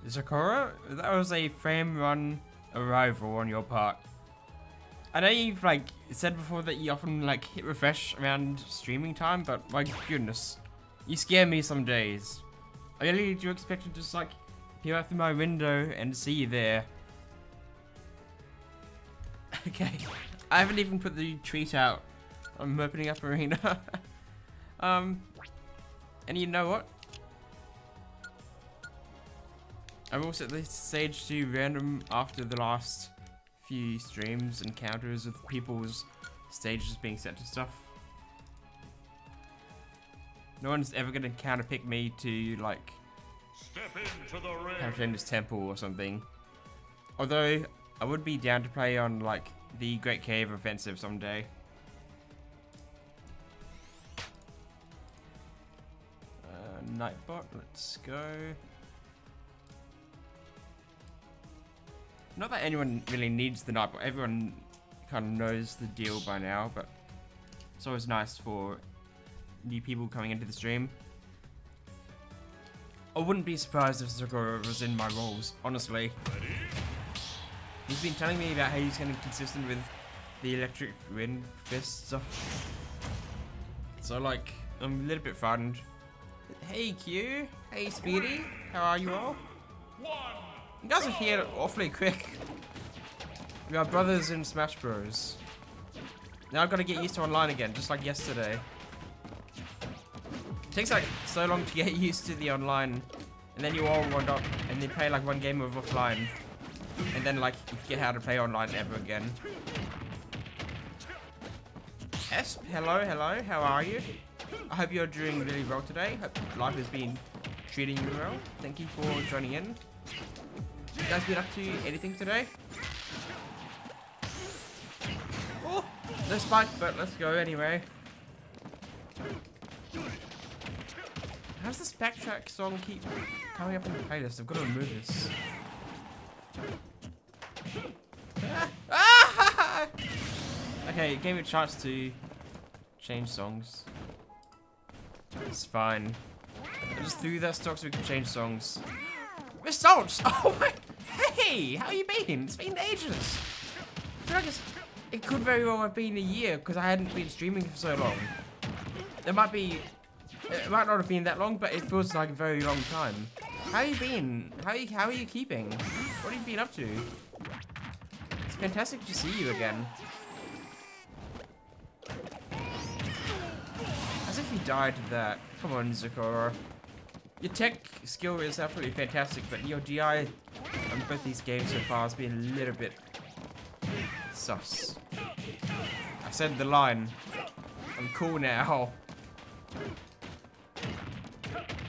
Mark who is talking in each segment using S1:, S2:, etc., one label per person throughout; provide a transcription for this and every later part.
S1: Zakora, that was a frame run arrival on your part. I know you've like said before that you often like hit refresh around streaming time, but my goodness, you scare me some days. I really do expect to just like peer out through my window and see you there. Okay, I haven't even put the tweet out. I'm opening up arena. And you know what? I will set the stage to random after the last few streams encounters with people's stages being set to stuff. No one's ever gonna counterpick me to like Captain's Temple or something. Although I would be down to play on like the Great Cave Offensive someday. Nightbot, let's go. Not that anyone really needs the Nightbot, everyone kind of knows the deal by now, but it's always nice for new people coming into the stream. I wouldn't be surprised if Zakora was in my roles, honestly. He's been telling me about how he's getting consistent with the electric wind fist stuff. So like, I'm a little bit frightened. Hey Q, hey Speedy, how are you all? You guys are here awfully quick. We are brothers in Smash Bros. Now I've got to get used to online again, just like yesterday. It takes like so long to get used to the online, and then you all wind up and then play like one game of offline, and then like you forget how to play online ever again. Esp, hello, how are you? I hope you're doing really well today. Hope life has been treating you well. Thank you for joining in. You guys been up to anything today? Oh, no spike, but let's go anyway. How does this backtrack song keep coming up in the playlist? I've got to remove this. Ah! Okay, it gave me a chance to change songs. It's fine. I just threw that stock so we could change songs. Results! Oh my... Hey! How you been? It's been ages. I feel like it could very well have been a year because I hadn't been streaming for so long. It might not have been that long, but it feels like a very long time. How you been? How are you keeping? What have you been up to? It's fantastic to see you again. As if you died to that. Come on, Zakora. Your tech skill is absolutely fantastic, but your DI on both these games so far has been a little bit sus. I said the line. I'm cool now.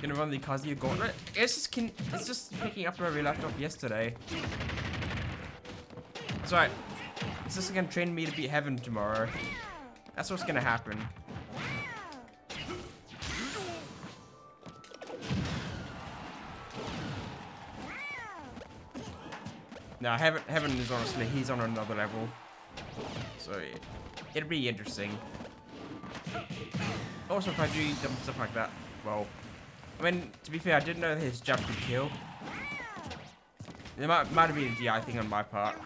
S1: Gonna run the Kazuya Gauntlet. It's just picking up where we left off yesterday. That's right. It's just gonna train me to beat heaven tomorrow. That's what's gonna happen. No, heaven is honestly, he's on another level. So it'll be interesting. Also, if I do dumb stuff like that, well, I mean, to be fair, I didn't know that his jump could kill. There might have been a DI thing on my part.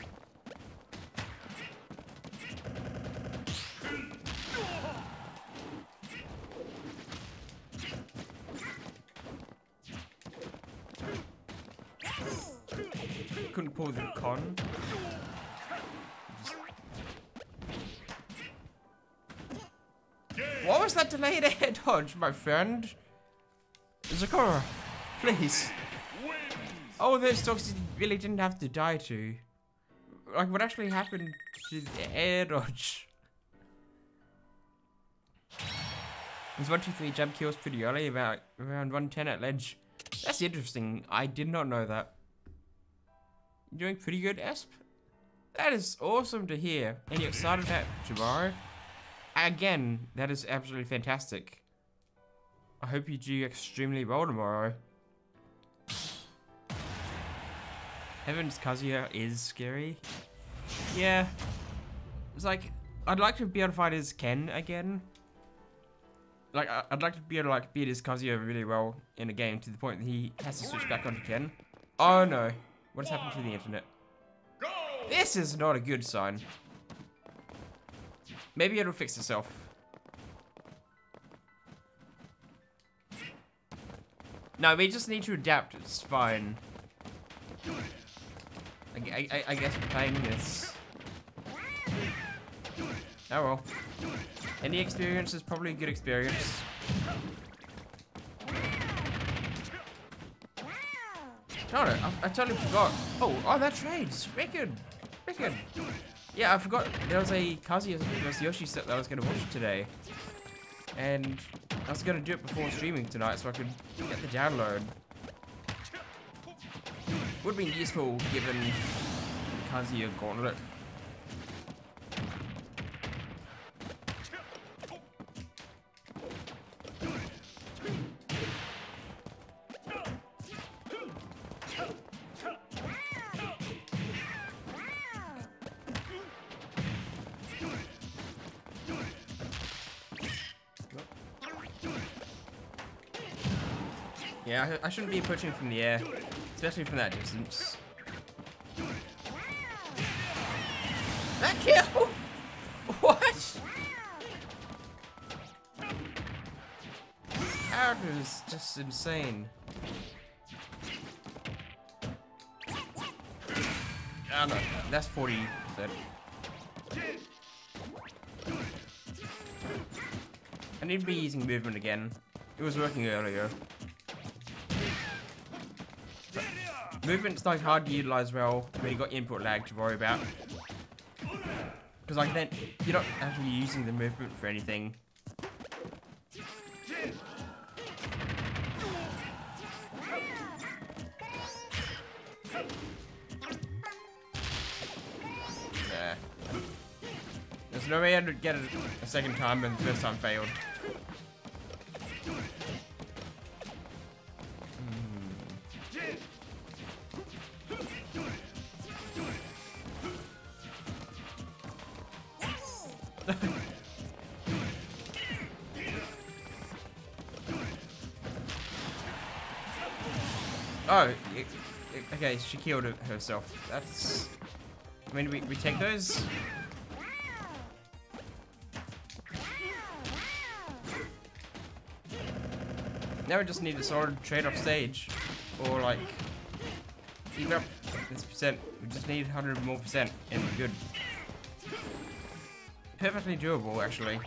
S1: Couldn't pull the con. What was that delayed air dodge, my friend? Zakora, please. Oh, those dogs really didn't have to die to. Like, what actually happened to the air dodge? His 1, 2, 3 jump kills pretty early, about around 110 at ledge. That's interesting. I did not know that. You're doing pretty good, Esp? That is awesome to hear. And you're excited about tomorrow? Again, that is absolutely fantastic. I hope you do extremely well tomorrow. Heaven's Kazuya is scary. Yeah. It's like, I'd like to be able to fight as Ken again. Like, I'd like to be able to like beat his Kazuya really well in a game to the point that he has to switch back onto Ken. Oh no. What has happened to the internet? This is not a good sign. Maybe it'll fix itself. No, we just need to adapt. It's fine. I guess we're playing this. Oh well. Any experience is probably a good experience. Darn it, I totally forgot. Oh, that trades. Wicked. Yeah, I forgot there was a Kazuya vs Yoshi set that I was going to watch today. And I was going to do it before streaming tonight so I could get the download. Would have been useful given Kazuya Gauntlet. Yeah, I shouldn't be approaching from the air, especially from that distance. That kill! What? That is just insane. Oh no, that's 40%. I need to be using movement again. It was working earlier. Movement's like hard to utilize well when you got input lag to worry about. Because like then you're not actually using the movement for anything. Nah. There's no way I'd get it a second time and the first time failed. Oh, okay, she killed herself. That's... I mean, we take those? Now we just need a solid trade-off stage. Or like... even up this percent. We just need 100 more percent and we're good. Perfectly doable, actually.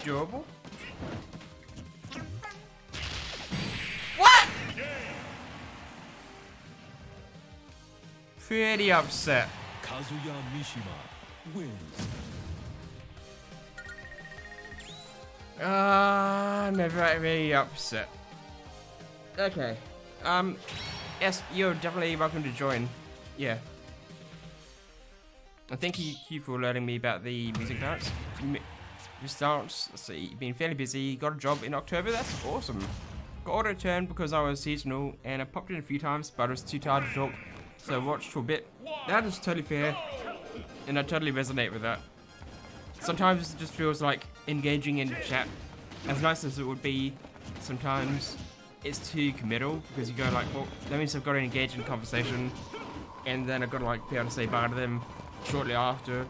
S1: Doable? What? Pretty upset.
S2: Kazuya Mishima wins.
S1: I'm very upset. Okay. Yes, you're definitely welcome to join. Yeah. And thank you for alerting me about the music dance. This dance, let's see, been fairly busy, got a job in October, that's awesome. Got auto-turned because I was seasonal, and I popped in a few times, but I was too tired to talk, so I watched for a bit. That is totally fair, and I totally resonate with that. Sometimes it just feels like engaging in chat, as nice as it would be, sometimes it's too committal, because you go like, well, that means I've got to engage in conversation, and then I've got to like be able to say bye to them shortly after.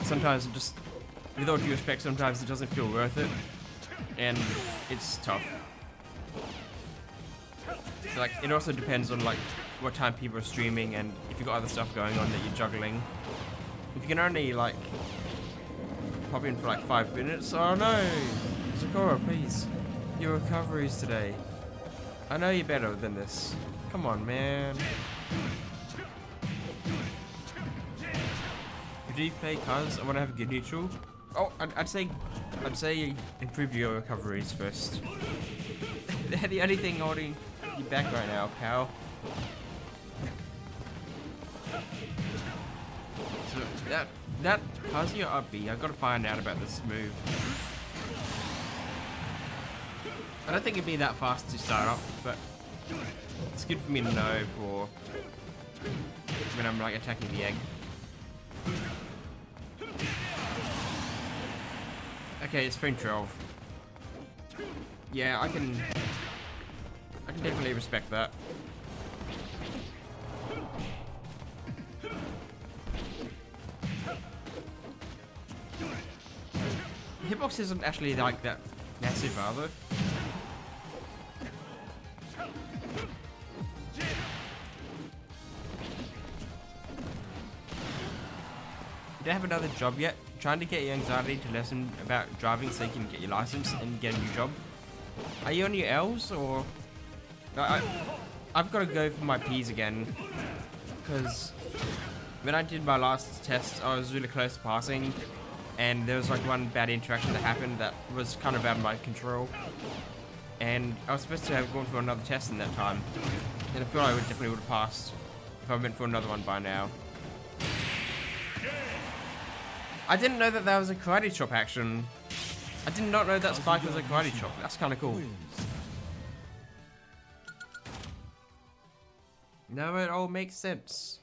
S1: Sometimes it just, with all due respect, sometimes it doesn't feel worth it, and it's tough. So like, it also depends on like what time people are streaming and if you've got other stuff going on that you're juggling. If you can only like pop in for like 5 minutes, oh no! Sakura, please. Your recoveries today. I know you're better than this. Come on, man. Do you play cuz I want to have a good neutral? Oh, I'd say improve your recoveries first. They're the only thing holding you back right now, pal. So that Kazuya up B, I've got to find out about this move. I don't think it'd be that fast to start up, but it's good for me to know for when I'm like attacking the egg. Okay, it's frame 12. Yeah, I can definitely respect that. Hitbox isn't actually like that massive either. You don't have another job yet? Trying to get your anxiety to lessen about driving so you can get your license and get a new job. Are you on your L's or? I've got to go for my P's again because when I did my last test, I was really close to passing, and there was like one bad interaction that happened that was kind of out of my control, and I was supposed to have gone for another test in that time, and I feel like I definitely would have passed if I went for another one by now. I didn't know that that was a karate chop action. I did not know that spike was a karate chop. That's kind of cool. Now it all makes sense.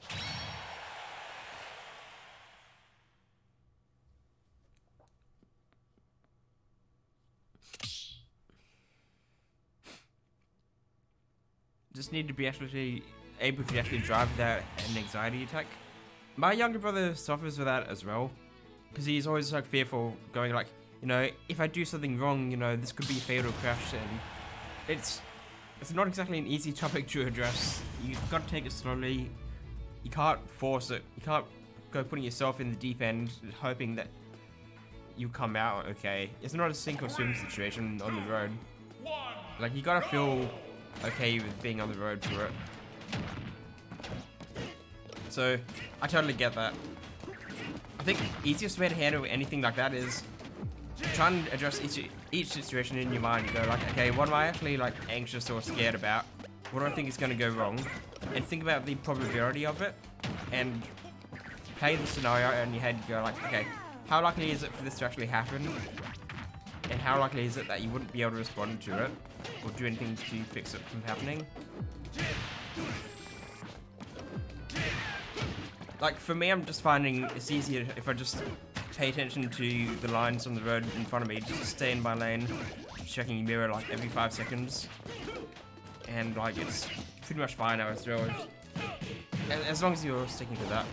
S1: Just need to be actually able to actually drive without an anxiety attack. My younger brother suffers with that as well, because he's always like fearful, going like, you know, if I do something wrong, you know, this could be a fatal crash, and it's not exactly an easy topic to address. You've got to take it slowly. You can't force it. You can't go putting yourself in the deep end hoping that you come out okay. It's not a sink or swim situation on the road. Like, you gotta feel okay with being on the road for it. So, I totally get that. I think the easiest way to handle anything like that is try and address each situation in your mind. You go like, okay, what am I actually like anxious or scared about? What do I think is going to go wrong? And think about the probability of it, and play the scenario in your head. You go like, okay, how likely is it for this to actually happen? And how likely is it that you wouldn't be able to respond to it or do anything to fix it from happening? Like, for me, I'm just finding it's easier if I just pay attention to the lines on the road in front of me, just stay in my lane, checking your mirror like every 5 seconds, and like it's pretty much fine now as well, as long as you're sticking to that.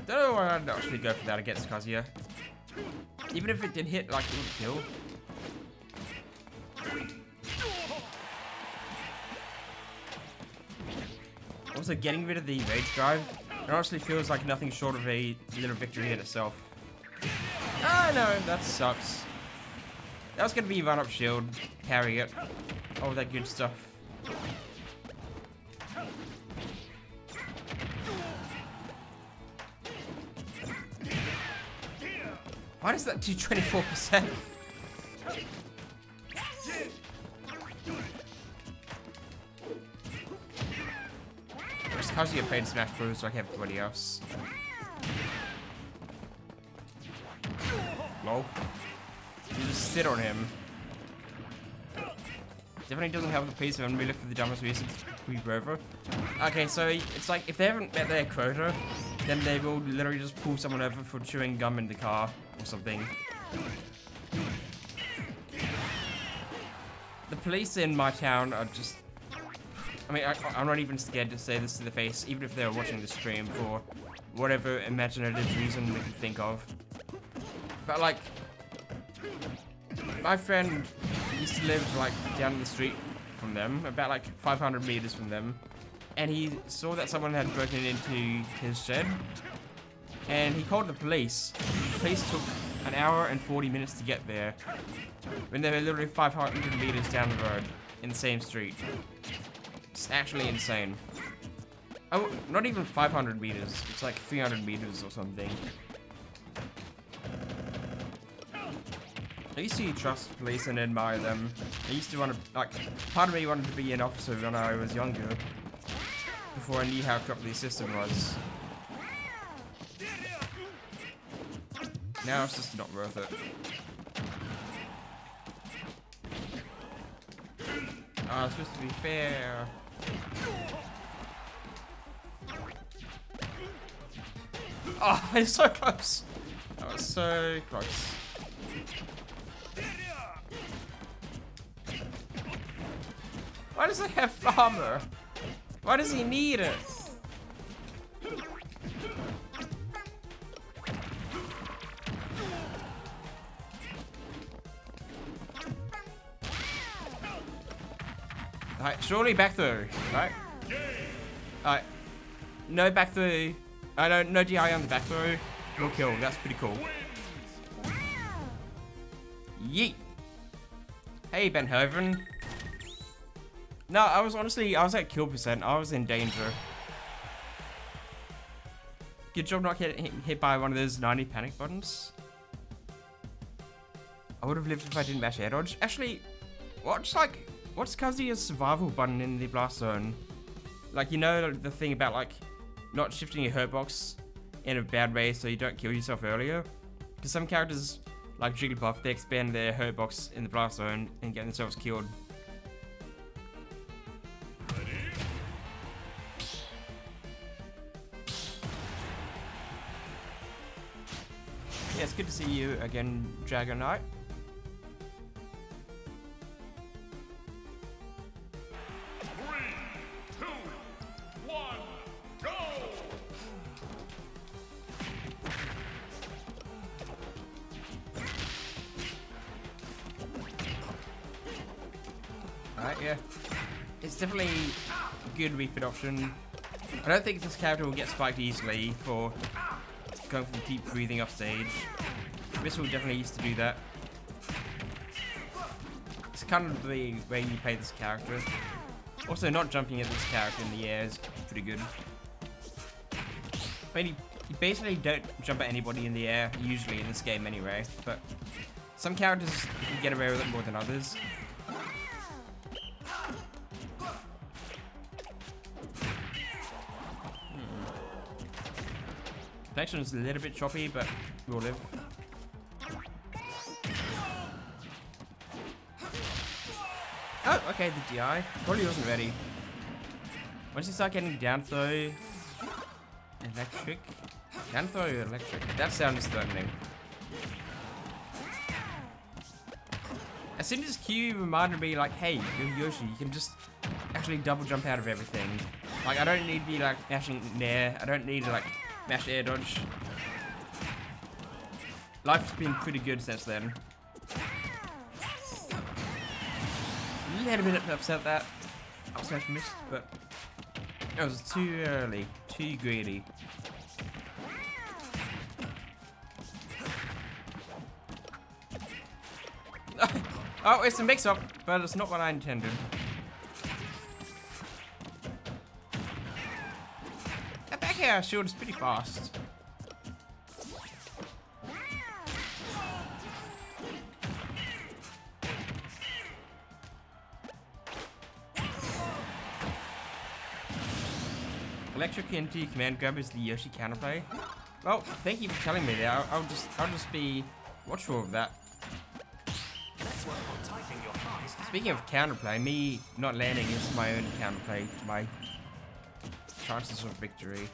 S1: Don't know why I'd actually go for that against Kazuya. Even if it did hit, like, it would kill. Also, getting rid of the rage drive, it honestly feels like nothing short of a little victory in itself. Ah, no, that sucks. That was gonna be run up shield, carry it, all that good stuff. Why does that do 24%? Kazuya played Smash Bros. So I have everybody else. Lol. You just sit on him. Definitely doesn't help the piece when we look for the dumbest reason to creep over. Okay, so it's like if they haven't met their quota, then they will literally just pull someone over for chewing gum in the car or something. The police in my town are just... I mean, I'm not even scared to say this to the face, even if they're watching the stream for whatever imaginative reason we can think of. But like, my friend used to live like down the street from them, about like 500 meters from them, and he saw that someone had broken into his shed, and he called the police. The police took an hour and 40 minutes to get there, when they were literally 500 meters down the road in the same street. It's actually insane. Oh, not even 500 meters. It's like 300 meters or something. I used to trust police and admire them. I used to want to, like, part of me wanted to be an officer when I was younger, before I knew how corrupt the system was. Now it's just not worth it. Oh, it's supposed to be fair. Oh, it's so close. That was so close. Why does he have armor? Why does he need it? Alright, surely back through, right? Alright. No back through. I don't, no DI on the back throw. No kill, that's pretty cool. Yeet. Hey, Ben Herven. No, I was at kill percent. I was in danger. Good job not getting hit by one of those 90 panic buttons. I would have lived if I didn't mash air dodge. Actually, what's Kazuya's survival button in the blast zone? Like, you know the thing about like not shifting your hurt box in a bad way so you don't kill yourself earlier? Because some characters, like Jigglypuff, they expand their hurt box in the blast zone and get themselves killed. Yeah, it's good to see you again, Dragon Knight. Alright, yeah. It's definitely a good refit option. I don't think this character will get spiked easily for going from deep breathing off stage. This will definitely used to do that. It's kind of the way you play this character. Also, not jumping at this character in the air is pretty good. I mean, you basically don't jump at anybody in the air, usually in this game anyway, but some characters can get away with it more than others. Connection is a little bit choppy, but we'll live. Oh, okay, the DI. Probably wasn't ready. Once you start getting down throw, electric. Down throw, electric. That sound is threatening. As soon as Q reminded me, like, hey, you're Yoshi, you can just actually double jump out of everything. Like, I don't need to be like mashing nair. I don't need to like mash air dodge. Life's been pretty good since then. A little bit upset that up smash missed, but it was too early, too greedy. Oh, it's a mix-up, but it's not what I intended. That back air shield is pretty fast. Electric into command grab is the Yoshi counterplay. Well, thank you for telling me that. I'll just be watchful of that. Speaking of counterplay, me not landing is my own counterplay to my chances of victory.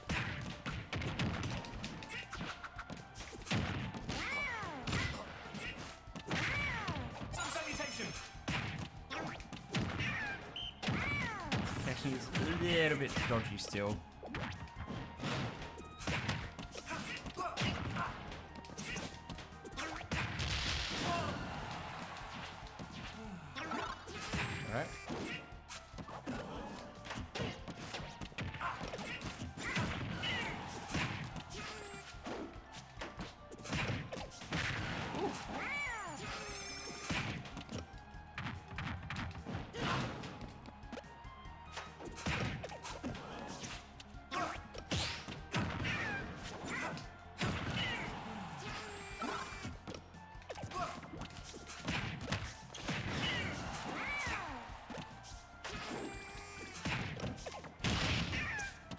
S1: Section is a little bit dodgy still. Alright.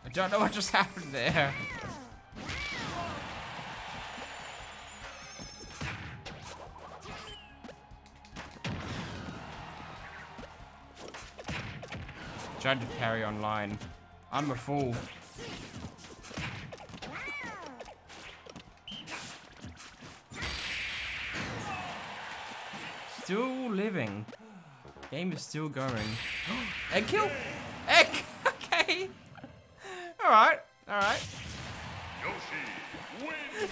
S1: I don't know what just happened there. Tried to parry online. I'm a fool. still living. Game is still going. Egg kill? Egg! Okay. Alright, alright.
S3: Yoshi wins.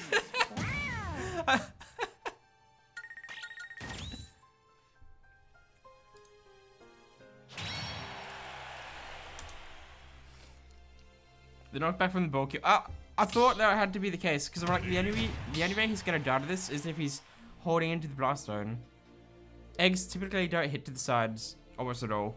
S1: The knockback from the ball kill. I thought that had to be the case because I'm like the only way he's gonna die to this is if he's holding into the blast zone. Eggs typically don't hit to the sides almost at all.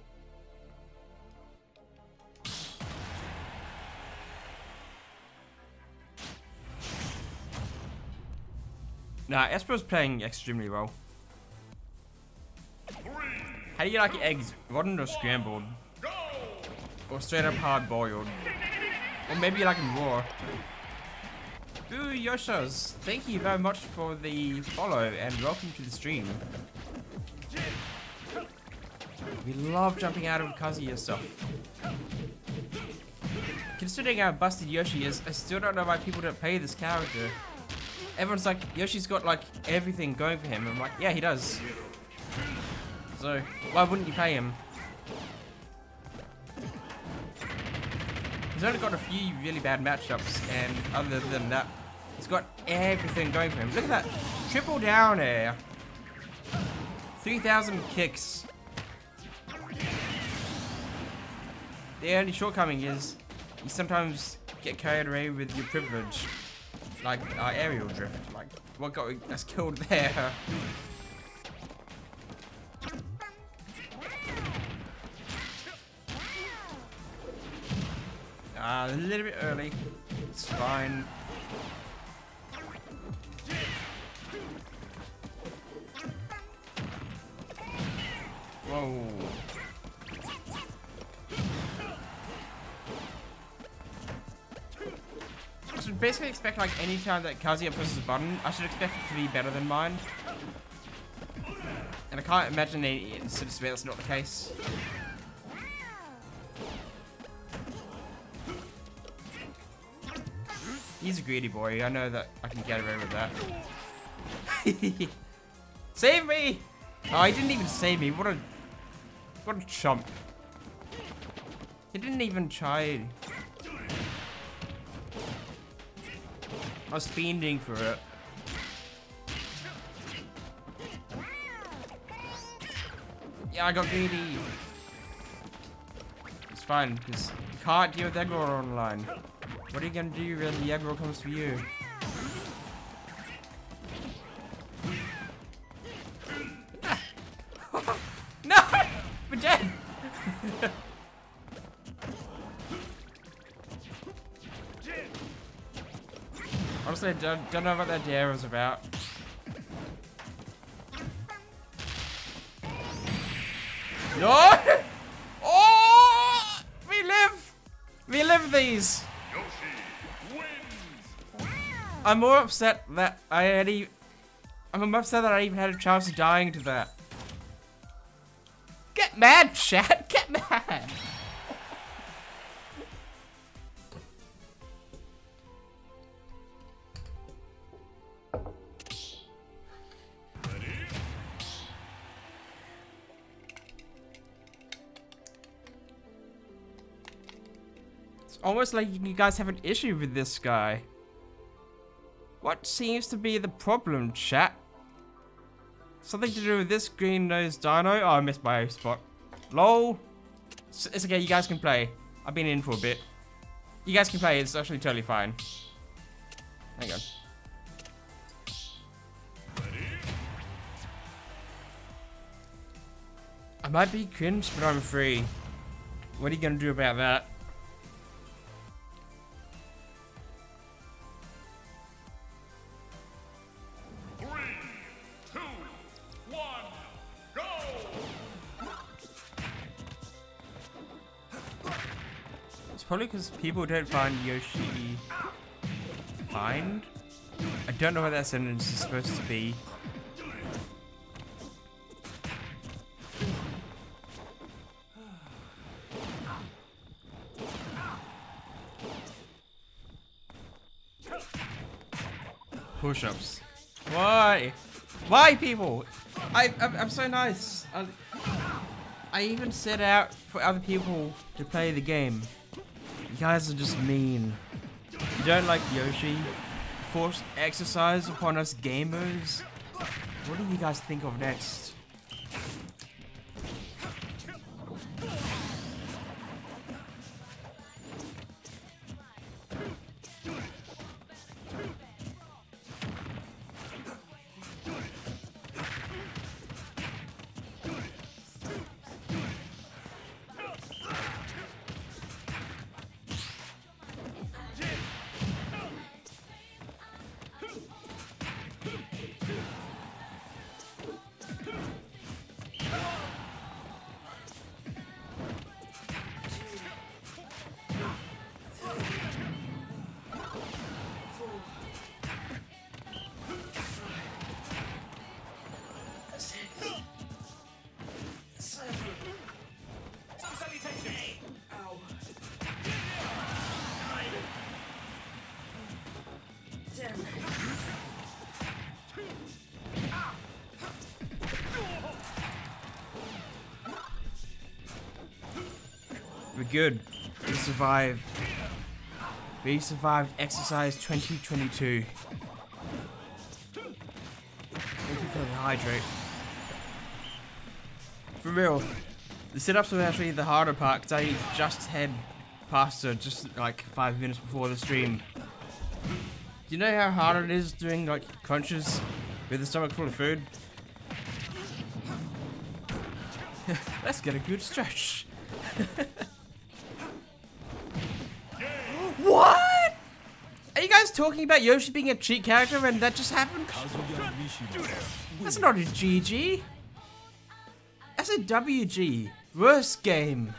S1: Nah, Esper's playing extremely well. How do you like your eggs? Rotten or scrambled? Or straight up hard boiled? Or maybe you like them raw? Ooh, Yoshos, thank you very much for the follow and welcome to the stream. We love jumping out of Kazuya stuff. Considering how busted Yoshi is, I still don't know why people don't play this character. Everyone's like, Yoshi's got like everything going for him. I'm like, yeah, he does. So, why wouldn't you play him? He's only got a few really bad matchups, and other than that, he's got everything going for him. Look at that. Triple down air. 3,000 kicks. The only shortcoming is you sometimes get carried away with your privilege. Like aerial drift. Like, what got us killed there? A little bit early. It's fine. Whoa. I should basically expect like any time that Kazuya presses a button, I should expect it to be better than mine. And I can't imagine any instances where that's not the case. He's a greedy boy. I know that I can get away with that. Save me! Oh, he didn't even save me. What a chump. He didn't even try. I was fiending for it. Yeah, I got greedy. It's fine, because you can't deal with aggro online. What are you gonna do when the aggro comes for you? No! We're dead! Honestly, I don't know what that dare was about. No! Oh! We live! We live these! I'm more upset that I'm upset that I even had a chance of dying to that. Get mad, chat! Get mad! It's almost like you guys have an issue with this guy. What seems to be the problem, chat? Something to do with this green-nosed dino? Oh, I missed my spot. LOL. It's okay, you guys can play. I've been in for a bit. You guys can play, it's actually totally fine. Hang on. I might be cringe, but I'm free. What are you gonna do about that? Probably because people don't find Yoshi find. I don't know what that sentence is supposed to be. Push-ups. Why? Why, people? I'm so nice. I even set out for other people to play the game. You guys are just mean. You don't like Yoshi? Force exercise upon us gamers? What do you guys think of next? We're good. We survived. We survived Exercise 2022. Thank you for the hydrate. For real, the sit-ups were actually the harder part because I just had pasta just like 5 minutes before the stream. Do you know how hard it is doing like crunches with a stomach full of food? Let's get a good stretch. What? Are you guys talking about Yoshi being a cheat character and that just happened? That's not a GG. That's a WG. Worst game.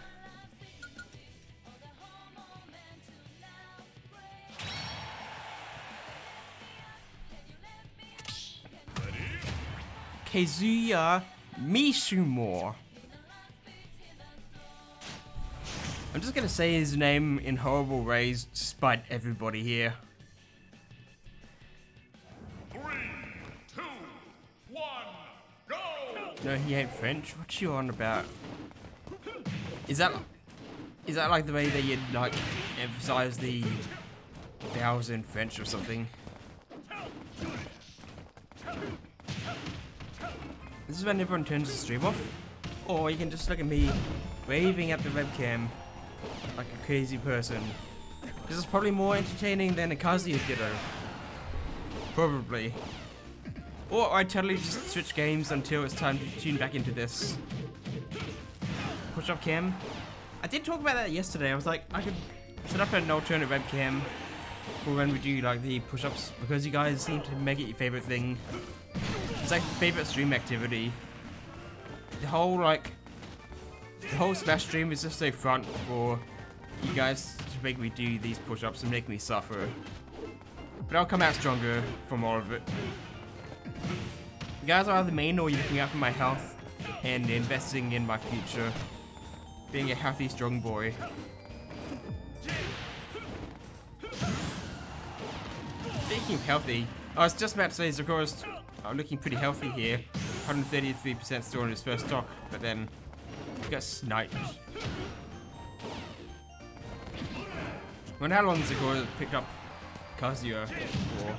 S1: Kazuya Mishimura. I'm just gonna say his name in horrible ways to spite everybody here.
S3: 3, 2, 1, go!
S1: No, he ain't French. What you on about? Is that like the way that you'd like emphasize the vowels in French or something? This is when everyone turns the stream off, or you can just look at me waving at the webcam like a crazy person. This is probably more entertaining than a Kazuya Ditto. Probably. Or I totally just switch games until it's time to tune back into this. Push up cam. I did talk about that yesterday. I was like, I could set up an alternate webcam for when we do like the push-ups because you guys seem to make it your favorite thing. It's like favorite stream activity. The whole Smash stream is just a front for you guys to make me do these push-ups and make me suffer. But I'll come out stronger from all of it. You guys are either mean or you're looking out for my health and investing in my future. Being a healthy, strong boy. Speaking of healthy, I was just about to say, of course, I'm looking pretty healthy here. 133% still on his first stock, but then he got sniped. Wonder how long does it go to pick up Kazuya for?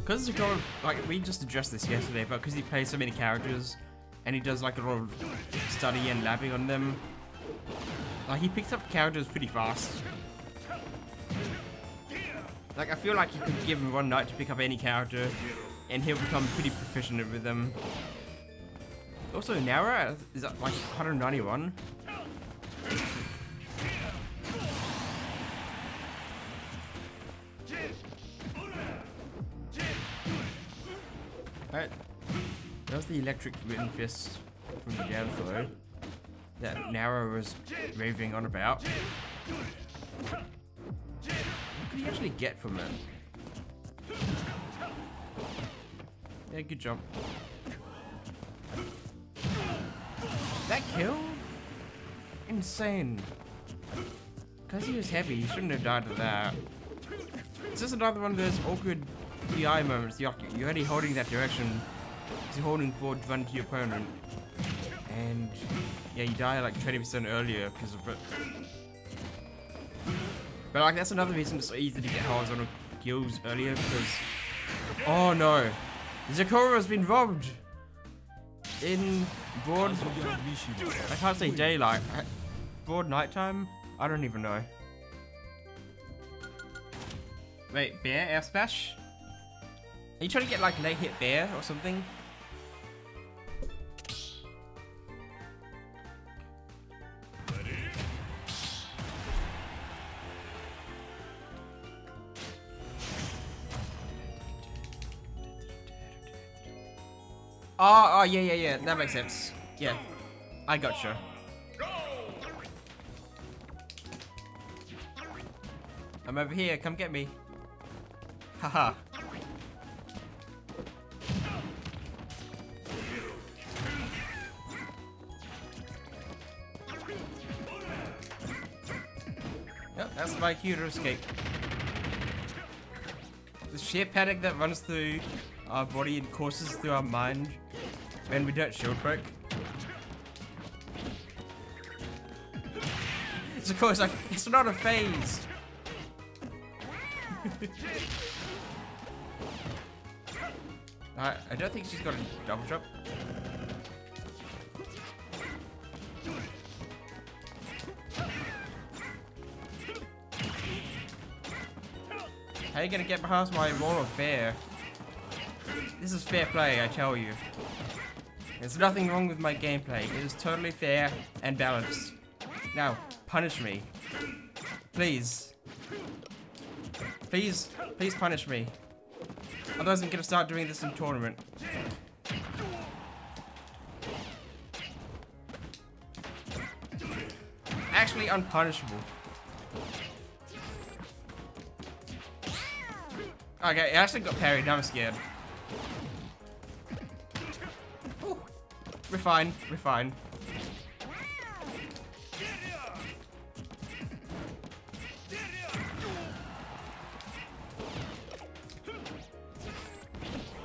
S1: Kazuya, like, we just addressed this yesterday, but because he plays so many characters, and he does like a lot of study and labbing on them, like, he picks up characters pretty fast. Like, I feel like you could give him one night to pick up any character, and he'll become pretty proficient with them. Also, Nara is at like 191. Alright, that was the electric written fist from the down throw that Nara was raving on about. What could he actually get from it? Yeah, good jump. That kill? Insane. Because he was heavy, he shouldn't have died to that. It's just another one of those awkward PI moments, you're already holding that direction. You're holding forward to run to your opponent. And yeah, you die like 20% earlier because of it. But like that's another reason it's so easy to get horizontal kills earlier because... Oh no! Zakura has been robbed! In broad... I can't say daylight. Broad nighttime? I don't even know. Wait, bear? Air smash? Are you trying to get like late hit bear or something? Oh, yeah. That makes sense. Yeah. I gotcha. I'm over here. Come get me. Haha. Yep, that's my cue to escape. The sheer panic that runs through our body and courses through our mind when we don't shield break. It's of course like, it's not a phase. I don't think she's got a double jump. How are you gonna get past my wall of fair? This is fair play, I tell you. There's nothing wrong with my gameplay. It is totally fair and balanced. Now, punish me. Please. Please punish me. Otherwise I'm gonna start doing this in tournament. Actually unpunishable. Okay, I actually got parried, now I'm scared. Ooh. We're fine.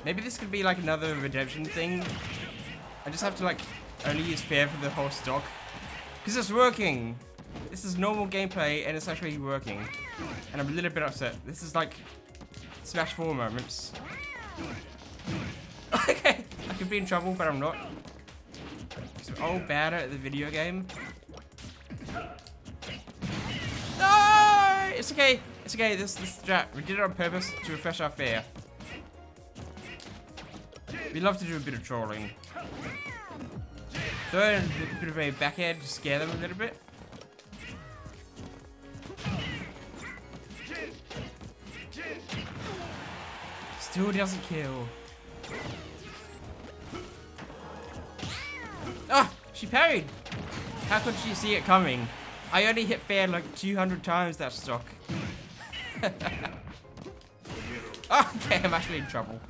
S1: Maybe this could be like another redemption thing. I just have to like only use fair for the whole stock. Because it's working! This is normal gameplay and it's actually working. And I'm a little bit upset. This is like Smash 4 moments. Okay, I could be in trouble, but I'm not. Because we're all bad at the video game. No! It's okay. This strat. We did it on purpose to refresh our fair. We love to do a bit of trolling. Throw in a bit of a backhand to scare them a little bit. Still doesn't kill. Ah! She parried! How could she see it coming? I only hit fair like 200 times that stock. Okay, I'm actually in trouble.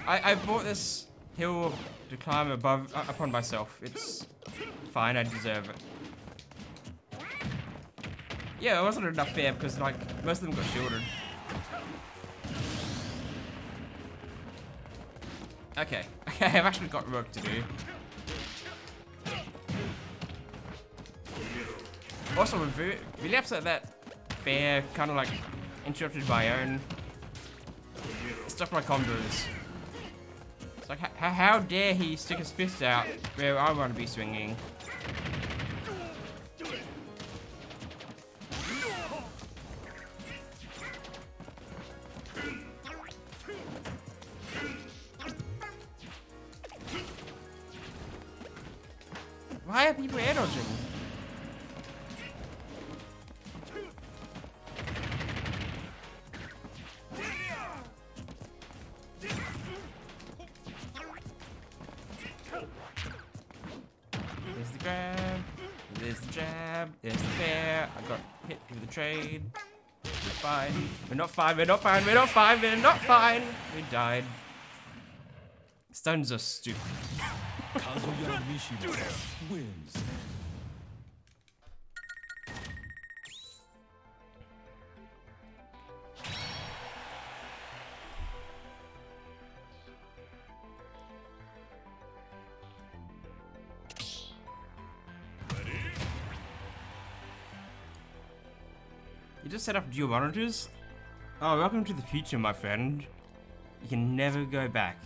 S1: I bought this hill to climb upon myself. It's fine, I deserve it. Yeah, it wasn't enough fair because like most of them got shielded. Okay, I've actually got work to do. Also, I'm really upset that fair kind of like interrupted my own. Stopped my combos. It's like, how dare he stick his fist out where I want to be swinging? Why are people air dodging? There's the grab, there's the jab, there's the fair. I got hit with the trade. We're fine. We're not fine. We died. Stones are stupid.
S2: Kazuya Mishima wins.
S1: You just set up dual monitors? Oh, welcome to the future, my friend. You can never go back.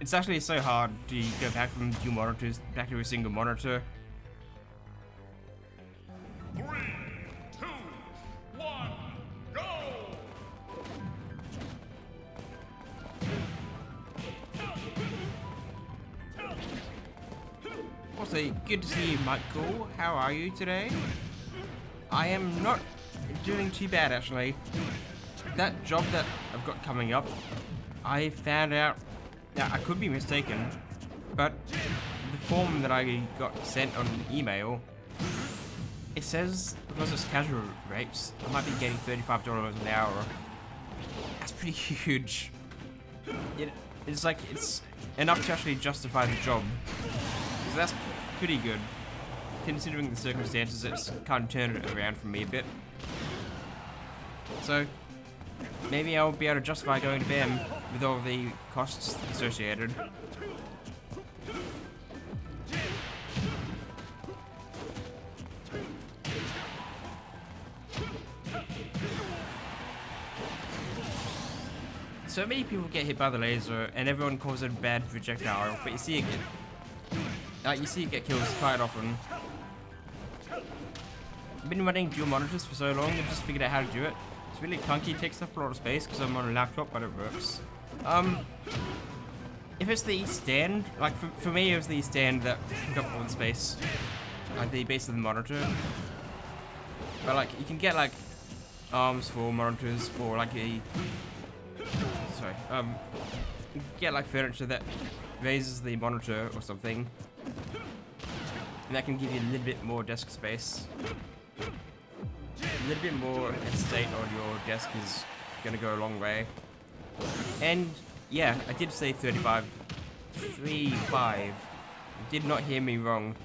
S1: It's actually so hard to go back from dual monitors back to a single monitor.
S3: 3, 2, 1, go!
S1: Also, good to see you, Michael. How are you today? I am not doing too bad, actually. That job that I've got coming up, I found out, now I could be mistaken, but the form that I got sent on email, it says, because it's casual rates, I might be getting $35 an hour. That's pretty huge. It's like, it's enough to actually justify the job. So that's pretty good. Considering the circumstances, it's kind of turned it around for me a bit. So, maybe I'll be able to justify going to BAM with all the costs associated. So many people get hit by the laser, and everyone calls it a bad projectile, but you see it get kills quite often. I've been running dual monitors for so long, I've just figured out how to do it. It's really clunky, takes up a lot of space because I'm on a laptop, but it works. If it's the stand, like for me it was the stand that took up all the space, like the base of the monitor. But like you can get like arms for monitors or like a you can get like furniture that raises the monitor or something, and that can give you a little bit more desk space. A little bit more estate on your desk is gonna go a long way. And yeah, I did say 35. 3.5. You did not hear me wrong.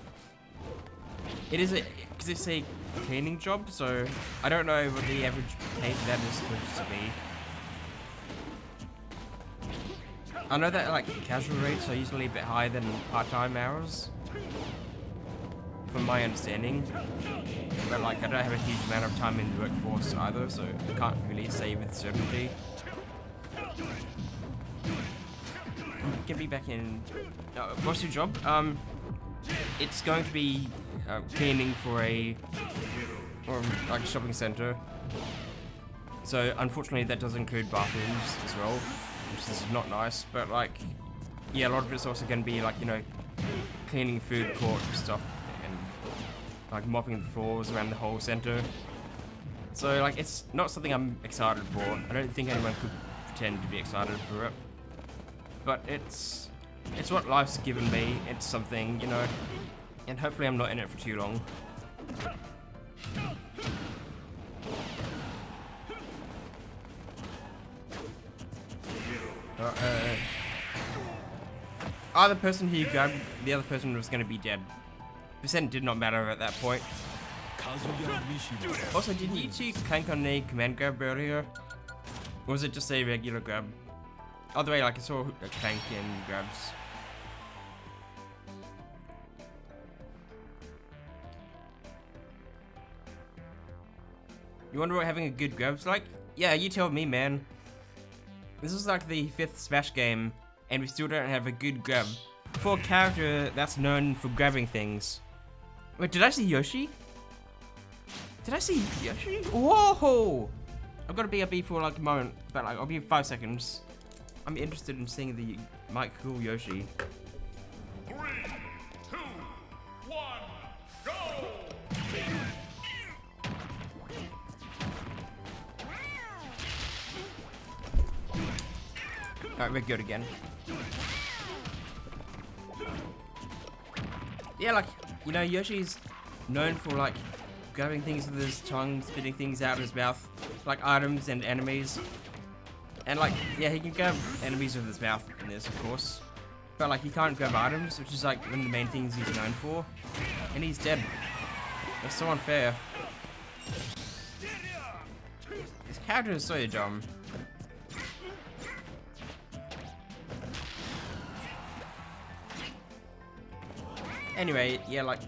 S1: It is because it's a cleaning job, so I don't know what the average pay for that is supposed to be. I know that like casual rates are usually a bit higher than part-time hours, from my understanding. But like I don't have a huge amount of time in the workforce either, so I can't really say with certainty. Get me back in. What's your job? It's going to be cleaning for like a shopping center. So unfortunately, that does include bathrooms as well, which is not nice. But like, yeah, a lot of it's also going to be like, you know, cleaning food court stuff and like mopping the floors around the whole center. So like, it's not something I'm excited for. I don't think anyone could pretend to be excited for it. But it's what life's given me. It's something, you know, and hopefully I'm not in it for too long. Either person who you grabbed, the other person was going to be dead. Percent did not matter at that point. Also, did you see Clank on a command grab earlier? Or was it just a regular grab? Other way, like I saw a Clank in grabs. You wonder what having a good grab's like? Yeah, you tell me, man. This is like the 5th Smash game, and we still don't have a good grab. For a character that's known for grabbing things. Wait, did I see Yoshi? Did I see Yoshi? Whoa! I've got to be a B for like a moment, but like I'll be 5 seconds. I'm interested in seeing the Mike Cool Yoshi.
S3: 3, 2, 1, go!
S1: Alright, we're good again. Yeah, like, you know, Yoshi's known for like grabbing things with his tongue, spitting things out of his mouth, like items and enemies. And like, yeah, he can grab enemies with his mouth in this, of course. But like, he can't grab items, which is like one of the main things he's known for. And he's dead. That's so unfair. This character is so dumb. Anyway, yeah, like...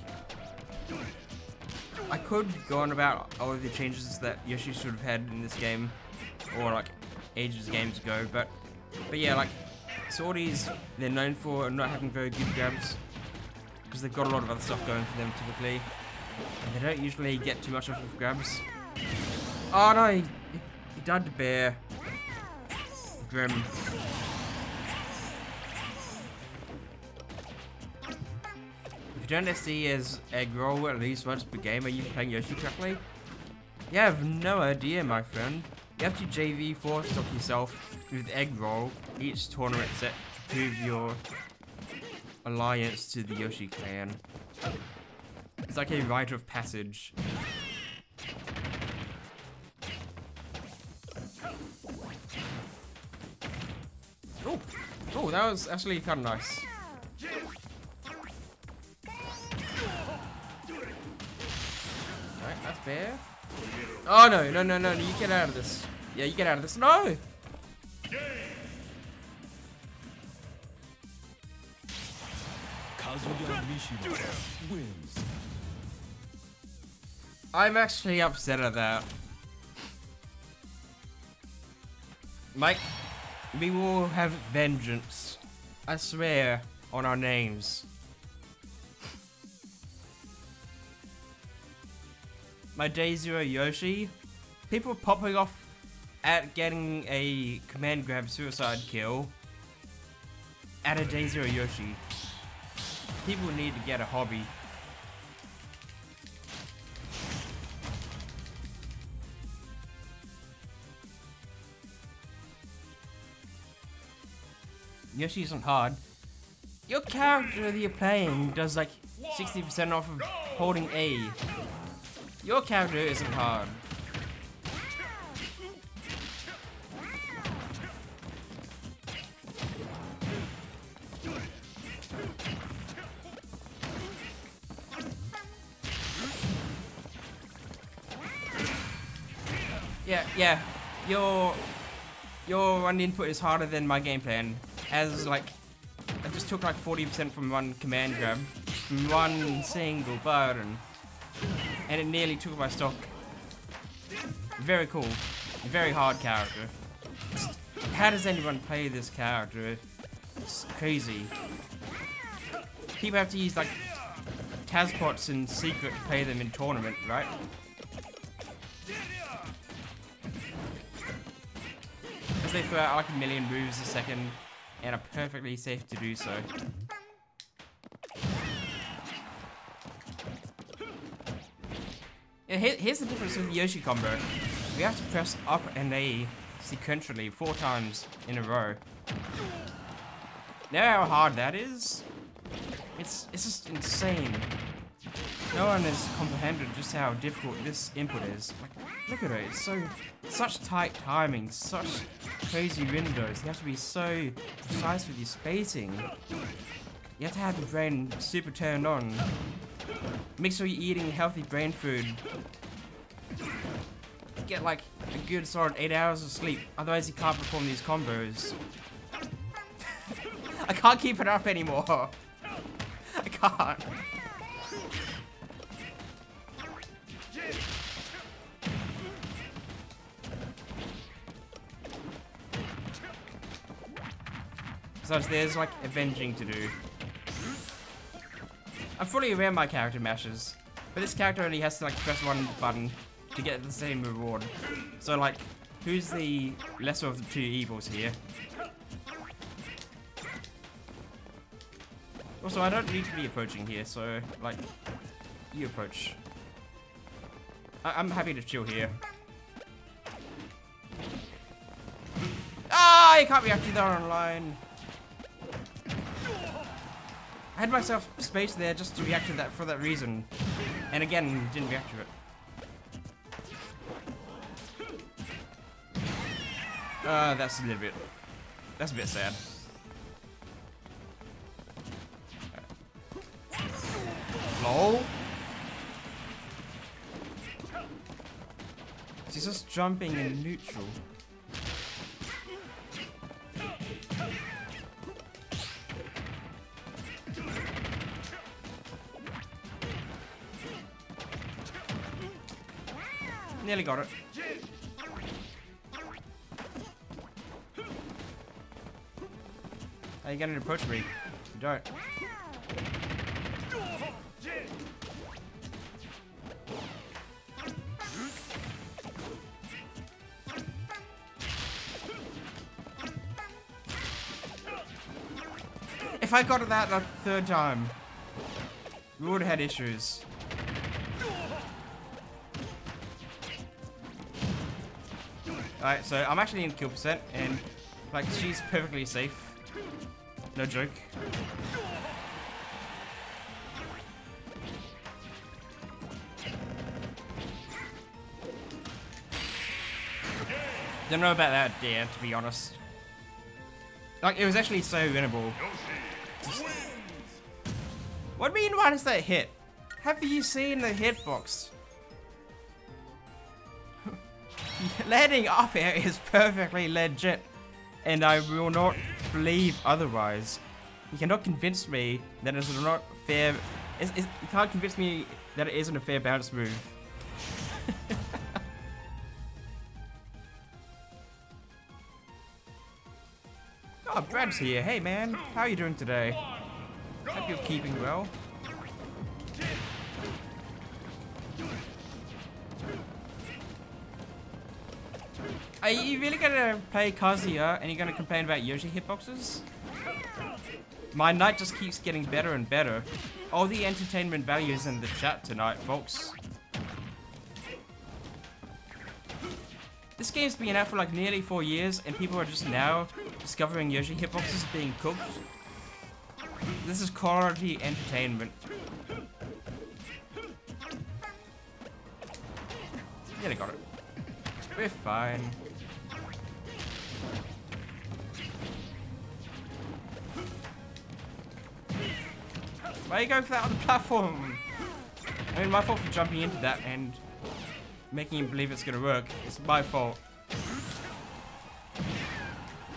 S1: I could go on about all of the changes that Yoshi should have had in this game, or like ages of games ago, but yeah, like Swordies, they're known for not having very good grabs because they've got a lot of other stuff going for them typically, and they don't usually get too much off of grabs. Oh no, he died to bear. Grim. If you don't see as egg roll at least once per game, are you playing Yoshi correctly? You have no idea, my friend. You have to JV 4-stock yourself with egg roll each tournament set to prove your alliance to the Yoshi clan. It's like a rite of passage. Oh, that was actually kind of nice. Alright, that's fair. Oh no, you get out of this. Yeah, you get out of this. No!
S2: Kazuya Mishima wins.
S1: I'm actually upset at that. Mike, we will have vengeance. I swear on our names. My Day Zero Yoshi, people popping off at getting a command grab suicide kill at a Day Zero Yoshi. People need to get a hobby. Yoshi isn't hard. Your character that you're playing does like 60% off of holding A. Your character isn't hard. Yeah. Your run input is harder than my game plan. As like, I just took like 40% from one command grab, from one single button, and it nearly took my stock. Very cool, very hard character. How does anyone play this character? It's crazy. People have to use like Tazpots in secret to play them in tournament, right? Because they throw out like a million moves a second and are perfectly safe to do so. Yeah, here's the difference with the Yoshi combo. We have to press up and A sequentially 4 times in a row. Know how hard that is? It's just insane. No one has comprehended just how difficult this input is. Like, look at it, it's such tight timing, such crazy windows. You have to be so precise with your spacing. You have to have your brain super turned on. Make sure you're eating healthy brain food. Get like a good solid 8 hours of sleep, otherwise you can't perform these combos. I can't keep it up anymore. I can't. Besides, there's like avenging to do. I'm fully aware my character mashes, but this character only has to like press one button to get the same reward. So like, who's the lesser of the two evils here? Also, I don't need to be approaching here, so like, you approach. I'm happy to chill here. Ah, you can't react to that online. I had myself space there just to react to that for that reason. And again, didn't react to it. That's a bit sad. Lol. She's just jumping in neutral. Nearly got it. Are you gonna approach me? You don't. If I got that a third time, we would have had issues. Alright, so I'm actually in kill percent, and like she's perfectly safe. No joke. Don't know about that, yeah, to be honest. Like, it was actually so winnable. What do you mean, why does that hit? Have you seen the hitbox? Landing up here is perfectly legit, and I will not believe otherwise. You cannot convince me that it is not fair. You can't convince me that it isn't a fair bounce move. Oh, Brad's here. Hey, man. How are you doing today? Hope you're keeping well. Are you really gonna play Kazuya and you're gonna complain about Yoshi hitboxes? My night just keeps getting better and better. All the entertainment values in the chat tonight, folks. This game's been out for like nearly 4 years and people are just now discovering Yoshi hitboxes being cooked. This is quality entertainment. Yeah, I got it. We're fine. Why are you going for that on the platform? I mean, my fault for jumping into that and making him believe it's gonna work. It's my fault.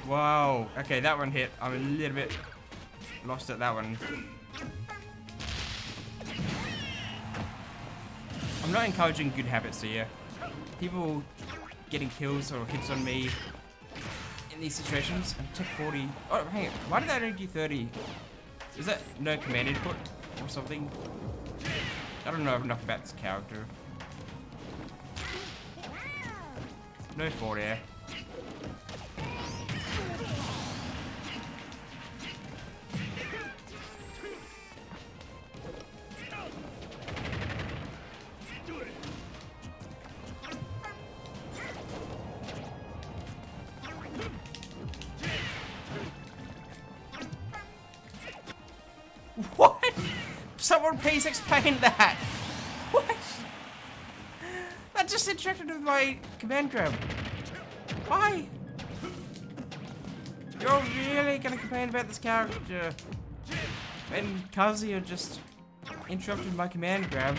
S1: Wow. Okay, that one hit. I'm a little bit lost at that one. I'm not encouraging good habits here. People getting kills or hits on me in these situations. And took 40. Oh, hang on. Why did that only do 30? Is that no command input or something? I don't know enough about this character. No 4 there. What? Someone please explain that. What? That just interacted with my command grab. Why? You're really gonna complain about this character when Kazuya just interrupted my command grab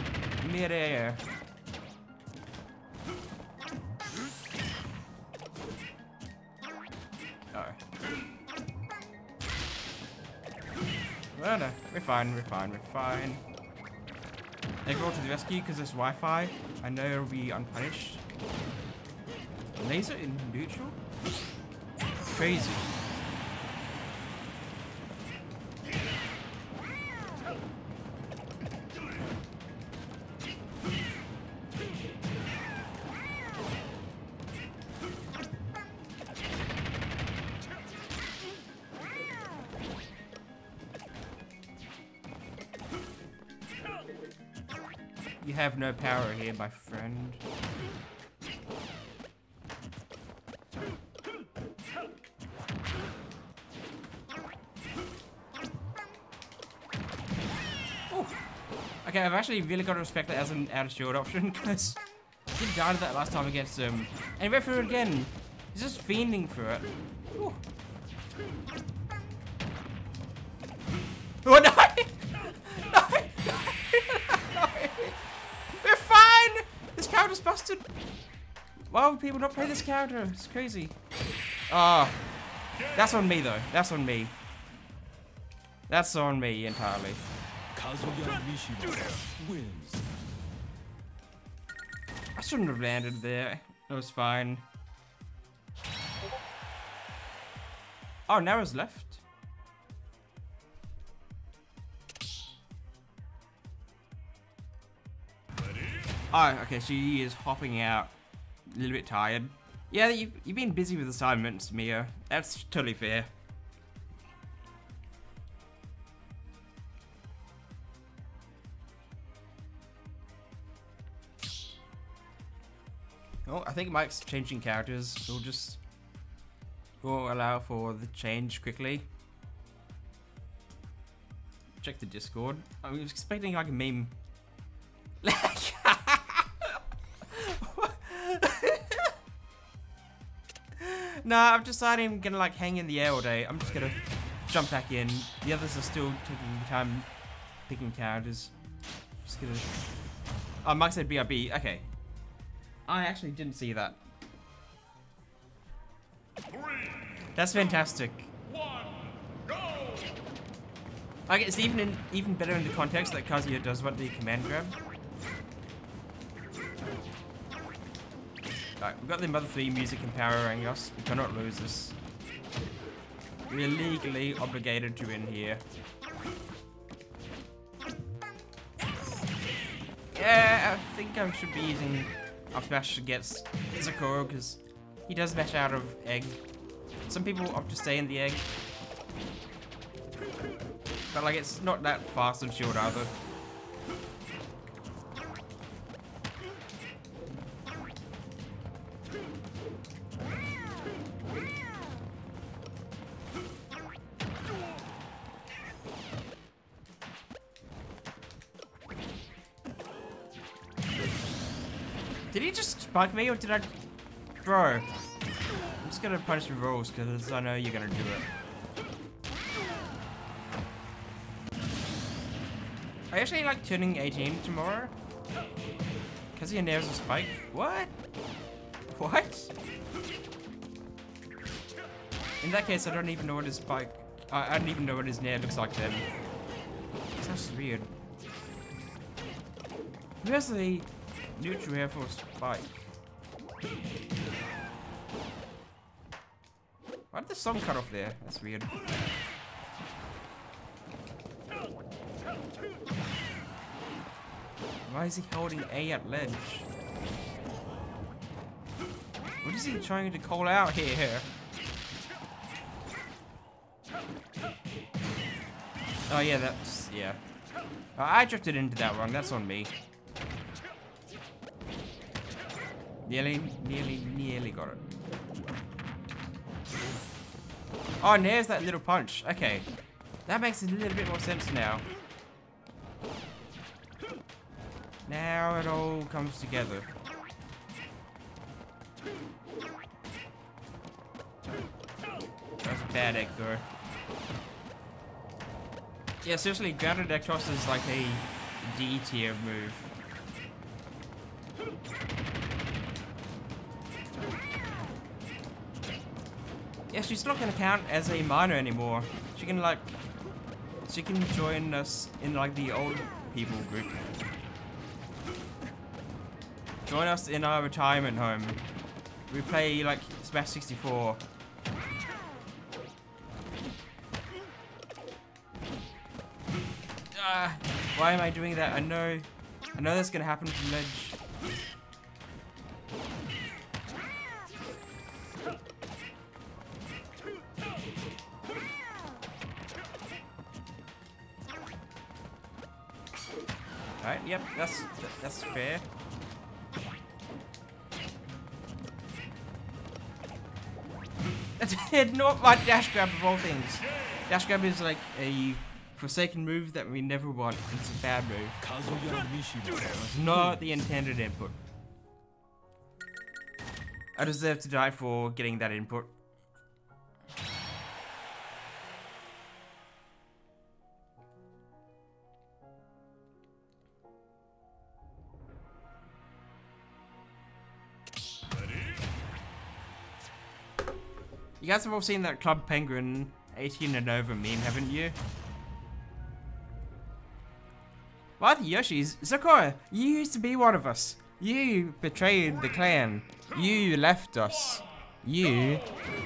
S1: mid-air. Oh. Well, no, we're fine, we're fine, we're fine. They go to the rescue because there's Wi-Fi. I know it'll be unpunished. Laser in neutral? Crazy. You have no power here, my friend. Ooh. Okay, I've actually really got to respect that as an out of shield option because I did die to that last time against him. And he went through it again. He's just fiending for it. Ooh. Oh no! Character's busted. Why would people not play this character? It's crazy. Ah, that's on me though. That's on me. That's on me entirely. shouldn't have landed there. It was fine. Oh, now it's left. Oh, okay, she is hopping out. A little bit tired. Yeah, you've been busy with assignments, Mia. That's totally fair. Oh, I think Mike's changing characters. We'll allow for the change quickly. Check the Discord. I was expecting like a meme. Nah, I've decided I'm gonna like hang in the air all day. I'm just gonna jump back in. The others are still taking time picking characters. Just gonna. Oh, Mike said BRB. Okay. I actually didn't see that.
S3: 3,
S1: That's fantastic.
S3: 1, go!
S1: Okay, it's even better in the context that Kazuya does want the command grab. Right, we've got the Mother 3 music empowering us. We cannot lose this. We're legally obligated to win here. Yeah, I think I should be using up smash against Zakoro because he does mash out of egg. Some people opt to stay in the egg. But like it's not that fast and short either. Did he just spike me or did I... Bro. I'm just gonna punish the rules because I know you're gonna do it. I actually like turning 18 tomorrow. Because he nails a spike. What? What? In that case, I don't even know what his spike... I don't even know what his nair looks like then. That's weird. Who has the neutral air for spike? Why did the song cut off there? That's weird. Why is he holding A at ledge? What is he trying to call out here? Oh yeah, that's... yeah. I drifted into that wrong, that's on me. Nearly got it. Oh, and there's that little punch. Okay. That makes a little bit more sense now. Now it all comes together. That's a bad egg throw. Yeah, seriously, grounded egg toss is like a D tier move. Yeah, she's not gonna count as a minor anymore. She can join us in like the old people group. Join us in our retirement home. We play like Smash 64. Why am I doing that? I know that's gonna happen from ledge. Alright, yep, that's fair. That's not my dash grab of all things. Dash grab is like a forsaken move that we never want. It's a bad move. It's not the intended input. I deserve to die for getting that input. You guys have all seen that Club Penguin 18 and over meme, haven't you? Why the Yoshis? Sakura, you used to be one of us. You betrayed the clan. You left us. You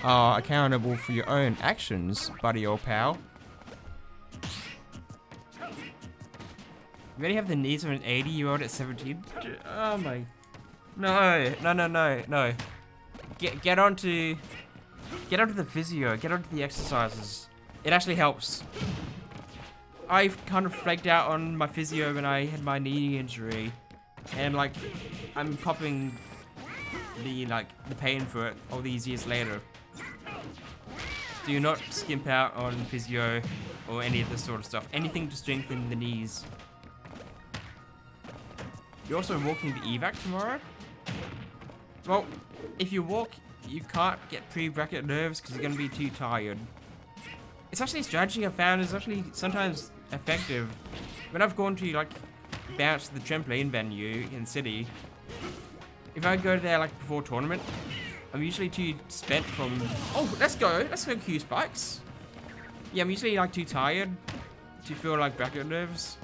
S1: are accountable for your own actions, buddy old pal. You already have the knees of an 80-year-old at 17? Oh my... No, no, no, no, no. Get onto the physio, get onto the exercises. It actually helps. I've kind of flaked out on my physio when I had my knee injury. And like, I'm copping the pain for it all these years later. Do not skimp out on physio or any of this sort of stuff. Anything to strengthen the knees. You're also walking the evac tomorrow? Well, if you walk, you can't get pre-bracket nerves because you're going to be too tired. It's actually a strategy I found is actually sometimes effective. When I've gone to like bounce the trampoline venue in the city, if I go there like before tournament, I'm usually too spent from... Oh, let's go Q spikes. Yeah, I'm usually like too tired to feel like bracket nerves.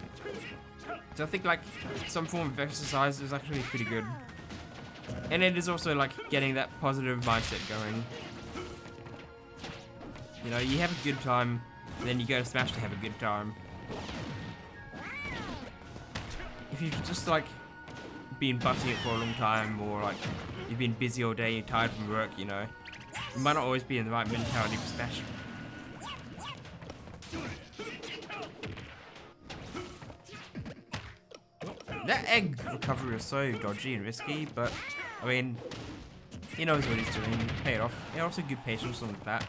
S1: So I think like some form of exercise is actually pretty good. And it is also like getting that positive mindset going. You know, you have a good time, and then you go to Smash to have a good time. If you've just like been busting it for a long time, or like you've been busy all day, you're tired from work, you know, you might not always be in the right mentality for Smash. That egg recovery was so dodgy and risky, but I mean, he knows what he's doing. Paid off. He also good patience on that.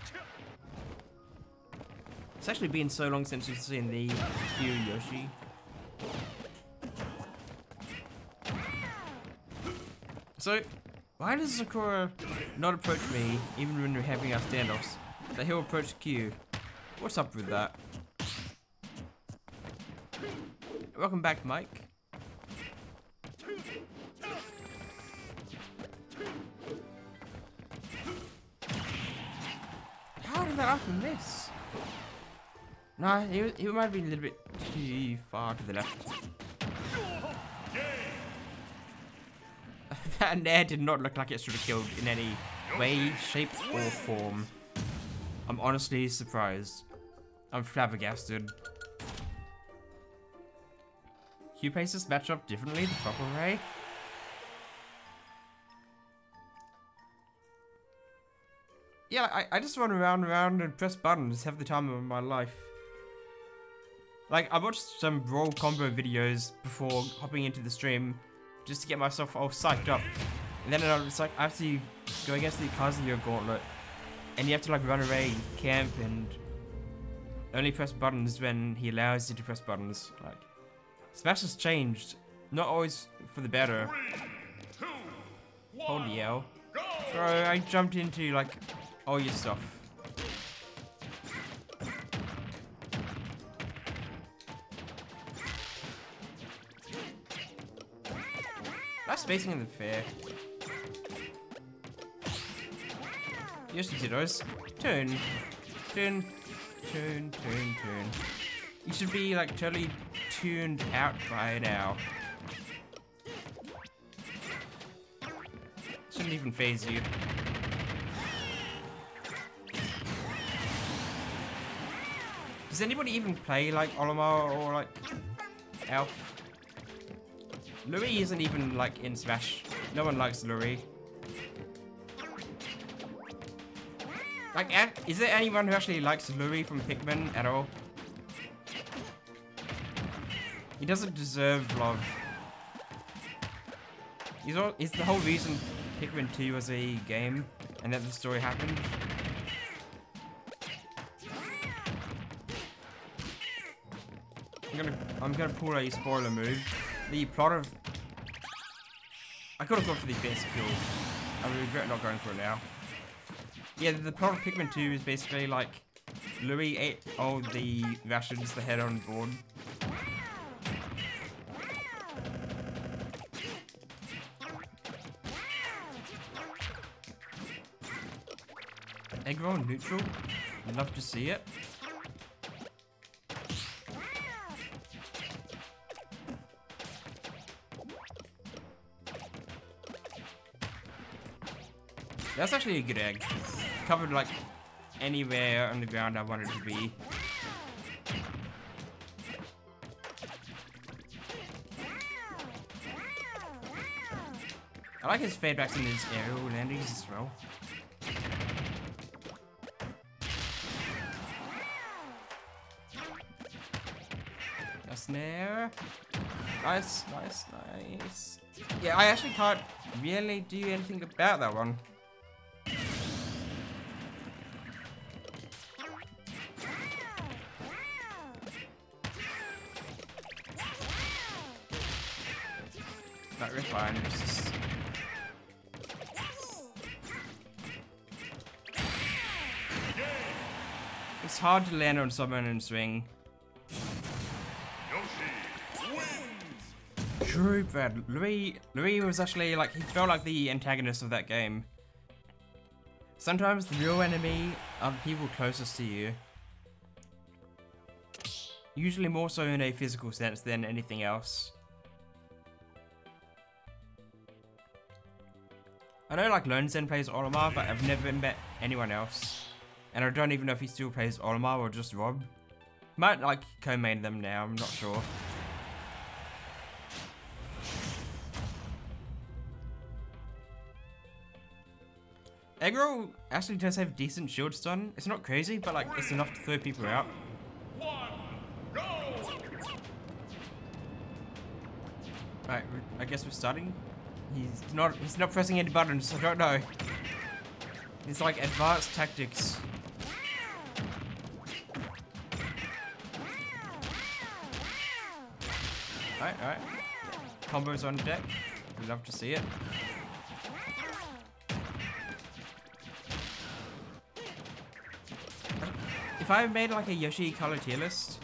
S1: It's actually been so long since we've seen the Q Yoshi. So, why does Sakura not approach me even when we're having our standoffs? That he'll approach Q. What's up with that? Welcome back, Mike. How did that up and miss? No, he might have been a little bit too far to the left. That nair did not look like it should have killed in any way, shape, or form. I'm honestly surprised. I'm flabbergasted. Q plays this matchup differently the proper way. Yeah, I just run around and around and press buttons, have the time of my life. Like, I watched some Brawl combo videos before hopping into the stream, just to get myself all psyched up. And then I was like, I have to go against the Kazuya gauntlet, and you have to like run away, camp, and only press buttons when he allows you to press buttons. Like, Smash has changed, not always for the better.
S3: 3, 2, 1,
S1: Holy hell.
S3: go!
S1: Bro, I jumped into like all your stuff. That spacing isn't fair. Yes, Dittos. Turn. Turn. Turn, turn, turn. You should be like totally tuned out by now. Shouldn't even phase you. Does anybody even play like Olimar or like Elf? Louis isn't even like in Smash. No one likes Louis. Like, is there anyone who actually likes Louis from Pikmin at all? He doesn't deserve love. He's the whole reason Pikmin 2 was a game and that the story happened. I'm gonna pull a spoiler move. The plot of... I could have gone for the best kill. I regret not going for it now. Yeah, the plot of Pikmin 2 is basically like Louis ate all the rations they had on board. Egg roll neutral. Love to see it. That's actually a good egg. Covered like anywhere on the ground I wanted to be. I like his feedbacks and his aerial landings as well. A snare. Nice, nice, nice. Yeah, I actually can't really do anything about that one. Not really fine. It's just... It's hard to land on someone and swing. True, Brad. Louis was actually like, he felt like the antagonist of that game. Sometimes the real enemy are the people closest to you. Usually more so in a physical sense than anything else. I know like Lone Zen plays Olimar, but I've never met anyone else. And I don't even know if he still plays Olimar or just Rob. Might like co-main them now, I'm not sure. Aggro actually does have decent shield stun. It's not crazy, but like it's enough to throw people out. Right, I guess we're starting. He's not pressing any buttons, I don't know. It's like advanced tactics. Alright. Combos on deck. We'd love to see it. If I made like a Yoshi color tier list,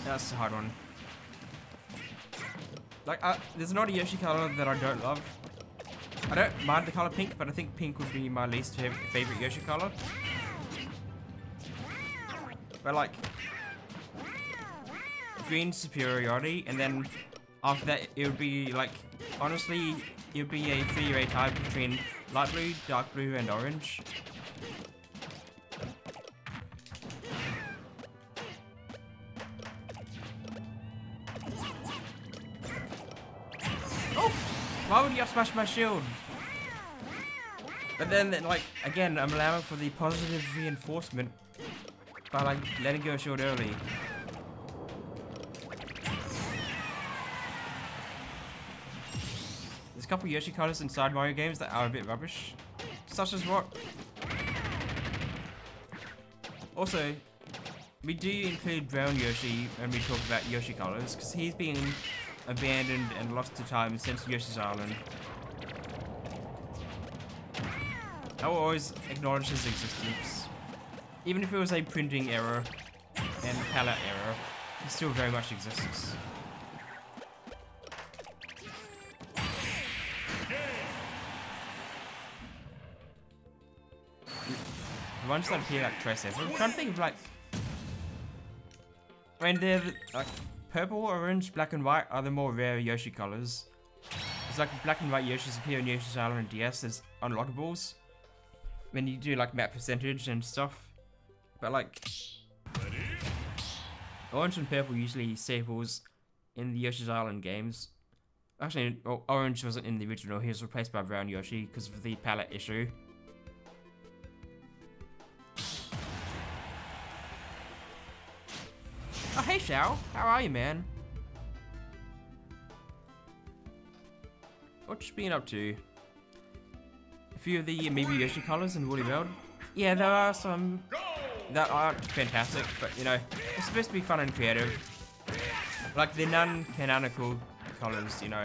S1: that's a hard one. Like, there's not a Yoshi color that I don't love. I don't mind the color pink, but I think pink would be my least favorite Yoshi color. But like, green superiority, and then after that it would be like, honestly, it would be a 3-way tie between light blue, dark blue, and orange. Why would you smash my shield? But then, like, again, I'm allowing for the positive reinforcement by, like, letting go of shield early. There's a couple Yoshi colors inside Mario games that are a bit rubbish. Such as what? Also, we do include brown Yoshi when we talk about Yoshi colors, because he's being abandoned and lost to time since Yoshi's Island. I will always acknowledge his existence. Even if it was a printing error and palette error, he still very much exists. The ones that appear like Tracer, I'm trying to think of like... I mean, they're like... Purple, orange, black and white are the more rare Yoshi colors. It's like black and white Yoshis appear in Yoshi's Island and DS as unlockables when you do like map percentage and stuff. But like, orange and purple usually staples in the Yoshi's Island games. Actually, orange wasn't in the original, he was replaced by brown Yoshi because of the palette issue. Oh, hey Shao, how are you, man? What you been up to? A few of the maybe Yoshi colors in Woolly World. Yeah, there are some that aren't fantastic, but you know, it's supposed to be fun and creative. Like the non-canonical colors, you know.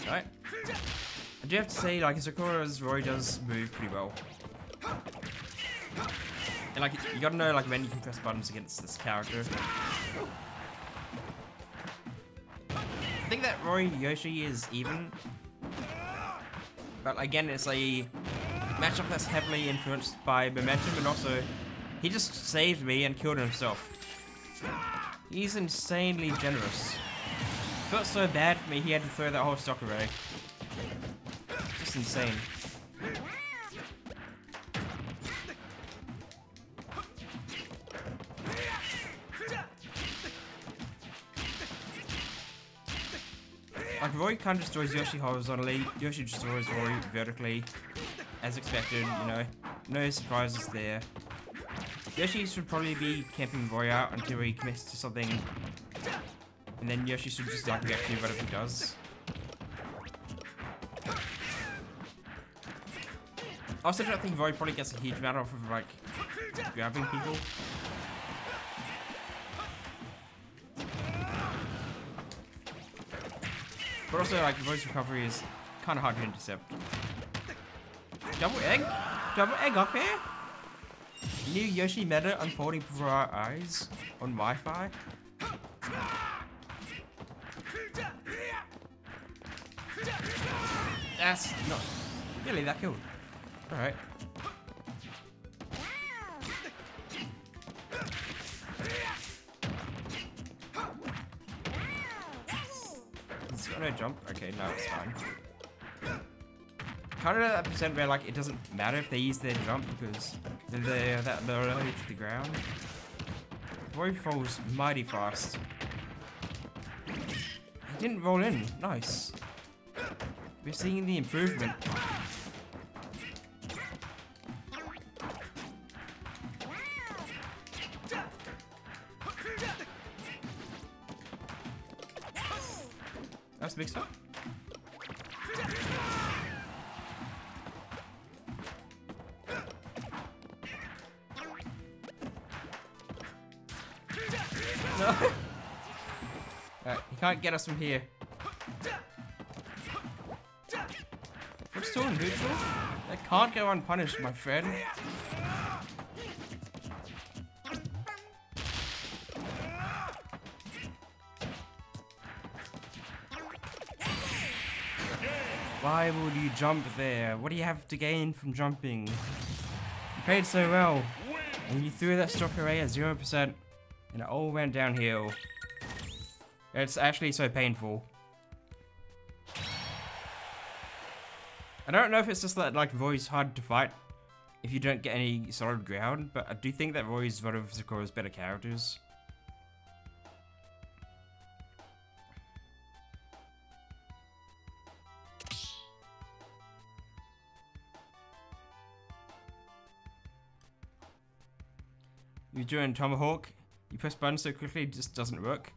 S1: Right? I do have to say, like, Sakura's Roy does move pretty well. And like, you gotta know like when you can press buttons against this character. I think that Roy Yoshi is even. But again, it's a matchup that's heavily influenced by momentum, and also, he just saved me and killed himself. He's insanely generous. felt so bad for me, he had to throw that whole stock away. Just insane. Like, Roy kind of destroys Yoshi horizontally, Yoshi destroys Roy vertically, as expected, you know. No surprises there. Yoshi should probably be camping Roy out until he commits to something, and then Yoshi should just like react to whatever he does. I also don't think Roy probably gets a huge amount off of like grabbing people. But also, like, Roy's recovery is kind of hard to intercept. Double egg? Double egg up here? New Yoshi meta unfolding before our eyes on Wi-Fi? That's not really that killed. Alright. It's got no jump? Okay, no, it's fine. Kind of that percent where like it doesn't matter if they use their jump because they're that low to the ground. Roy falls mighty fast. He didn't roll in. Nice. We're seeing the improvement. That's big stuff. No. Alright, he can't get us from here. We're still neutral? That can't go unpunished, my friend. Why would you jump there? What do you have to gain from jumping? You played so well, and you threw that stock array at 0%, and it all went downhill. It's actually so painful. I don't know if it's just that like Roy's hard to fight if you don't get any solid ground, but I do think that Roy's one of Sakura's better characters. You're doing Tomahawk, you press buttons so quickly it just doesn't work.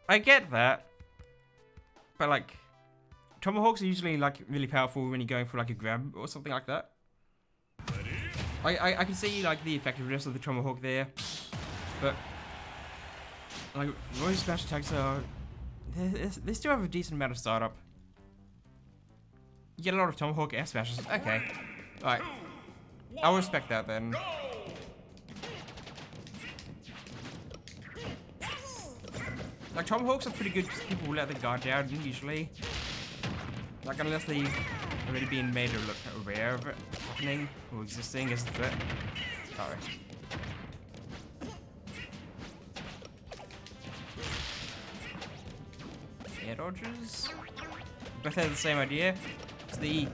S1: I get that, but like, Tomahawks are usually like really powerful when you're going for like a grab or something like that. I can see like the effectiveness of the Tomahawk there, but like Roy's smash attacks are, they still have a decent amount of startup. You get a lot of Tomahawk air smashes. Okay, alright. I'll respect that then. Like, Tomahawks are pretty good because people will let their guard down usually. Like, unless they've already been made aware of it happening or existing as a threat. Sorry. Air dodges? Both have the same idea. It's the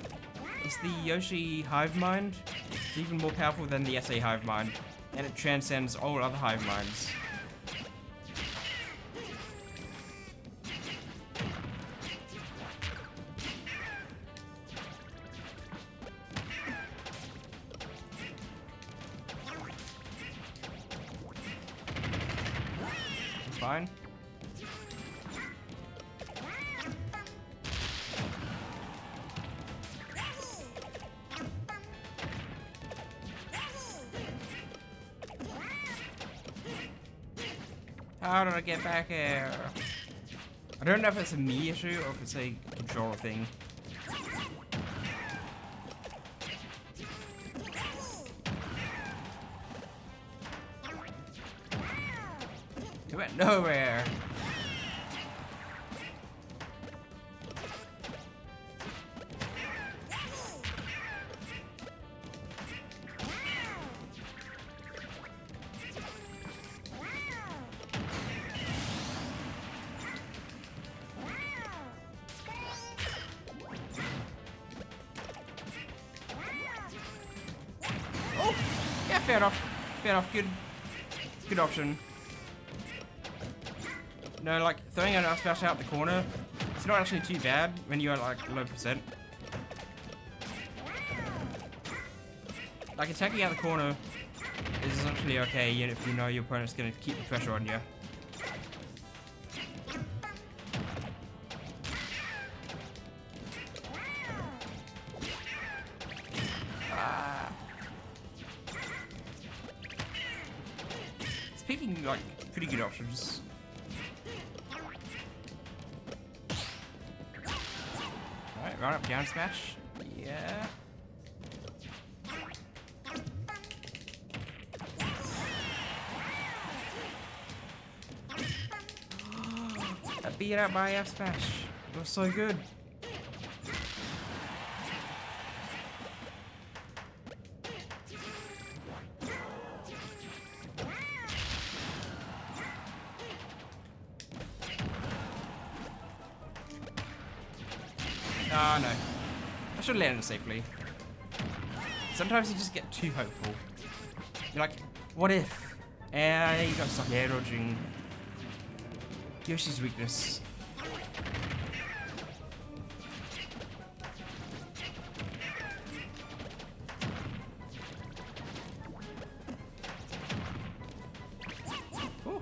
S1: Yoshi Hive Mind. It's even more powerful than the SA Hive Mind, and it transcends all other Hive Minds. It's fine. How do I get back here? I don't know if it's a me issue or if it's a controller thing. It went nowhere. fair enough. Fair enough. Good option. No, like throwing an up smash out the corner, it's not actually too bad when you're like low percent. Like attacking out the corner is essentially okay if you know your opponent's gonna keep the pressure on you. Speaking like pretty good options. Alright, run up down smash. Yeah. That beat out by F smash. It was so good. Ah, no. I should have landed safely. Sometimes you just get too hopeful. You're like, what if? And you got stuck air dodging. Yoshi's weakness. Ooh.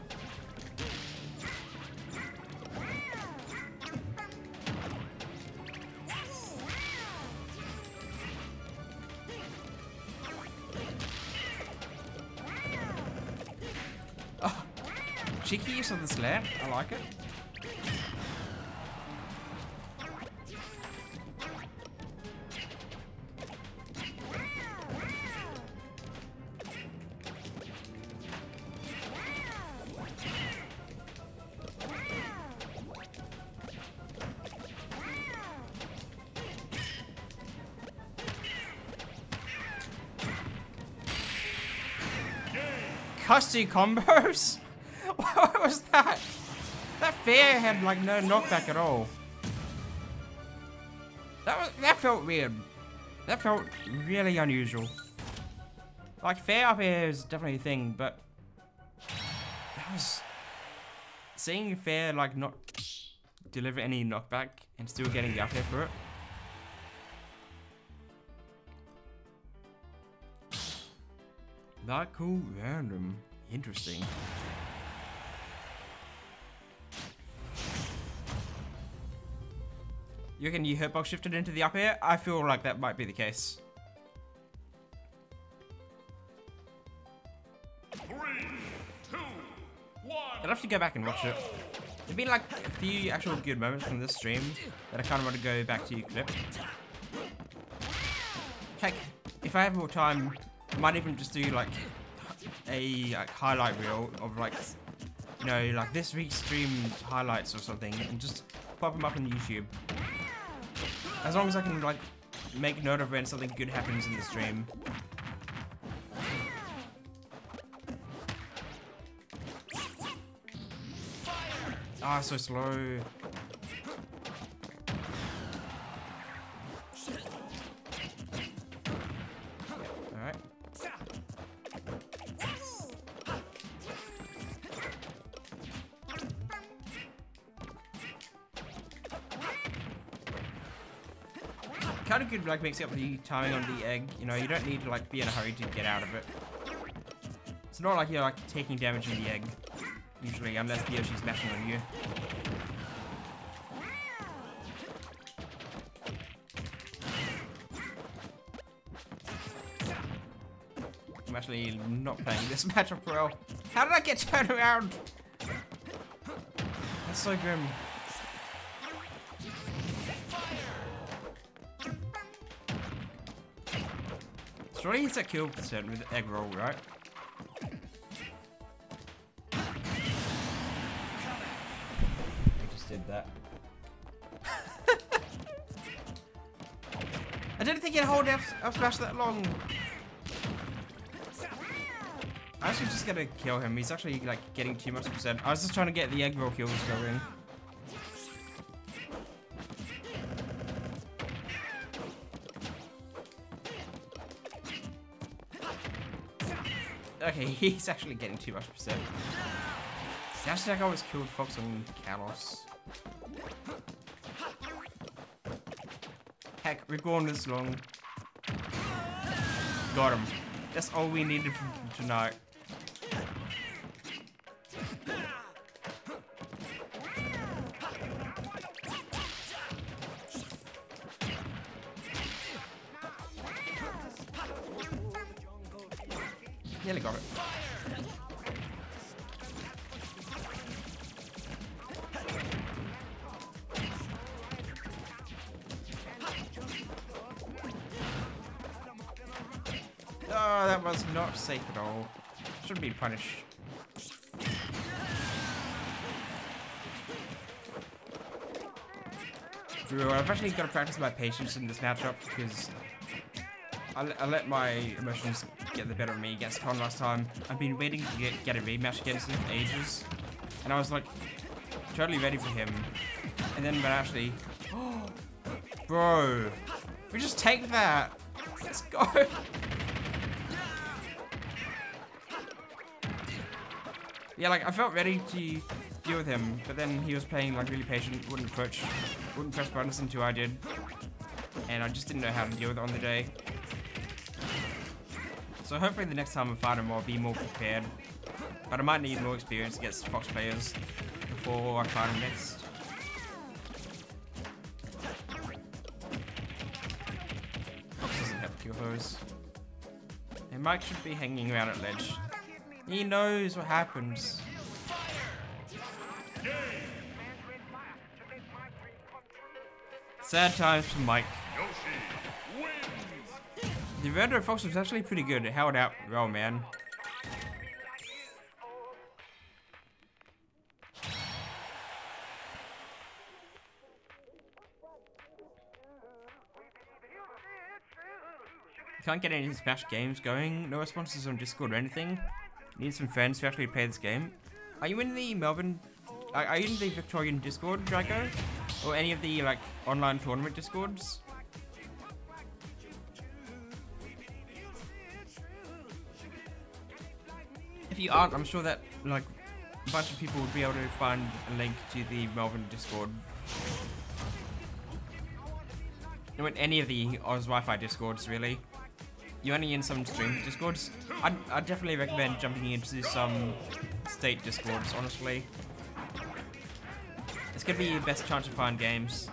S1: Oh, cheeky use of the slam. I like it. Custy combos? What was that? That fair had like no knockback at all. That felt weird. That felt really unusual. Like fair up air is definitely a thing, but that was seeing fair like not deliver any knockback and still getting the up air for it. That cool, random, interesting. You reckon you hitbox shifted into the up air? I feel like that might be the case.
S3: 3, 2, 1.
S1: I'd have to go back and watch it. There've been like a few actual good moments from this stream that I kind of want to go back to clip. Heck, if I have more time, I might even just do like a highlight reel of like, you know, like this week's stream highlights or something, and just pop them up on YouTube. As long as I can like make note of when something good happens in the stream. Ah, so slow. Alright. Kind of good, like mixing up the timing on the egg. You know, you don't need to like be in a hurry to get out of it. It's not like you're like taking damage in the egg, usually, unless the Yoshi's mashing on you. I'm actually not playing this matchup well. How did I get turned around? That's so grim. Surely it's a kill percent with egg roll, right? I just did that. I didn't think he'd hold up smash that long. I actually just gotta kill him. He's actually like getting too much percent. I was just trying to get the egg roll kills going. Okay, he's actually getting too much percent. Sounds like I was killed Fox on Kalos. Heck, we're going this long. Got him. That's all we needed from tonight. Nearly got it. Oh, that was not safe at all. Should be punished. Drew, I've actually got to practice my patience in this matchup because I let my emotions get the better of me against Con last time. I've been waiting to get a rematch against him for ages, and I was like totally ready for him. And then, but actually, bro, we just take that. Let's go. Yeah, like I felt ready to deal with him, but then he was playing like really patient, wouldn't press buttons until I did, and I just didn't know how to deal with it on the day. So hopefully the next time I fight him I'll be more prepared, but I might need more experience against Fox players before I fight him next. Fox doesn't have kill hose. And Mike should be hanging around at ledge. He knows what happens. Sad times for Mike. The Render Fox was actually pretty good. It held out well, man. Can't get any Smash games going. No responses on Discord or anything. Need some friends to actually play this game. Are you in the Melbourne? Are you in the Victorian Discord, Drago? Or any of the like online tournament Discords? If you aren't, I'm sure that like a bunch of people would be able to find a link to the Melbourne Discord. You in any of the Oz Wi-Fi Discords, really. You're only in some stream Discords. I'd definitely recommend jumping into some state Discords, honestly. It's gonna be your best chance to find games.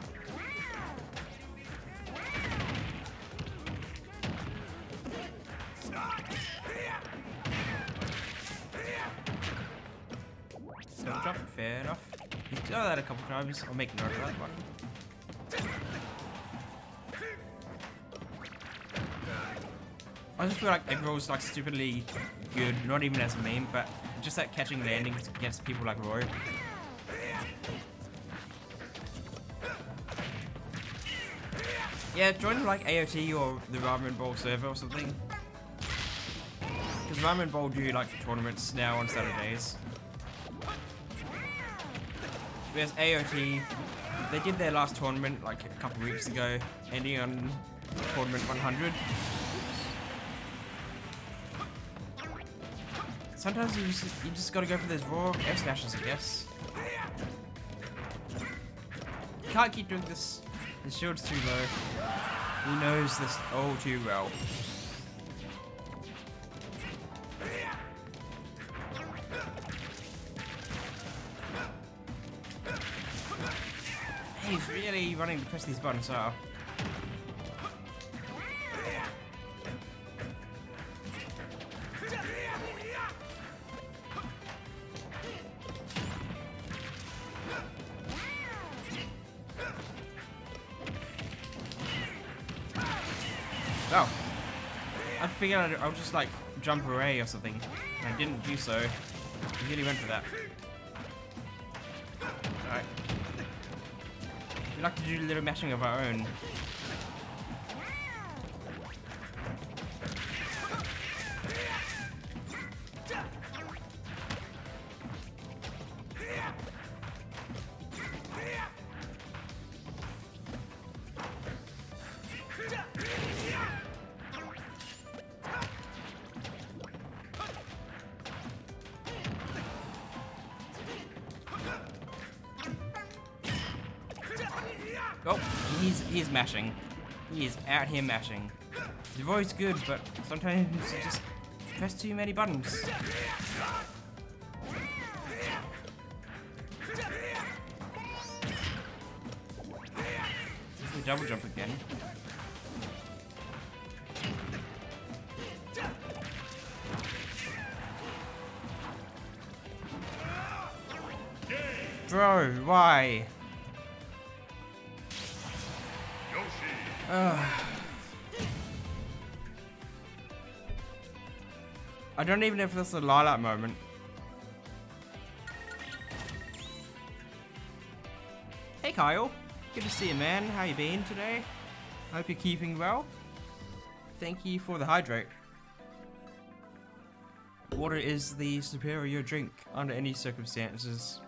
S1: So jump, fair enough. You do that a couple times. I'll make note of that one. I just feel like Eggroll's like stupidly good, not even as a meme, but just like catching landings against people like Roy. Yeah, join like AOT or the Ramen Bowl server or something. Because Ramen Bowl do like tournaments now on Saturdays. Whereas AOT, they did their last tournament like a couple weeks ago, ending on tournament 100. Sometimes you just gotta go for those raw F smashes, I guess. You can't keep doing this. The shield's too low. He knows this all too well. He's really running to press these buttons, huh? Oh. I figured I'll just like jump away or something. I didn't do so. I really went for that. Alright. We like to do a little mashing of our own. Oh, he's mashing. He is out here mashing. The voice good, but sometimes you just press too many buttons. There's the double jump again. Bro, why? I don't even know if this is a lilac moment. Hey Kyle, good to see you, man. How you been today? Hope you're keeping well. Thank you for the hydrate. Water is the superior drink under any circumstances.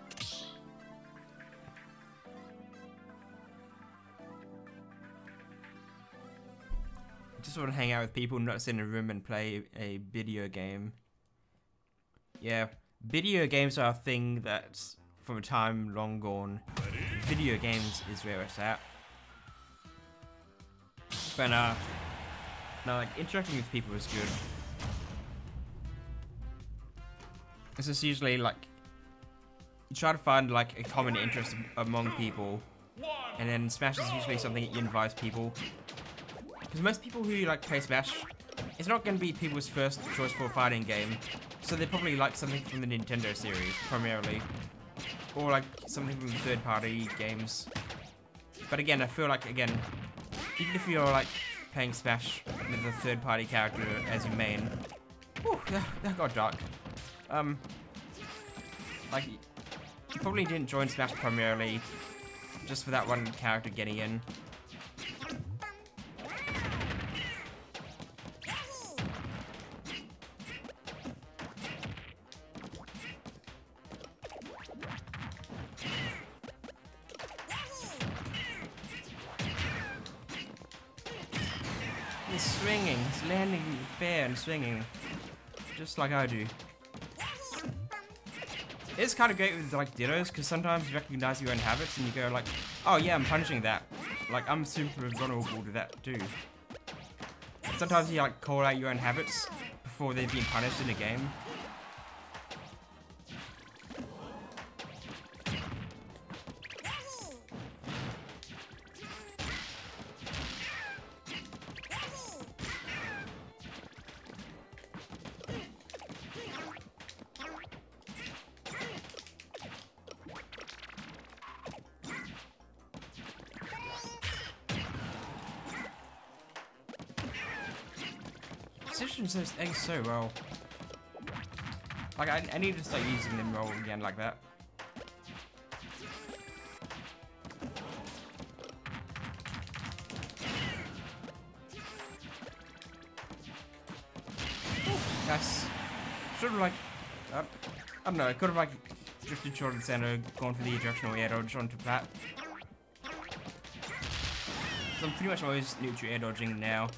S1: Just want to hang out with people, not sit in a room and play a video game. Yeah, video games are a thing that's from a time long gone. Video games is where it's at. But no, like interacting with people is good. This is usually like you try to find like a common interest among people, and then Smash is usually something that unifies people. Because most people who like play Smash, it's not going to be people's first choice for a fighting game, so they probably like something from the Nintendo series primarily, or like something from the third-party games. But again, I feel like even if you're like playing Smash with a third-party character as your main, whew, that got dark. Like you probably didn't join Smash primarily just for that one character getting in. He's swinging, he's landing fair and swinging, just like I do. It's kind of great with like dittos, because sometimes you recognize your own habits and you go like, oh yeah, I'm punishing that. Like, I'm super vulnerable to that too. Sometimes you like call out your own habits before they've been punished in a game. Positions those eggs so well. Like, I need to start using them roll again like that. Nice. Should have like, I don't know, I could have like drifted short of the center, gone for the directional air dodge onto Pat. So I'm pretty much always neutral air dodging now.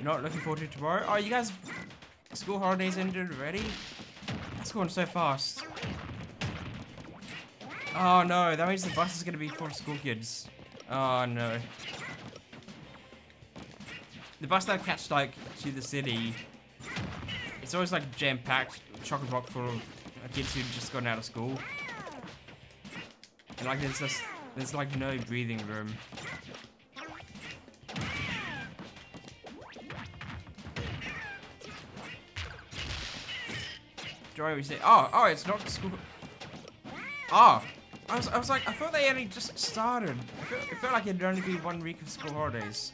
S1: You're not looking forward to tomorrow? Oh, you guys, school holidays ended already? That's going so fast. Oh no, that means the bus is going to be full of school kids. Oh no. The bus that I catch like to the city, it's always like jam-packed, chock-a-block full of kids who've just gotten out of school. And like there's like no breathing room. We say, oh, it's not school. Oh, I was like, I thought they only just started. It felt like it'd only be 1 week of school holidays.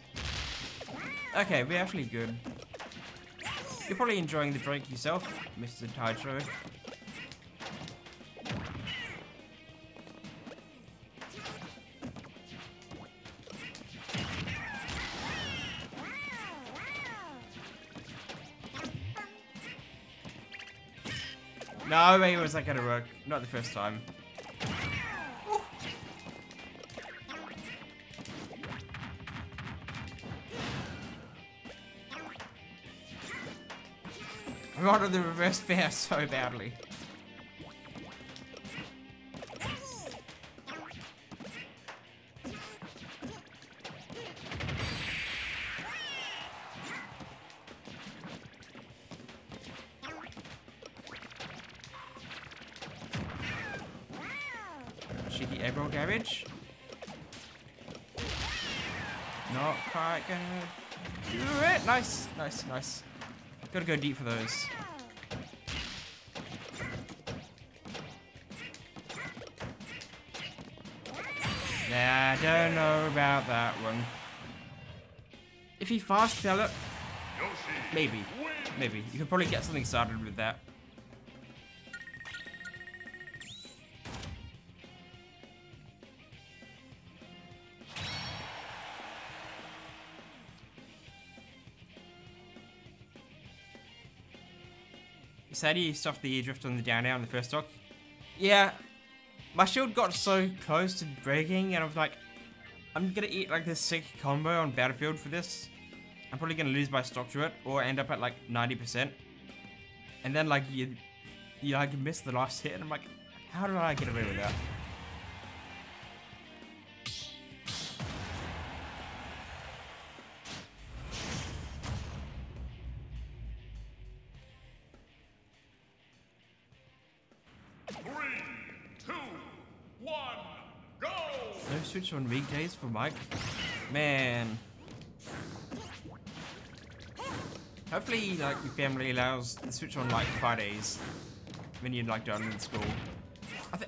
S1: Okay, we're actually good. You're probably enjoying the drink yourself, Mr. Taicho. No way was that gonna work. Not the first time. Ooh. I wanted the reverse fair so badly. Cheeky aggro damage. Not quite gonna do it. Nice, nice, nice. Gotta go deep for those. Nah, I don't know about that one. If he fast fell it, maybe. Maybe. You could probably get something started with that. Sadie, you stuffed the drift on the down air on the first stock. Yeah, my shield got so close to breaking, and I was like, I'm gonna eat like this sick combo on Battlefield for this. I'm probably gonna lose my stock to it, or end up at like 90%. And then like you like miss the last hit, and I'm like, how did I get away with that? No switch on weekdays for Mike? Man. Hopefully, like, your family allows the switch on, like, Fridays. When you're, like, done with school.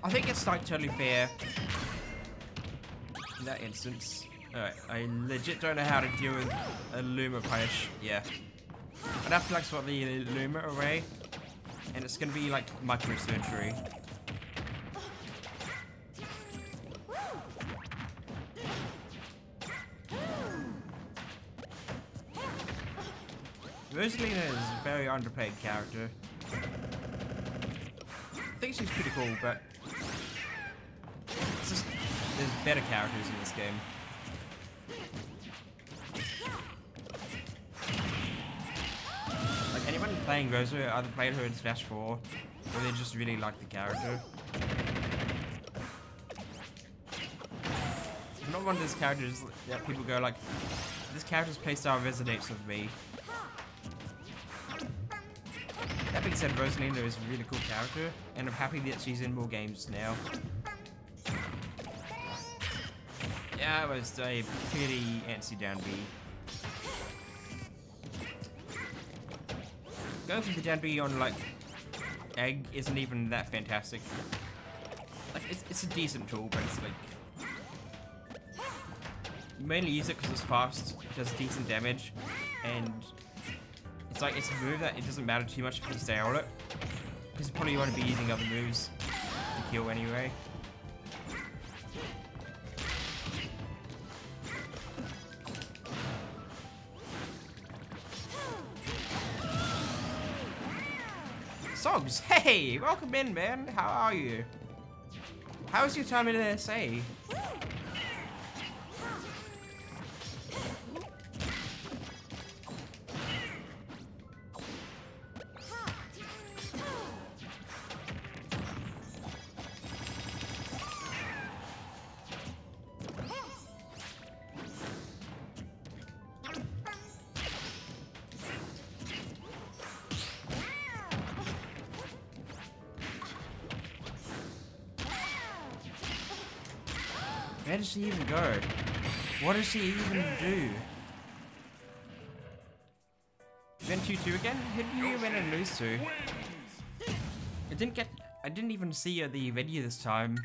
S1: I think it's, like, totally fair. In that instance. Alright, I legit don't know how to deal with a Luma punish. Yeah. I'd have to, like, swap the Luma away. And it's gonna be, like, microsurgery. Rosalina is a very underplayed character. I think she's pretty cool, but it's just, there's better characters in this game. Like anyone playing Rosa either played her in Smash 4 or they just really like the character. I'm not one of those characters that people go like, this character's playstyle resonates with me. That being said, Rosalina is a really cool character, and I'm happy that she's in more games now. Yeah, it was a pretty antsy down B. Going for the down B on, like, Egg isn't even that fantastic. Like, it's a decent tool, but it's like... You mainly use it because it's fast, it does decent damage, and... It's like, it's a move that it doesn't matter too much if you stay on it. Because you probably want to be using other moves to kill anyway. Sogs, hey! Welcome in, man! How are you? How was your time in SA? Where does she even go? What does she even do? Win 2-2 again? Who did you win and lose to? I didn't even see the video this time.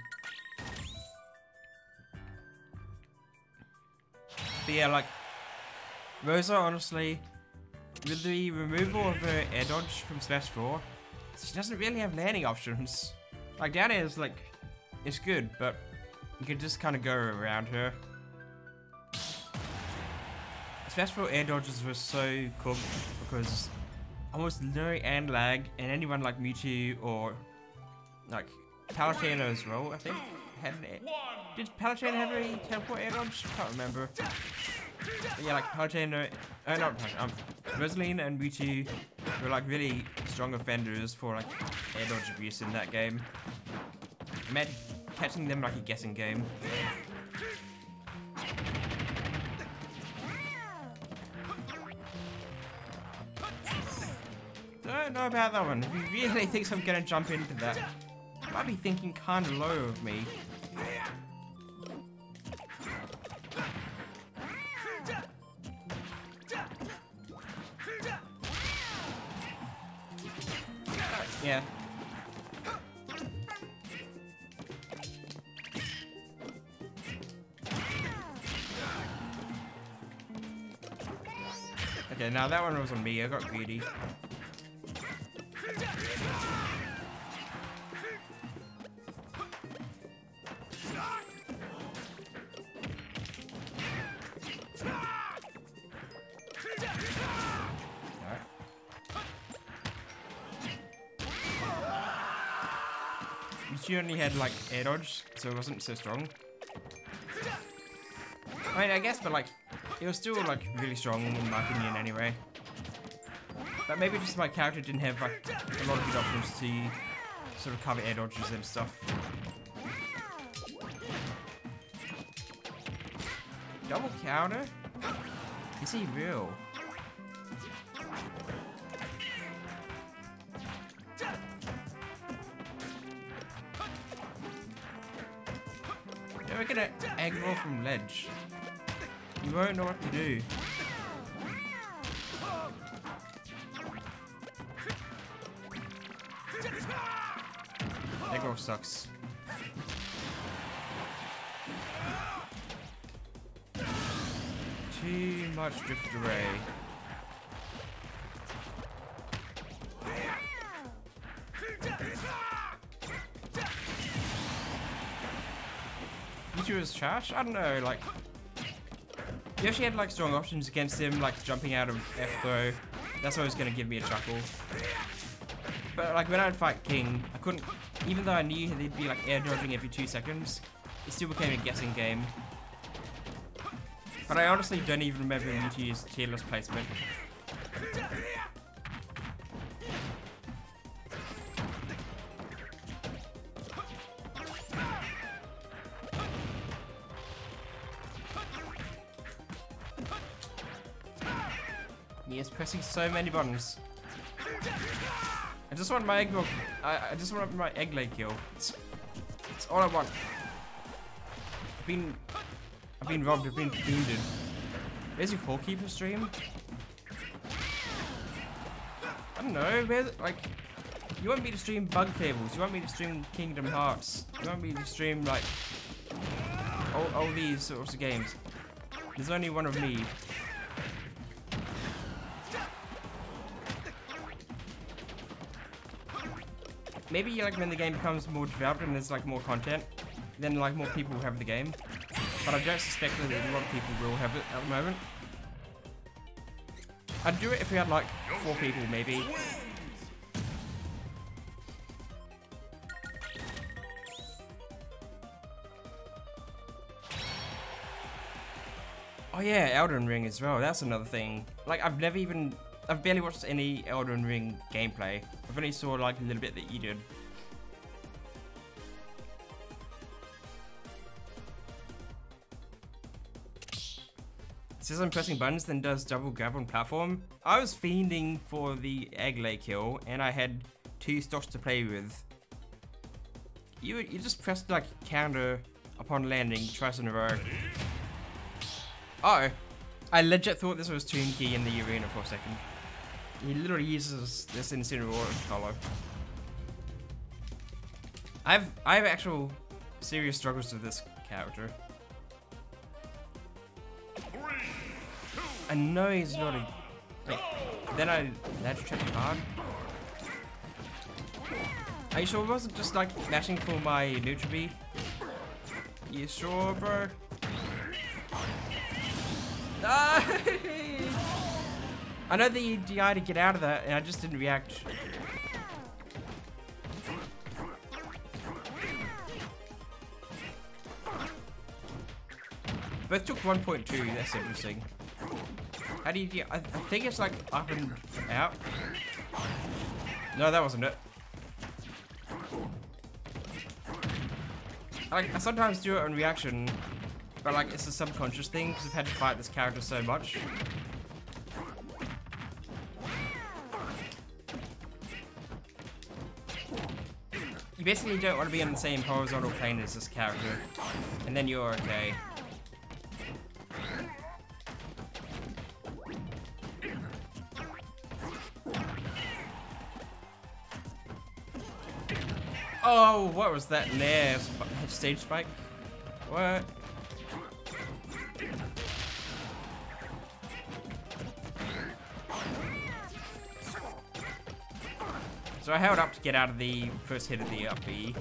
S1: But yeah, like, Rosa, honestly, with the removal of her air dodge from Smash 4, she doesn't really have landing options. Like, down air is, like, it's good, but you can just kind of go around her. Smash 4 air dodges were so cool because almost no and lag, and anyone like Mewtwo or like Palutena as well, I think, had an air. Did Palutena have a teleport air dodge? I can't remember. But yeah, like Palutena, not Palutena, Rosalina and Mewtwo were like really strong offenders for like air dodge abuse in that game. Imagine catching them like a guessing game. Don't know about that one. If he really thinks I'm gonna jump into that, he might be thinking kinda low of me. Yeah. Okay, now that one was on me. I got greedy. She only had like air dodge, so it wasn't so strong. I mean, I guess, but like, it was still like really strong in my opinion anyway. But maybe just my character didn't have like a lot of good options to sort of cover air dodges and stuff. Double counter? Is he real? We're gonna egg roll from ledge. You won't know what to do. Egg roll sucks. Too much drift array. YouTube is trash? I don't know, like... You actually had like strong options against him, like jumping out of F-throw. That's always gonna give me a chuckle. But like when I'd fight King, I couldn't... Even though I knew they'd be like air dodging every 2 seconds, it still became a guessing game. But I honestly don't even remember Mewtwo's tierless placement. He is pressing so many buttons. I just want my egg roll. I just want my egg lay kill. It's all I want. I've been robbed. I've been wounded. Where's your core keeper stream? I don't know. Where's like? You want me to stream Bug Fables? You want me to stream Kingdom Hearts? You want me to stream like all these sorts of games? There's only one of me. Maybe like when the game becomes more developed and there's like more content, then like more people will have the game. But I don't suspect that a lot of people will have it at the moment. I'd do it if we had like 4 people maybe. Oh yeah, Elden Ring as well. That's another thing. Like I've barely watched any Elden Ring gameplay. I've only saw like a little bit that you did. It says I'm pressing buttons, then does double grab on platform. I was fiending for the egg lay kill, and I had 2 stocks to play with. You just pressed like counter upon landing twice in a row. Uh oh, I legit thought this was Toon Key in the arena for a second. He literally uses this Incineroar color. I have actual serious struggles with this character. I know he's not a... Wait, then I had to check it hard. Are you sure it wasn't just like mashing for my neutral B? You sure, bro? I know that you DI to get out of that, and I just didn't react. Both took 1.2, that's interesting. How do you do? I think it's like up and out. No, that wasn't it. I sometimes do it on reaction, but like it's a subconscious thing because I've had to fight this character so much. You basically don't want to be on the same horizontal plane as this character, and then you're okay. Oh, what was that there? Stage spike? What? So I held up to get out of the first hit of the up B.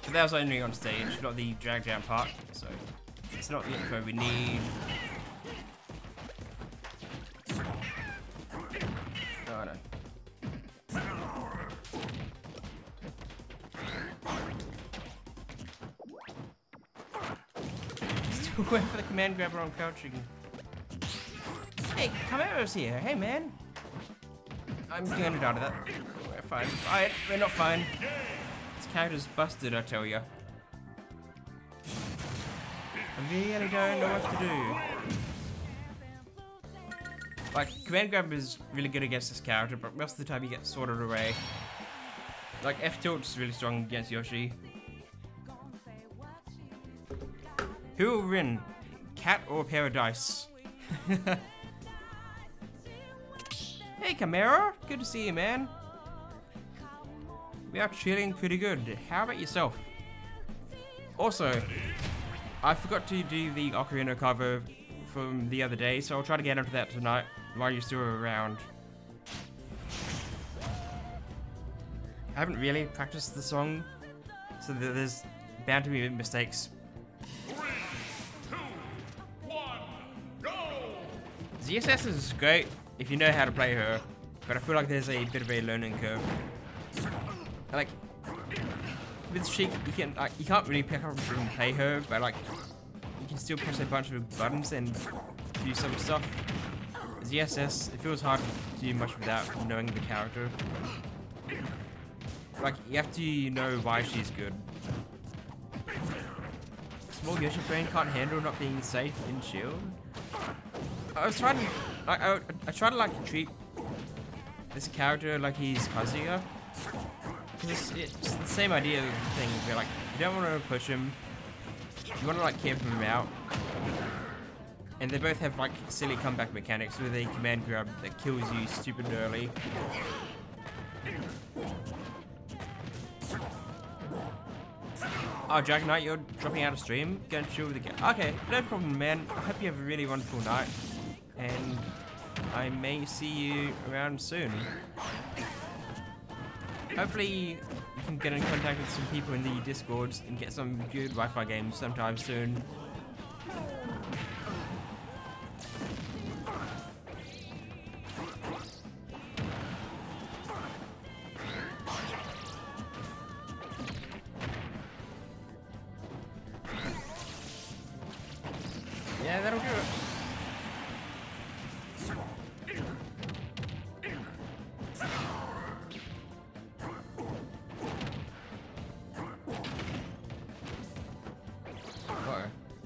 S1: But that was only on stage, not the drag down part, so it's not the info we need. Oh no. Still waiting for the command grabber on crouching. Hey, Camaro's here. Hey man. I'm going to die to that. We're fine. Fine. We're not fine. This character's busted, I tell ya. I really don't know what to do. Like, command grab is really good against this character, but most of the time you get sorted away. Like, F tilt's really strong against Yoshi. Who will win? Cat or Paradise? Hey Camaro, good to see you, man. We are chilling pretty good. How about yourself? Also, I forgot to do the Ocarina cover from the other day, so I'll try to get into that tonight while you're still around. I haven't really practiced the song, so there's bound to be mistakes.
S3: 3, 2, 1, go!
S1: ZSS is great if you know how to play her, but I feel like there's a bit of a learning curve. Like, with Sheik, you can't really pick up and play her, but like, you can still press a bunch of buttons and do some stuff. ZSS, it feels hard to do much without knowing the character. Like, you have to know why she's good. Small Yoshi brain can't handle not being safe in shield. I was trying to, I try to like treat this character like he's Kazuya, because it's the same idea of the thing where like you don't want to push him, you want to like camp him out, and they both have like silly comeback mechanics with a command grab that kills you stupid early. Oh, Dragon Knight, you're dropping out of stream? Go and chill with the game. Okay, no problem, man. I hope you have a really wonderful night. And I may see you around soon. Hopefully, you can get in contact with some people in the Discords and get some good Wi-Fi games sometime soon. Yeah, that'll do it.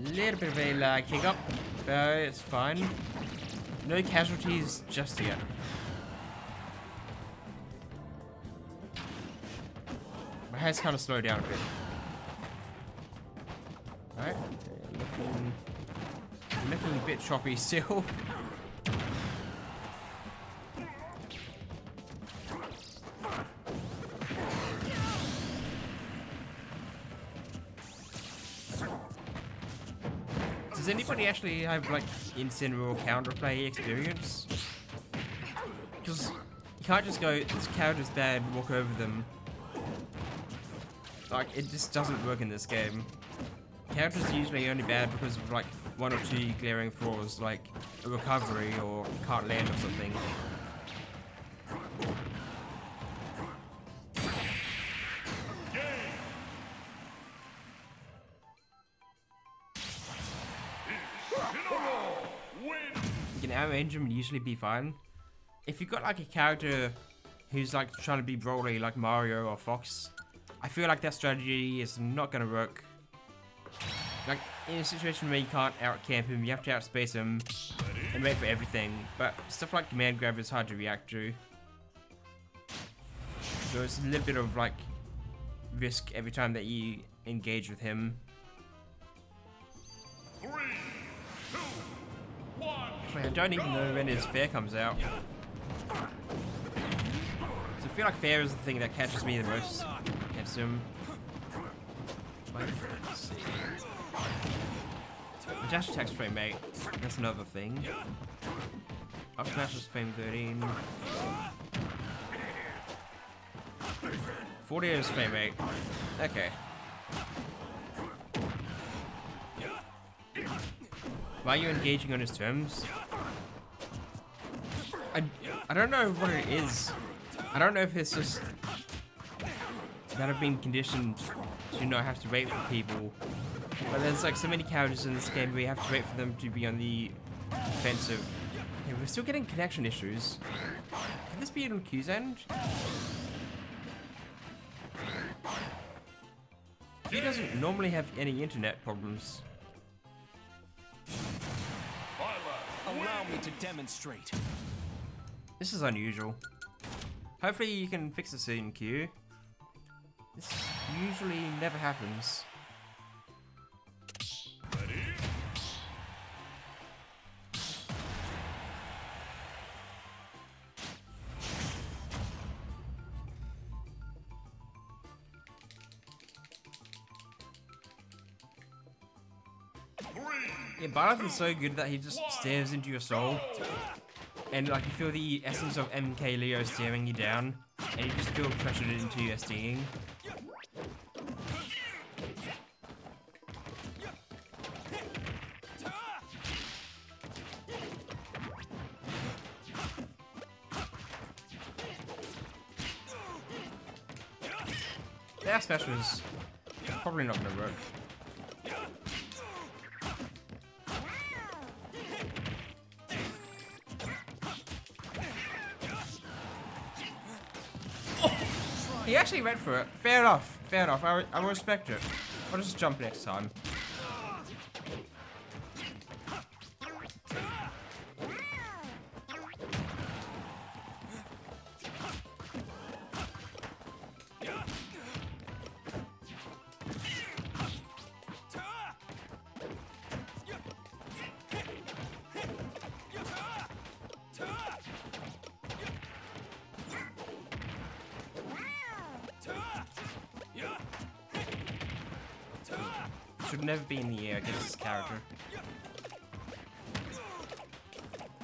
S1: Little bit of a lag hiccup, but it's fine. No casualties just yet. My head's kind of slowed down a bit. Alright, looking a bit choppy still. Does anybody actually have like instant or counterplay experience? Because you can't just go, this character's bad, walk over them. Like, it just doesn't work in this game. Characters are usually only bad because of like one or two glaring flaws, like a recovery or can't land or something. You can outrange him and usually be fine. If you've got like a character who's like trying to be Broly like Mario or Fox, I feel like that strategy is not gonna work. Like, in a situation where you can't out-camp him, you have to outspace him and wait for everything. But stuff like command grab is hard to react to. So it's a little bit of like risk every time that you engage with him.
S3: 3, 2, 1.
S1: Actually, I don't even know when his fair comes out. So I feel like fair is the thing that catches me the most against him. Dash attack's frame 8. That's another thing. Up smash is frame 13. 40 is frame 8. Okay. Why are you engaging on his terms? I don't know what it is. I don't know if it's just that I've been conditioned to not have to wait for people. But there's like so many characters in this game where you have to wait for them to be on the offensive. Okay, we're still getting connection issues. Could this be on Q's end? Q doesn't normally have any internet problems.
S2: Allow me to demonstrate.
S1: This is unusual. Hopefully you can fix this in Q. This usually never happens. Yeah, Bardock is so good that he just stares into your soul. And like you feel the essence of MK Leo staring you down. And you just feel pressured into your SDing. That smash was probably not gonna work. He actually went for it. Fair enough. Fair enough. I will respect it. I'll just jump next time. Should never be in the air against this character.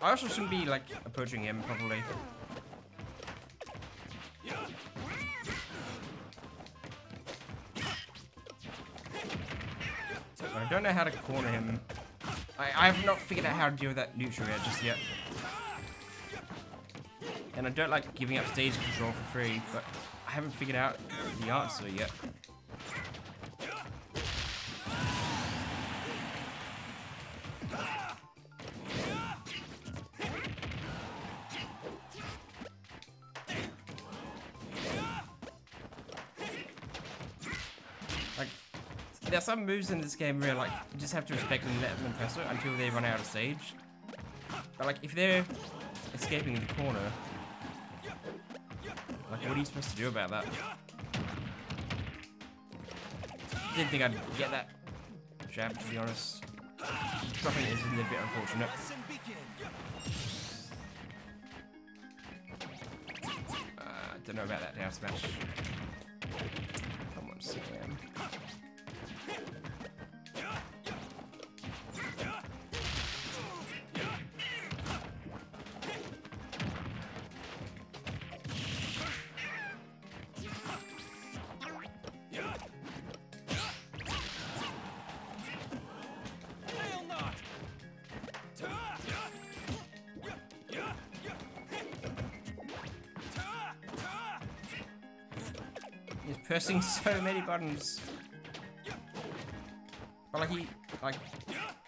S1: I also shouldn't be like approaching him probably. I don't know how to corner him. I have not figured out how to deal with that neutral air just yet. And I don't like giving up stage control for free, but I haven't figured out the answer yet. There's some moves in this game where like you just have to respect and let them press it until they run out of stage. But like if they're escaping in the corner, like what are you supposed to do about that? Didn't think I'd get that jab, to be honest. Dropping it is a little bit unfortunate. Don't know about that down smash. Come on, Sam. He's pressing so many buttons. But like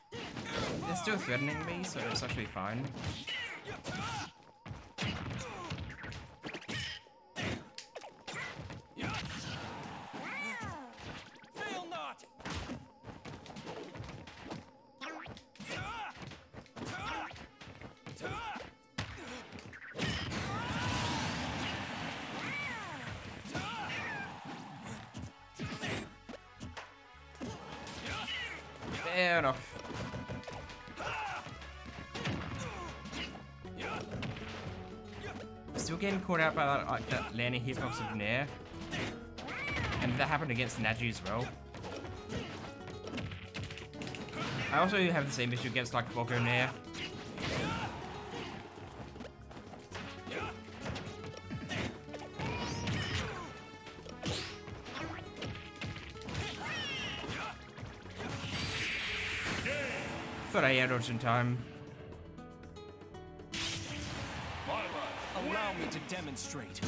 S1: they're still threatening me, so it's actually fine. Yeah, enough. Still getting caught out by that, like, that landing hitbox of Nair. And that happened against Naju as well. I also have the same issue against like Volko Nair. Thought I had dodged in time.
S2: Allow me to demonstrate.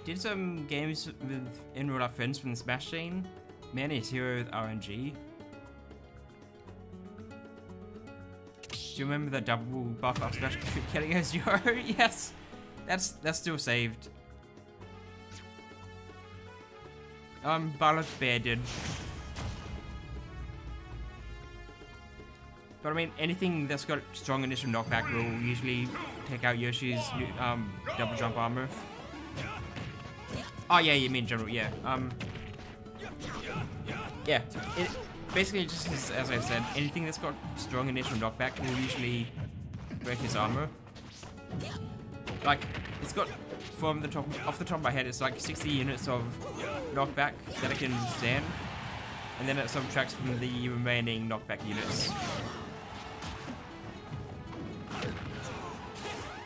S1: Did some games with in real life friends from the Smash scene. Man is hero with RNG. Do you remember the double buff up Smash killing as Euro? Yes, that's still saved. Barlet Bear did. But I mean, anything that's got strong initial knockback will usually take out Yoshi's double jump armor. Oh yeah, you mean general, yeah. Yeah, it basically just as I said, anything that's got strong initial knockback will usually break his armor. Like, it's got, from the top, off the top of my head, it's like 60 units of knockback that it can stand, and then it subtracts from the remaining knockback units.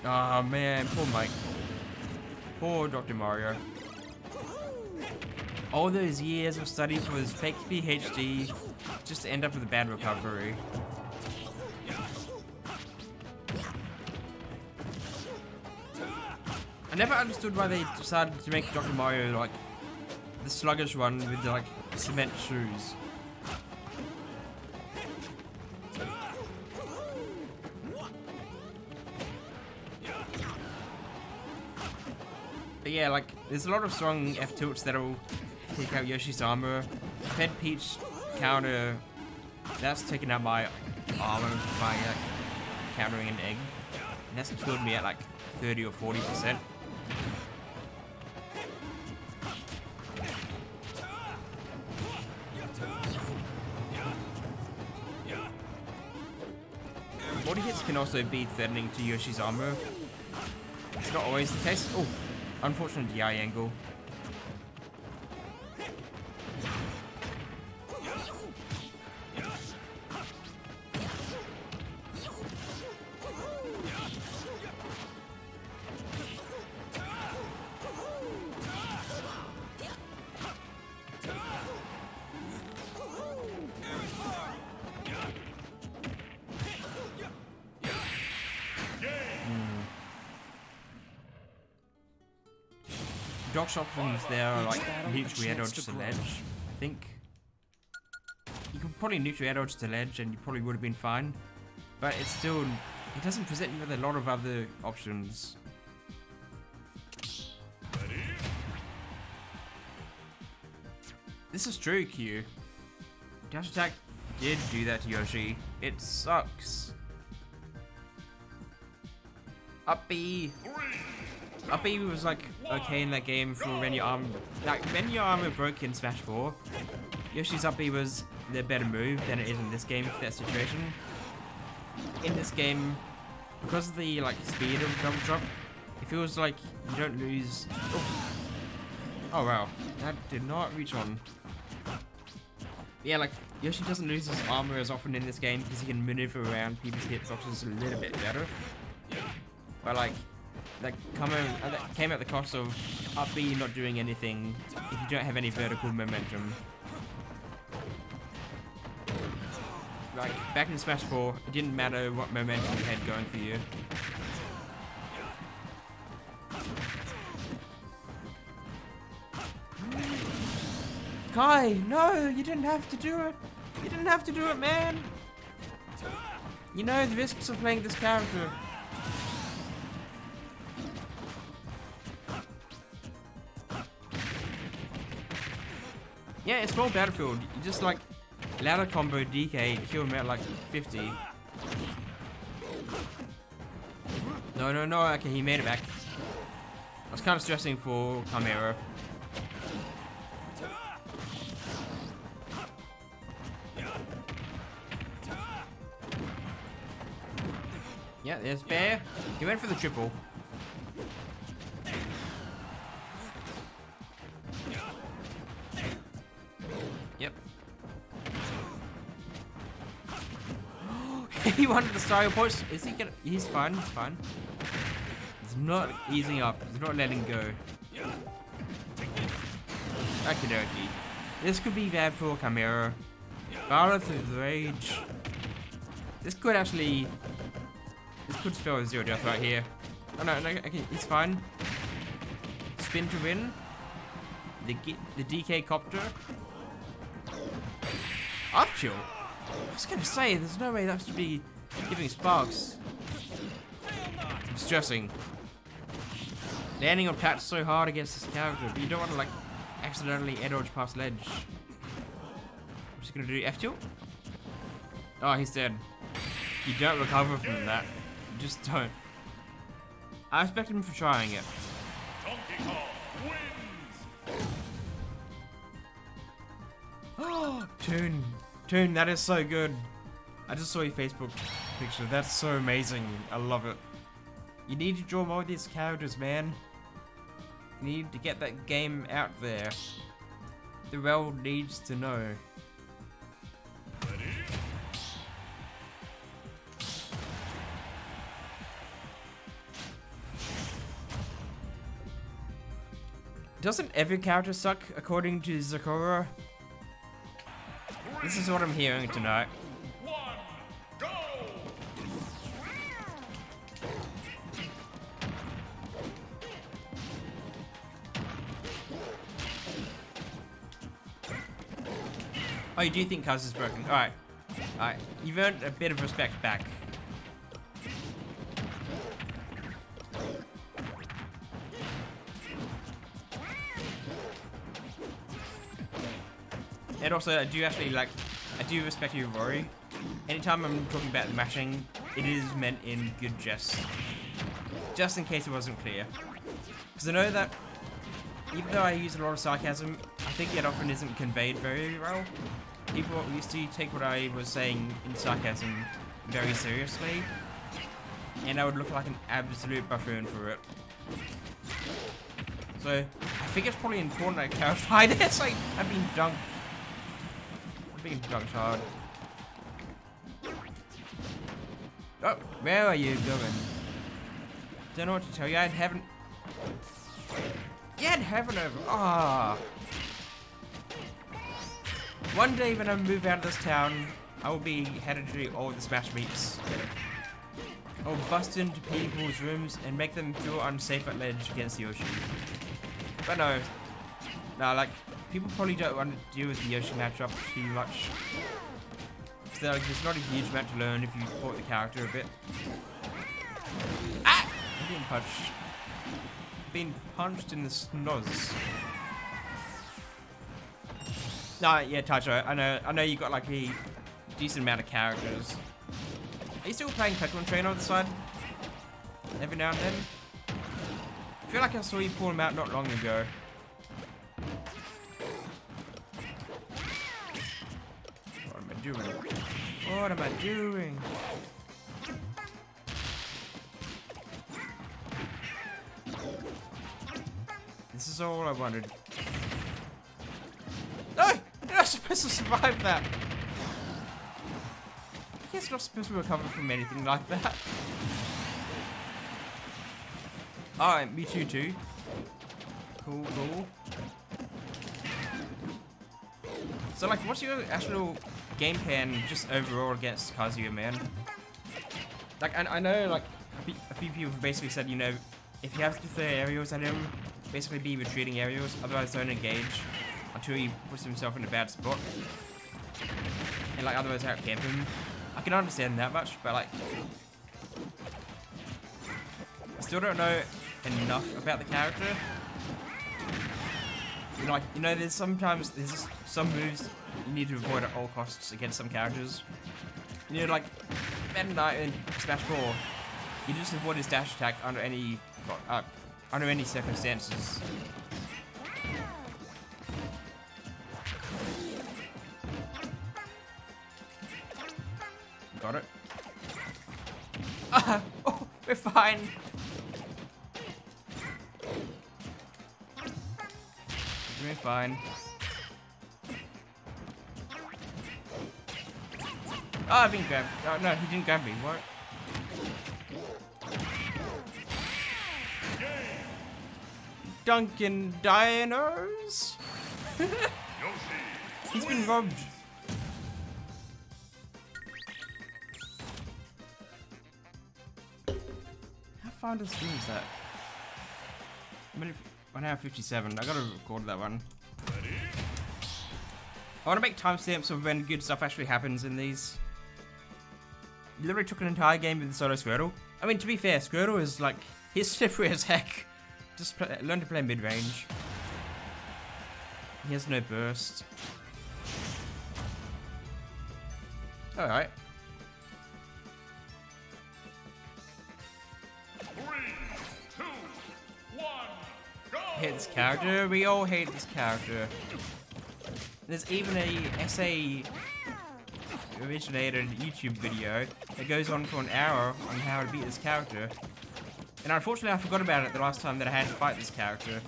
S1: Oh man, poor Mike. Poor Dr. Mario. All those years of study for his fake PhD just to end up with a bad recovery. I never understood why they decided to make Dr. Mario like the sluggish one with the, like cement shoes. But yeah, like there's a lot of strong F tilts that'll take out Yoshi's armor. I've had Peach counter, that's taken out my armor by like countering an egg. And that's killed me at like 30 or 40%. Body hits can also be threatening to Yoshi's armor. It's not always the case. Oh, unfortunate DI angle. Dock's options there are like neutral air dodge to ledge, I think. You could probably neutral air dodge to ledge and you probably would have been fine. But it's still, it doesn't present you with a lot of other options. This is true, Q. Dash attack did do that to Yoshi. It sucks. Up B. Up B was like okay in that game for when your arm, like when your armor broke in Smash 4. Yoshi's up B was the better move than it is in this game for that situation. In this game, because of the like speed of double drop, it feels like you don't lose. Oh wow, that did not reach on. Yeah, like Yoshi doesn't lose his armor as often in this game because he can maneuver around people's hitboxes a little bit better. But like, that came at the cost of up B not doing anything if you don't have any vertical momentum. Like, back in Smash 4, it didn't matter what momentum you had going for you. Kai, no, you didn't have to do it. You didn't have to do it, man. You know the risks of playing this character. Yeah, it's full Battlefield. You just like ladder combo DK, kill him at like 50. No, okay, he made it back. was kind of stressing for Chimera. Yeah, there's Bear. He went for the triple. Yep. He wanted the style push. Is he gonna? He's fine. He's fine. He's not easing up. He's not letting go. Okie dokie. This could be bad for Chimera. Balance of Rage. This could actually. This could spell a 0 death right here. Oh no, okay, he's fine. Spin to win. The DK copter. Up chill. I was gonna say, there's no way that should be giving sparks. I'm stressing. Landing on Pat's so hard against this character, but you don't want to like accidentally air dodge past ledge. I'm just gonna do F tilt. Oh, he's dead. You don't recover from that. You just don't. I respect him for trying it.
S3: Donkey Kong wins.
S1: Oh, Toon, that is so good. I just saw your Facebook picture. That's so amazing. I love it. You need to draw more of these characters, man. You need to get that game out there. The world needs to know.
S3: Ready?
S1: Doesn't every character suck according to Zakura? This is what I'm hearing tonight.
S3: 1, go!
S1: Oh, you do think Kaz is broken? Alright. Alright. You've earned a bit of respect back. And also, I do respect you, Rory. Anytime I'm talking about the mashing, it is meant in good jest. Just in case it wasn't clear. Because I know that, even though I use a lot of sarcasm, I think it often isn't conveyed very well. People used to take what I was saying in sarcasm very seriously. And I would look like an absolute buffoon for it. So, I think it's probably important I clarify this. Like, I've been dunked. Being dunked hard. Oh, where are you going? Don't know what to tell you. I haven't. Yeah, I haven't over. Ah. One day when I move out of this town, I will be headed to all the Smash Meeps. I'll bust into people's rooms and make them feel unsafe at ledge against Yoshi. But no, like. People probably don't want to deal with the Yoshi matchup too much. So like, there's not a huge amount to learn if you fought the character a bit. Ah! I'm being punched. Being punched in the snoz. Nah, yeah, Tacho, I know you got like a decent amount of characters. Are you still playing Pokemon Trainer on the side? Every now and then? I feel like I saw you pull him out not long ago. What am I doing? This is all I wanted. No! You're not supposed to survive that! I guess you're not supposed to recover from anything like that. Alright, me too. Cool. So like, what's your actual game plan just overall against Kazuya, man? Like, I know like a few people have basically said, you know, if you have to throw aerials at him, basically be retreating aerials, otherwise don't engage until he puts himself in a bad spot. And like otherwise out camp him. I can understand that much, but like I still don't know enough about the character. You know, there's just some moves you need to avoid at all costs against some characters. You know, like Meta Knight in Smash 4, you just avoid his dash attack under any under any circumstances. Got it. Oh, we're fine. We're doing fine. Oh, I've been grabbed. Oh, no, he didn't grab me. What? Duncan Dinos? He's been robbed. How far does stream is that? 1 hour 57. I gotta record that one. I want to make timestamps of when good stuff actually happens in these. You literally took an entire game with the solo Squirtle. I mean, to be fair, Squirtle is like, he's slippery as heck. Just learn to play mid-range. He has no burst. Alright.
S3: 3, 2, 1, go!
S1: Hate this character. We all hate this character. There's even a SA originated YouTube video that goes on for an hour on how to beat this character. And unfortunately I forgot about it the last time that I had to fight this character.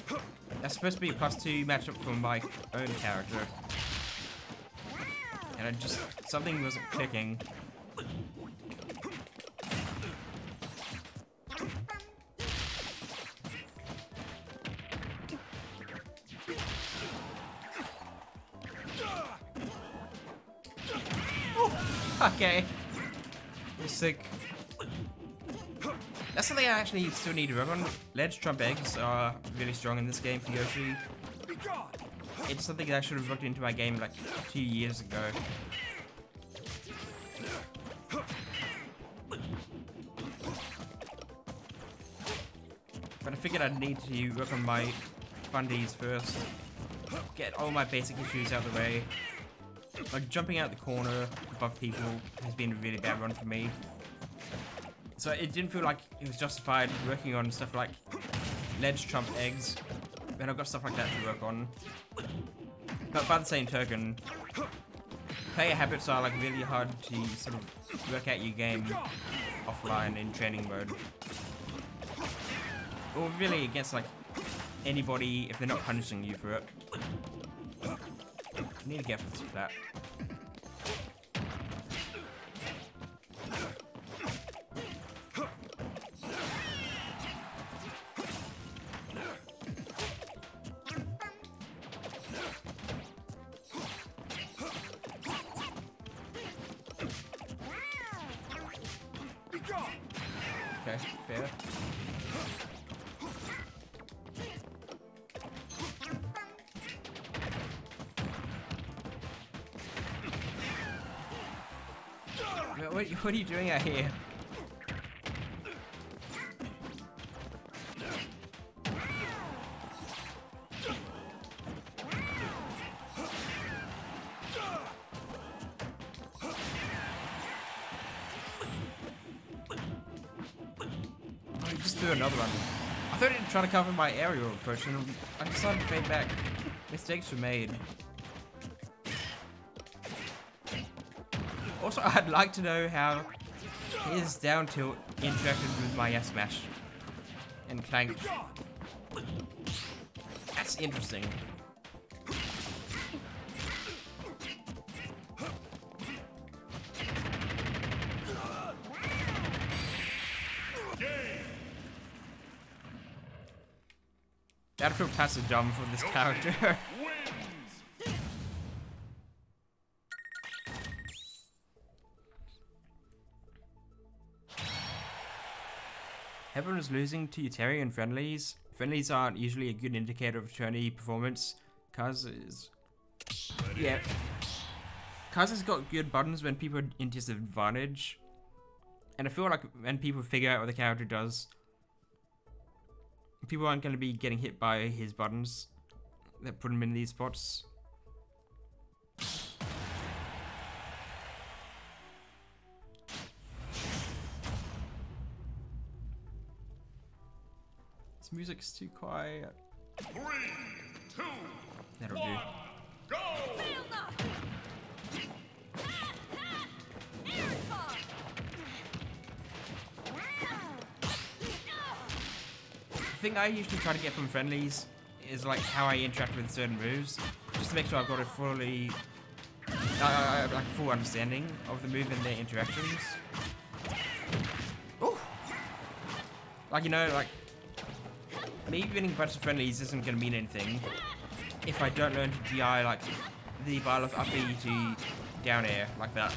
S1: That's supposed to be a +2 matchup for my own character. And it just, something wasn't clicking. Okay. You're sick. That's something I actually still need to work on. Ledge trump eggs are really strong in this game for Yoshi. It's something that I should have looked into my game like 2 years ago. But I figured I'd need to work on my fundies first. Get all my basic issues out of the way. Like jumping out the corner above people has been a really bad run for me. So it didn't feel like it was justified working on stuff like ledge trump eggs. And I've got stuff like that to work on. But by the same token, player habits are like really hard to sort of work out your game offline in training mode. Or really against like anybody if they're not punishing you for it. I need to get this for that. Okay, fair. What are you doing out here? Oh, just do another one. I thought he'd try to cover my aerial approach and I decided to fade back. Mistakes were made. Also, I'd like to know how his down tilt interacted with my S smash and clank. That's interesting. Battlefield Pass is dumb for this character. Everyone is losing to Uteri and friendlies. Friendlies aren't usually a good indicator of tourney performance. Kaz is... yeah. Kaz has got good buttons when people are in disadvantage. And I feel like when people figure out what the character does, people aren't going to be getting hit by his buttons that put him in these spots. This music's too quiet.
S3: 3, 2,
S1: That'll
S3: 1,
S1: do.
S3: go!
S1: The thing I usually try to get from friendlies is like how I interact with certain moves, just to make sure I've got a fully, like full understanding of the move and their interactions. Ooh. Like, you know, like me winning a bunch of friendlies isn't gonna mean anything if I don't learn to DI like the Byleth up B to down air like that.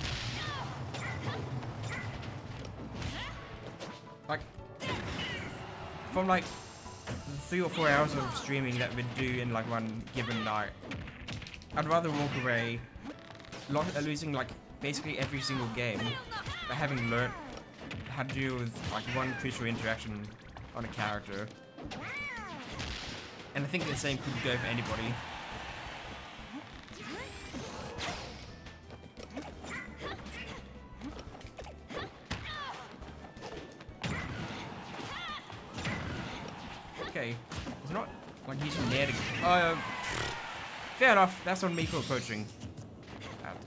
S1: Like from like 3 or 4 hours of streaming that we'd do in like one given night, I'd rather walk away losing like basically every single game by having learnt how to deal with like one crucial interaction on a character. And I think the same could go for anybody. Okay, it's not like using nair to. Fair enough. That's on me for approaching.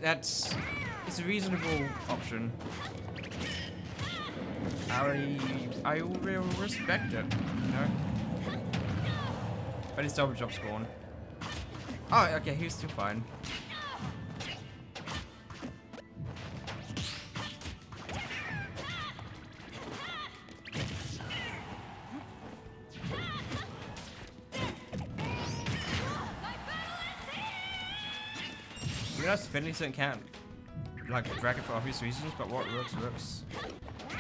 S1: It's a reasonable option. I will respect it, you know. But it's double jump spawn. Oh, okay, he's still fine. You know, friendlies don't count like bracket for obvious reasons, but what works works.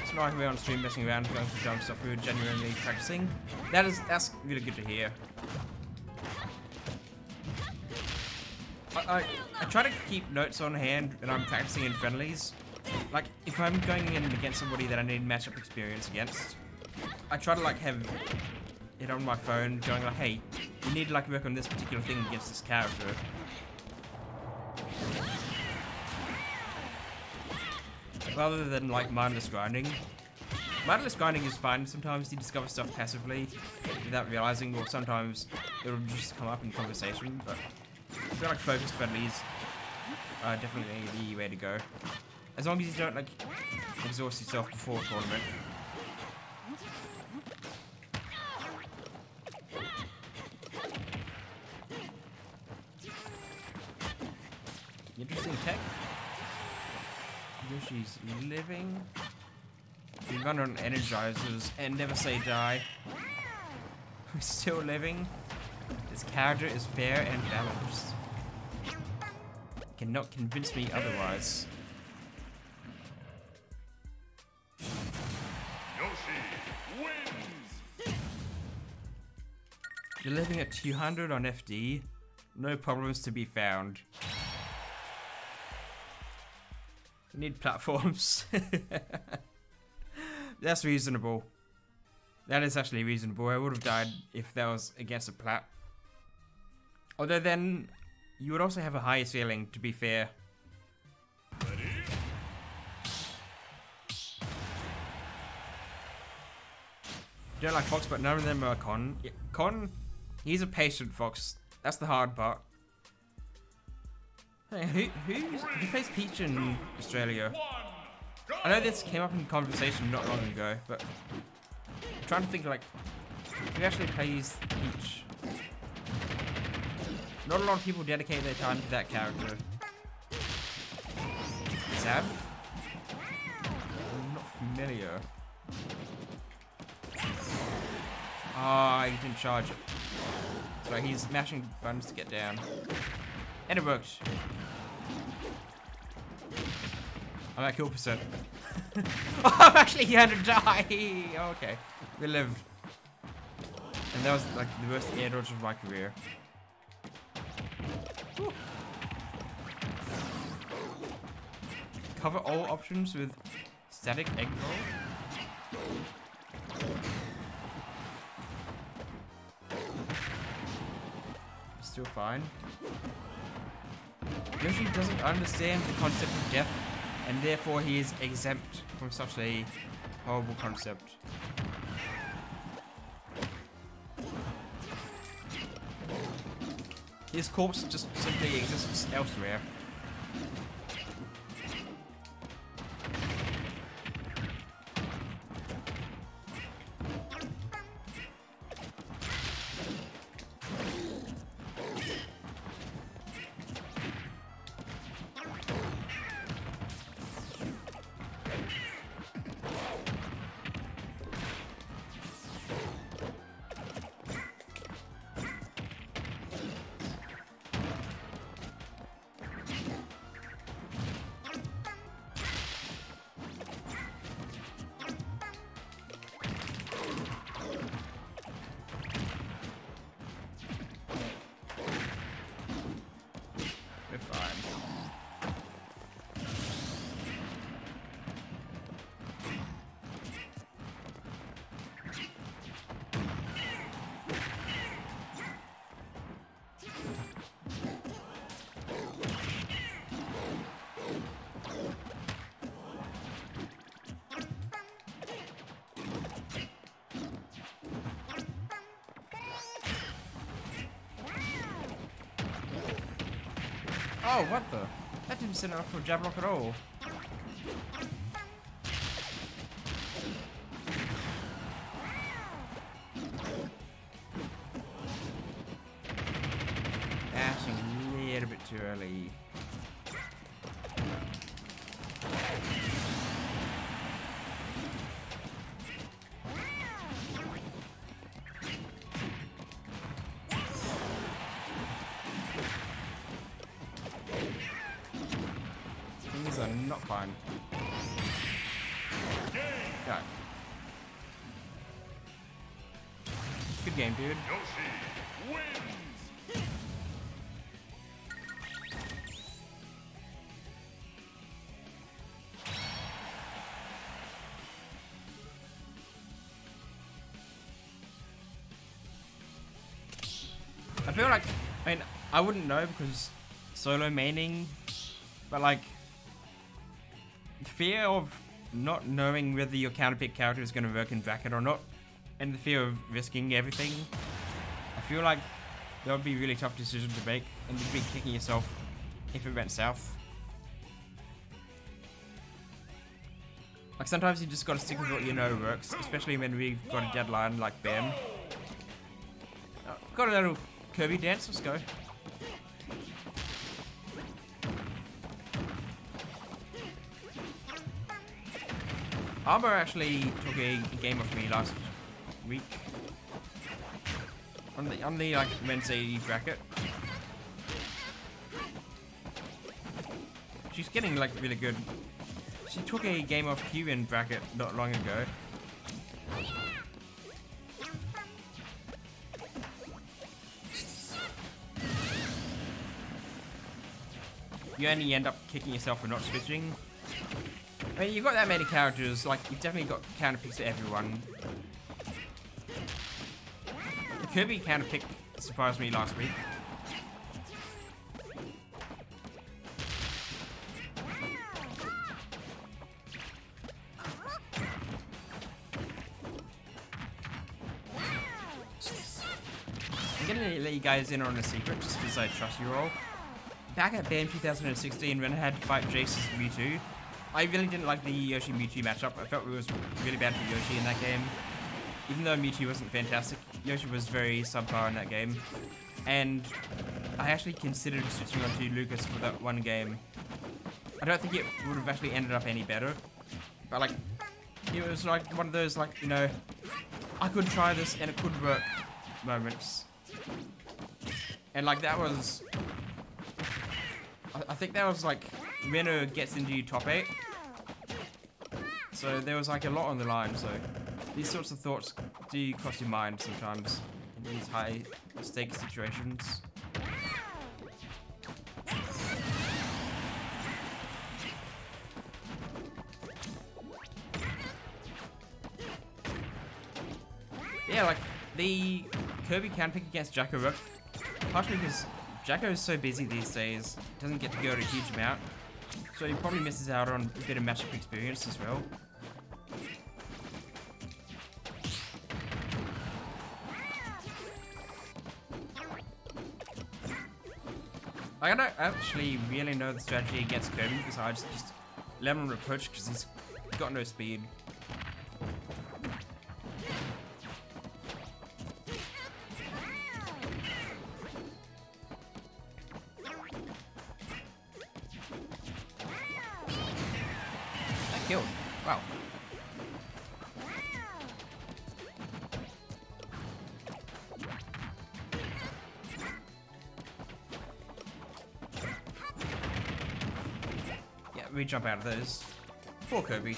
S1: It's not like we're on stream messing around going for dumb stuff, we were genuinely practicing. That's really good to hear. I try to keep notes on hand when I'm practicing in friendlies. Like if I'm going in against somebody that I need matchup experience against, I try to like have it on my phone going like, hey, you need to like work on this particular thing against this character. Rather than like mindless grinding. Mindless grinding is fine. Sometimes you discover stuff passively without realizing, or sometimes it'll just come up in conversation, but I feel like focused friendlies are definitely the way to go. As long as you don't like exhaust yourself before a tournament. Interesting tech. Yoshi's living. We run on energizers and never say die. We're still living. This character is fair and balanced. Cannot convince me otherwise.
S3: Yoshi wins!
S1: You're living at 200 on FD. No problems to be found. We need platforms. That's reasonable. That is actually reasonable. I would have died if that was against a plat. Although then, you would also have a higher ceiling, to be fair.
S3: Ready?
S1: Don't like Fox, but none of them are Con. Yeah, Con, he's a patient Fox. That's the hard part. Hey, who plays Peach in Australia? I know this came up in conversation not long ago, but I'm trying to think like who actually plays Peach. Not a lot of people dedicate their time to that character. Sav? I'm not familiar. Ah, he didn't charge it. So he's mashing buttons to get down. And it worked. I'm at kill percent. Oh, I'm actually going to die! Oh, okay. We live. And that was like the worst air dodge of my career. Whew. Cover all options with static egg roll. Still fine. Yoshi doesn't understand the concept of death, and therefore he is exempt from such a horrible concept. His corpse just simply exists elsewhere. We're fine. Oh, what the? That didn't set it up for a jab lock at all. Dashing a little bit too early. Things are not fine. Go. Good game, dude.
S3: Yoshi wins.
S1: I feel like, I mean, I wouldn't know because solo maining, but like, the fear of not knowing whether your counterpick character is going to work in bracket or not, and the fear of risking everything, I feel like that would be a really tough decision to make, and you'd be kicking yourself if it went south. Like sometimes you just gotta stick with what you know works, especially when we've got a deadline like BAM. Oh, got a little Kirby dance, let's go. Arbor actually took a game off me last week on the like Wednesday bracket. She's getting like really good. She took a game off Q in bracket not long ago. You only end up kicking yourself for not switching. I mean, you've got that many characters, like, you've definitely got counterpicks to everyone. The Kirby counterpick surprised me last week. I'm gonna let you guys in on a secret, just because I trust you all. Back at BAM 2016, when I had to fight Jace's Mewtwo, I really didn't like the Yoshi Mewtwo matchup. I felt it was really bad for Yoshi in that game. Even though Mewtwo wasn't fantastic, Yoshi was very subpar in that game. And I actually considered switching on to Lucas for that one game. I don't think it would have actually ended up any better. But like, it was like one of those like, you know, I could try this and it could work moments. And like that was, I think that was like, Reno gets into top 8. So there was like a lot on the line, so these sorts of thoughts do cross your mind sometimes in these high stakes situations. Yeah, like the Kirby counterpick against Jacko worked partially because Jacko is so busy these days, doesn't get to go to a huge amount, so he probably misses out on a bit of matchup experience as well. I don't actually really know the strategy against Kirby besides just let him approach because he's got no speed. That killed. Wow. We jump out of those. Poor Kirby.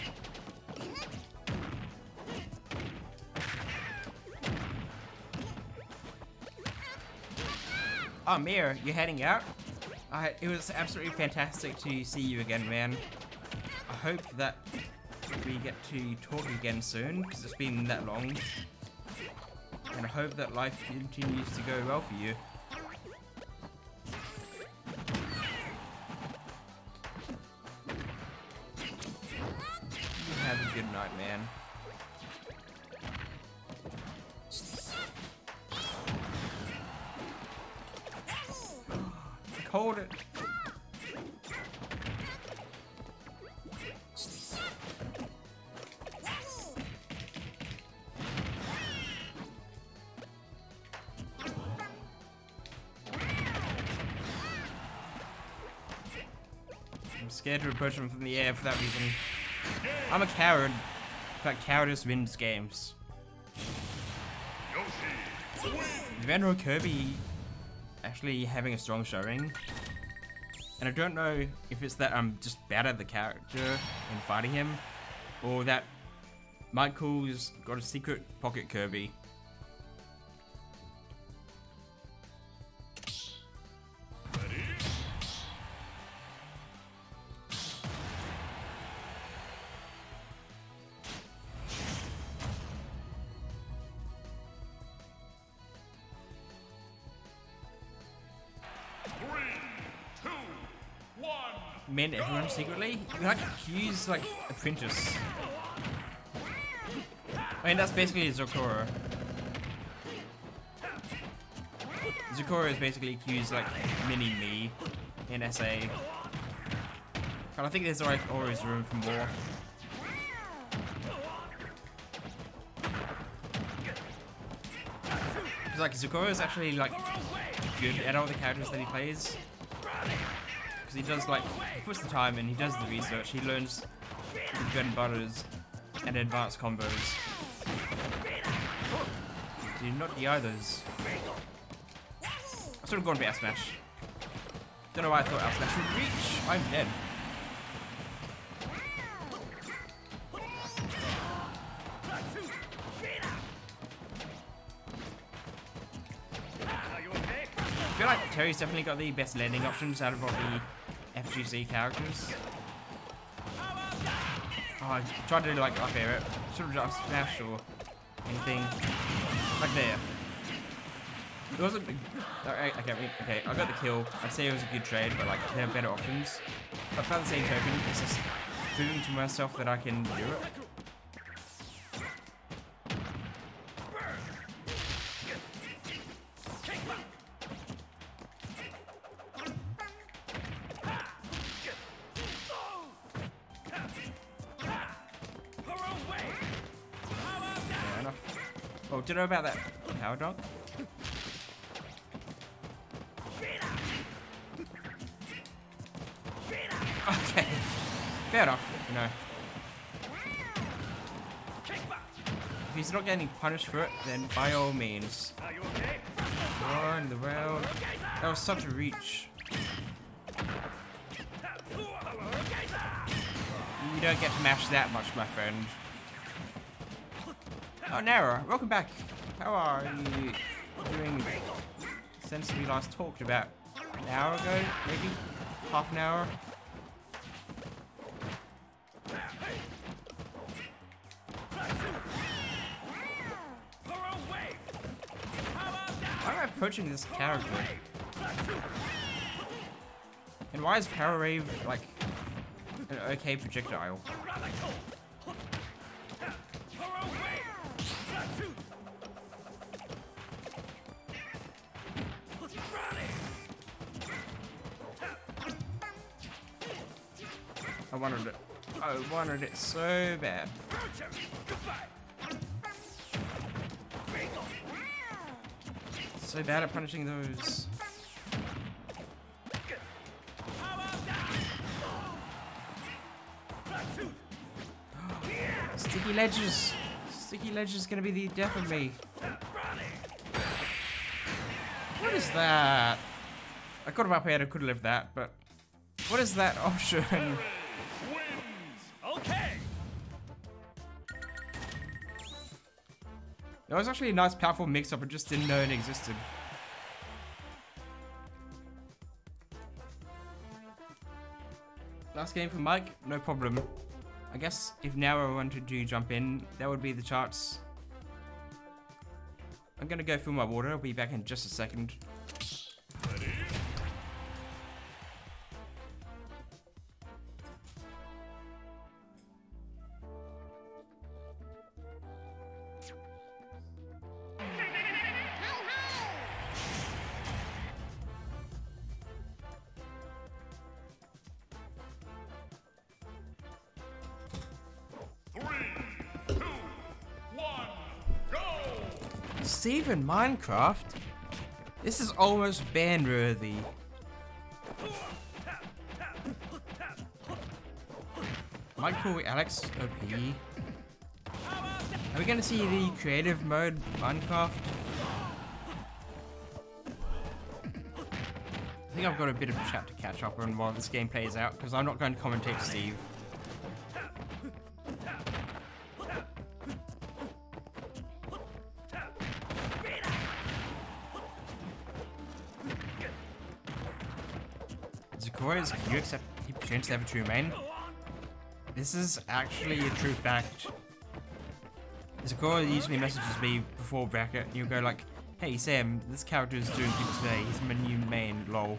S1: Oh, Mia, you're heading out? It was absolutely fantastic to see you again, man. I hope that we get to talk again soon, because it's been that long. And I hope that life continues to go well for you. Have a good night, man. Hold it. I'm scared to approach him from the air for that reason. I'm a coward, but cowardice wins games. Vandal Kirby actually having a strong showing, and I don't know if it's that I'm just bad at the character and fighting him, or that Michael's got a secret pocket Kirby. Men, everyone secretly? We like use like apprentice. I mean, that's basically Zokora. Zokora is basically accused like mini me in SA. And I think there's like always room for more. Because like Zokora is actually like good at all the characters that he plays. He does like, he puts the time in, he does the research, he learns the bread and butters and advanced combos. Do not DI those. I should have gone for Out Smash. Don't know why I thought Out Smash would reach. I'm dead. I feel like Terry's definitely got the best landing options out of all the FGC characters. Oh, I tried to like up air it. Should have just smash or anything. Like there. It wasn't big. Okay, I got the kill. I'd say it was a good trade, but like there are better options. But by the same token, it's just proving to myself that I can do it. Oh, do you know about that power dunk? Okay, fair enough, you know. If he's not getting punished for it, then by all means. Run the round. That was such a reach. You don't get to mash that much, my friend. Oh, Nara, welcome back. How are you doing since we last talked about an hour ago, maybe? Half an hour? Why am I approaching this character? And why is Power Rave like an okay projectile? I wanted it. I wanted it so bad. So bad at punishing those. Sticky ledges. Sticky ledges is gonna be the death of me. What is that? I could have up air, I could have lived that, but what is that option?
S3: Wins. Okay.
S1: That was actually a nice powerful mix-up, I just didn't know it existed. Last game for Mike, no problem. I guess if now I wanted to jump in, that would be the charts. I'm gonna go fill my water, I'll be back in just a second.
S3: Ready?
S1: Steve in Minecraft? This is almost ban-worthy. Might call Alex OP. Are we gonna see the creative mode Minecraft? I think I've got a bit of chat to catch up on while this game plays out, because I'm not going to commentate Steve. Zakora, can you accept he pretends to have a true main? This is actually a true fact. Zakora usually messages me before bracket and you'll go like, hey Sam, this character is doing good today, he's my new main, lol.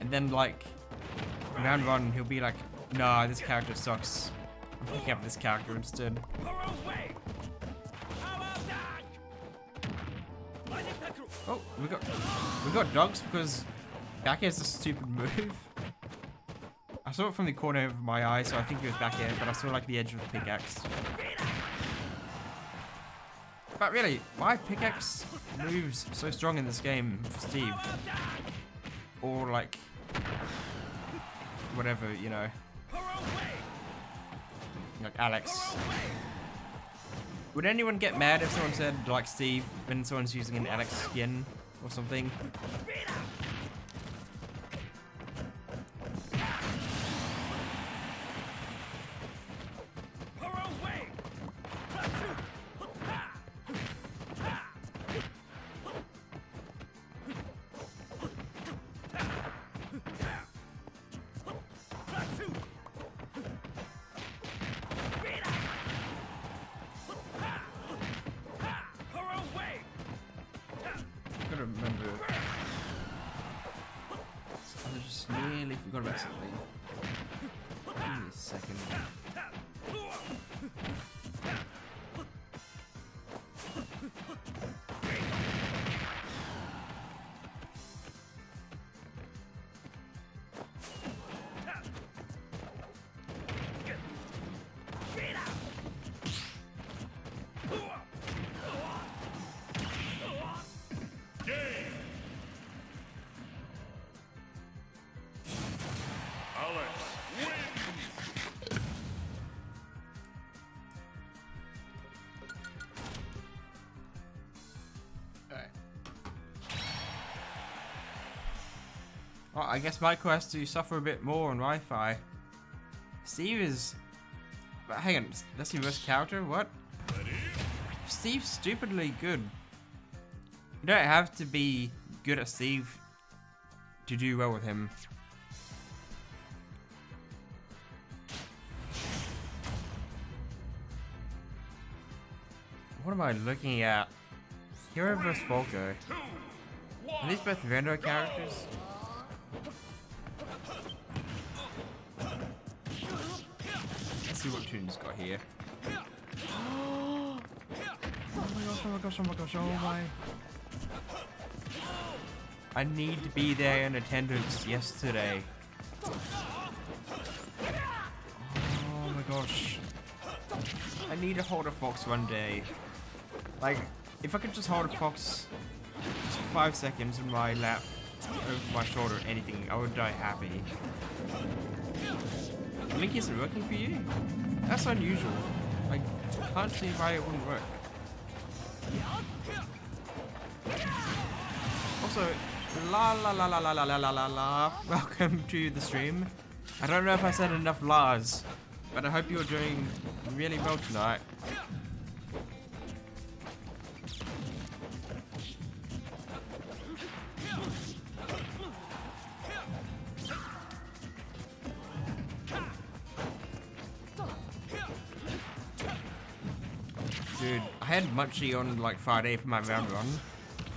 S1: And then like, round one he'll be like, nah, this character sucks. I'm picking up this character instead. Oh, we got dogs because back air's a stupid move. I saw it from the corner of my eye, so I think it was back air, but I saw like the edge of the pickaxe. But really, my pickaxe moves so strong in this game for Steve. Or like, whatever, you know. Like Alex. Would anyone get mad if someone said like Steve when someone's using an Alex skin or something? Forgot about something. Give me a second. Well, I guess Michael has to suffer a bit more on Wi-Fi. Steve is... But hang on, that's your worst character? What? Steve's stupidly good. You don't have to be good at Steve to do well with him. What am I looking at? Hero vs. Volko. Are these both rando characters? Let's see what Toon's got here. Oh my gosh, oh my gosh, oh my gosh, oh my. I need to be there in attendance yesterday. need to hold a fox one day. Like, if I could just hold a fox just for 5 seconds in my lap, over my shoulder, or anything, I would die happy. Link isn't working for you? That's unusual. I can't see why it wouldn't work. Also, la la la la la la la la la la. Welcome to the stream. I don't know if I said enough la's, but I hope you're doing really well tonight. Dude, I had Munchie on like Friday for my round run.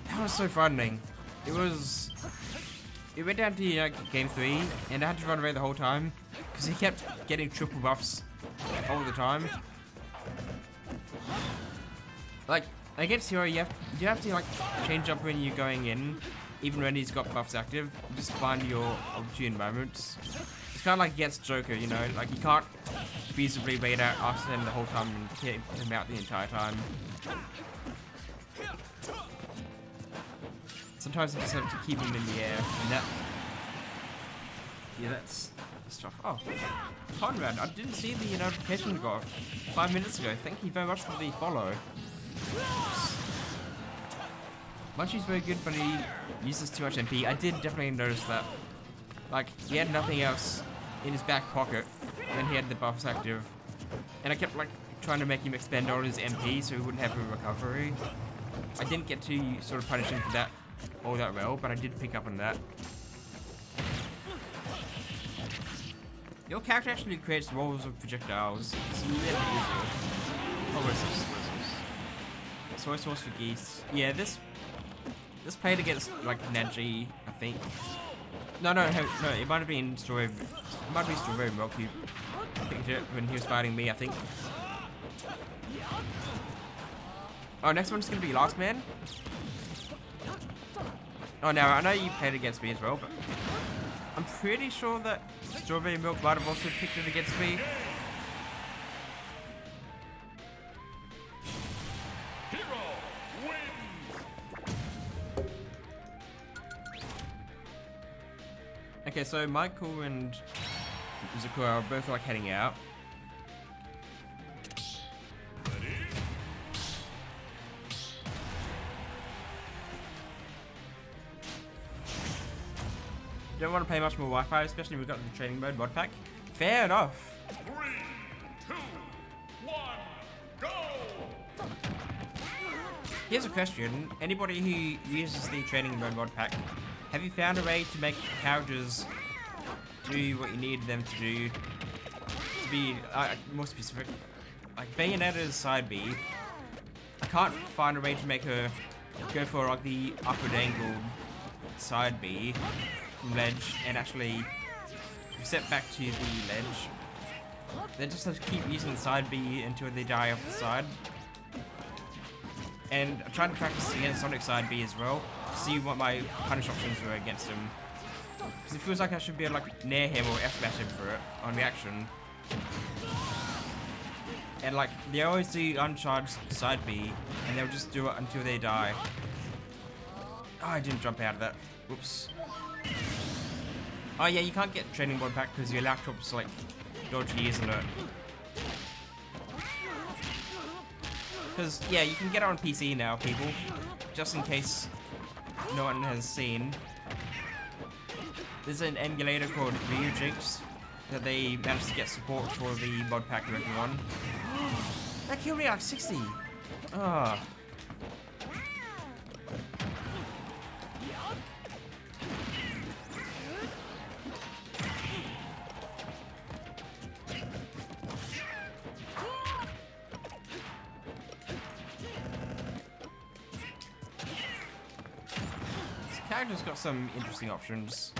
S1: That was so frightening. It went down to game 3, and I had to run away the whole time because he kept getting triple buffs all the time. Like against Hero, you have to like change up when you're going in, even when he's got buffs active. Just find your opportune moments. It's kind of like against Joker, you know, like you can't feasibly wait out Arsene the whole time and keep him out the entire time. Sometimes you just have to keep him in the air, and that... Yeah, that's stuff. Oh, Conrad, I didn't see the notification go off 5 minutes ago. Thank you very much for the follow. Munchie's very good, but he uses too much MP. I did definitely notice that. Like, he had nothing else in his back pocket, and then he had the buffs active. And I kept, like, trying to make him expend all his MP so he wouldn't have a recovery. I didn't get to sort of punish him for that all that well, but I did pick up on that. Your character actually creates rolls of projectiles. It's really easy. Oh, what is this? Soy sauce for geese. Yeah, this played against like Naji, I think. No, it might have been Strawberry. It might be Strawberry Milk who picked it when he was fighting me, I think. Oh, next one's gonna be Last Man. Oh, now I know you played against me as well, but I'm pretty sure that Strawberry Milk might have also picked it against me.
S3: Hero wins.
S1: Okay, so Michael and Zakura are both like heading out. Don't want to play much more Wi-Fi, especially we've got the training mode mod pack. Fair enough.
S3: 3, 2, 1, go!
S1: Here's a question. Anybody who uses the training mode mod pack, have you found a way to make characters do what you need them to do? To be more specific, like Bayonetta's side B, I can't find a way to make her go for like the upward angled side B from ledge and actually step back to the ledge. They just have to keep using the side B until they die off the side. And I'm trying to practice against Sonic side B as well, to see what my punish options were against him. Because it feels like I should be able to like nair him or F-smash him for it on reaction. And like, they always do uncharged side B, and they'll just do it until they die. Oh, I didn't jump out of that. Whoops. Oh yeah, you can't get training mod back because your laptop's like dodgy, isn't it? Because yeah, you can get it on PC now, people. Just in case no one has seen. There's an emulator called Ryujinx that they managed to get support for the mod pack working on. That killed me like 60. Ah. This character's got some interesting options.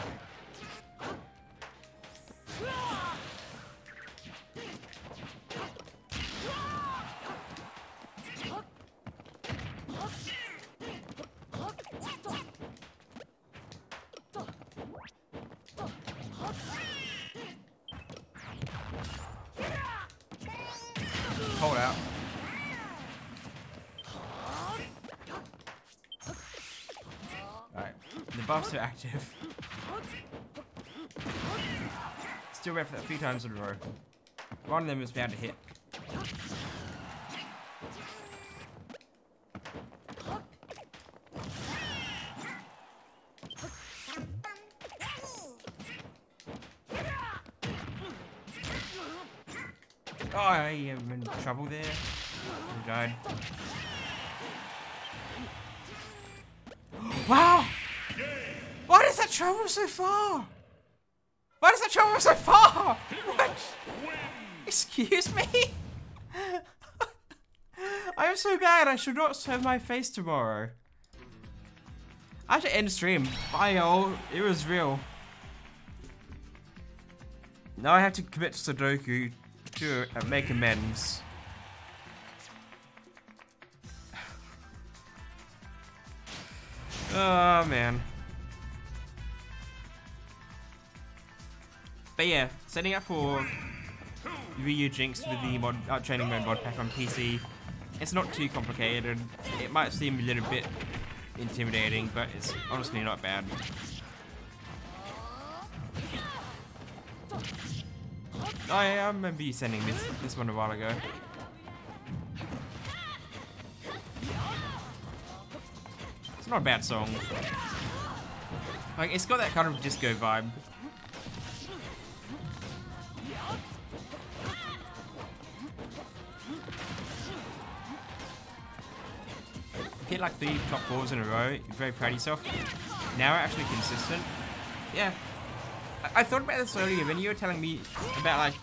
S1: Hold out. the buffs are active. Still went for that 3 times in a row. One of them is bound to hit. Oh, I am in trouble there. I died. Wow! Why does that travel so far? Why does that travel so far? What? Excuse me? I am so glad I should not serve my face tomorrow. I have to end stream. Bye y'all. It was real. Now I have to commit Sudoku to make amends. Oh man. But yeah, setting up for Ryu Jinx with the training mode mod pack on PC. It's not too complicated. It might seem a little bit intimidating, but it's honestly not bad. I remember you sending this one a while ago. It's not a bad song. Like, it's got that kind of disco vibe. Hit like 3 top 4s in a row, you're very proud of yourself. Now we're actually consistent. Yeah. I thought about this earlier when you were telling me about like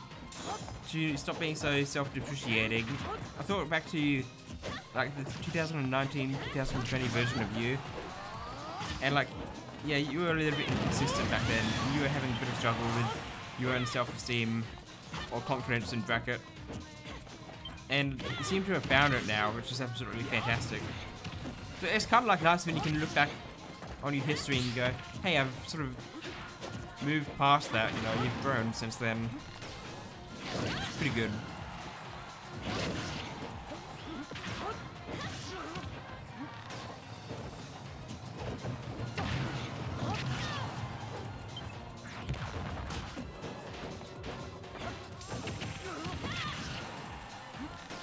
S1: to stop being so self-depreciating. I thought back to like the 2019, 2020 version of you. And like, yeah, you were a little bit inconsistent back then. You were having a bit of struggle with your own self-esteem or confidence in bracket. And you seem to have found it now, which is absolutely fantastic. So it's kind of like nice when you can look back on your history and you go, hey, I've sort of moved past that, you know, you've grown since then. It's pretty good.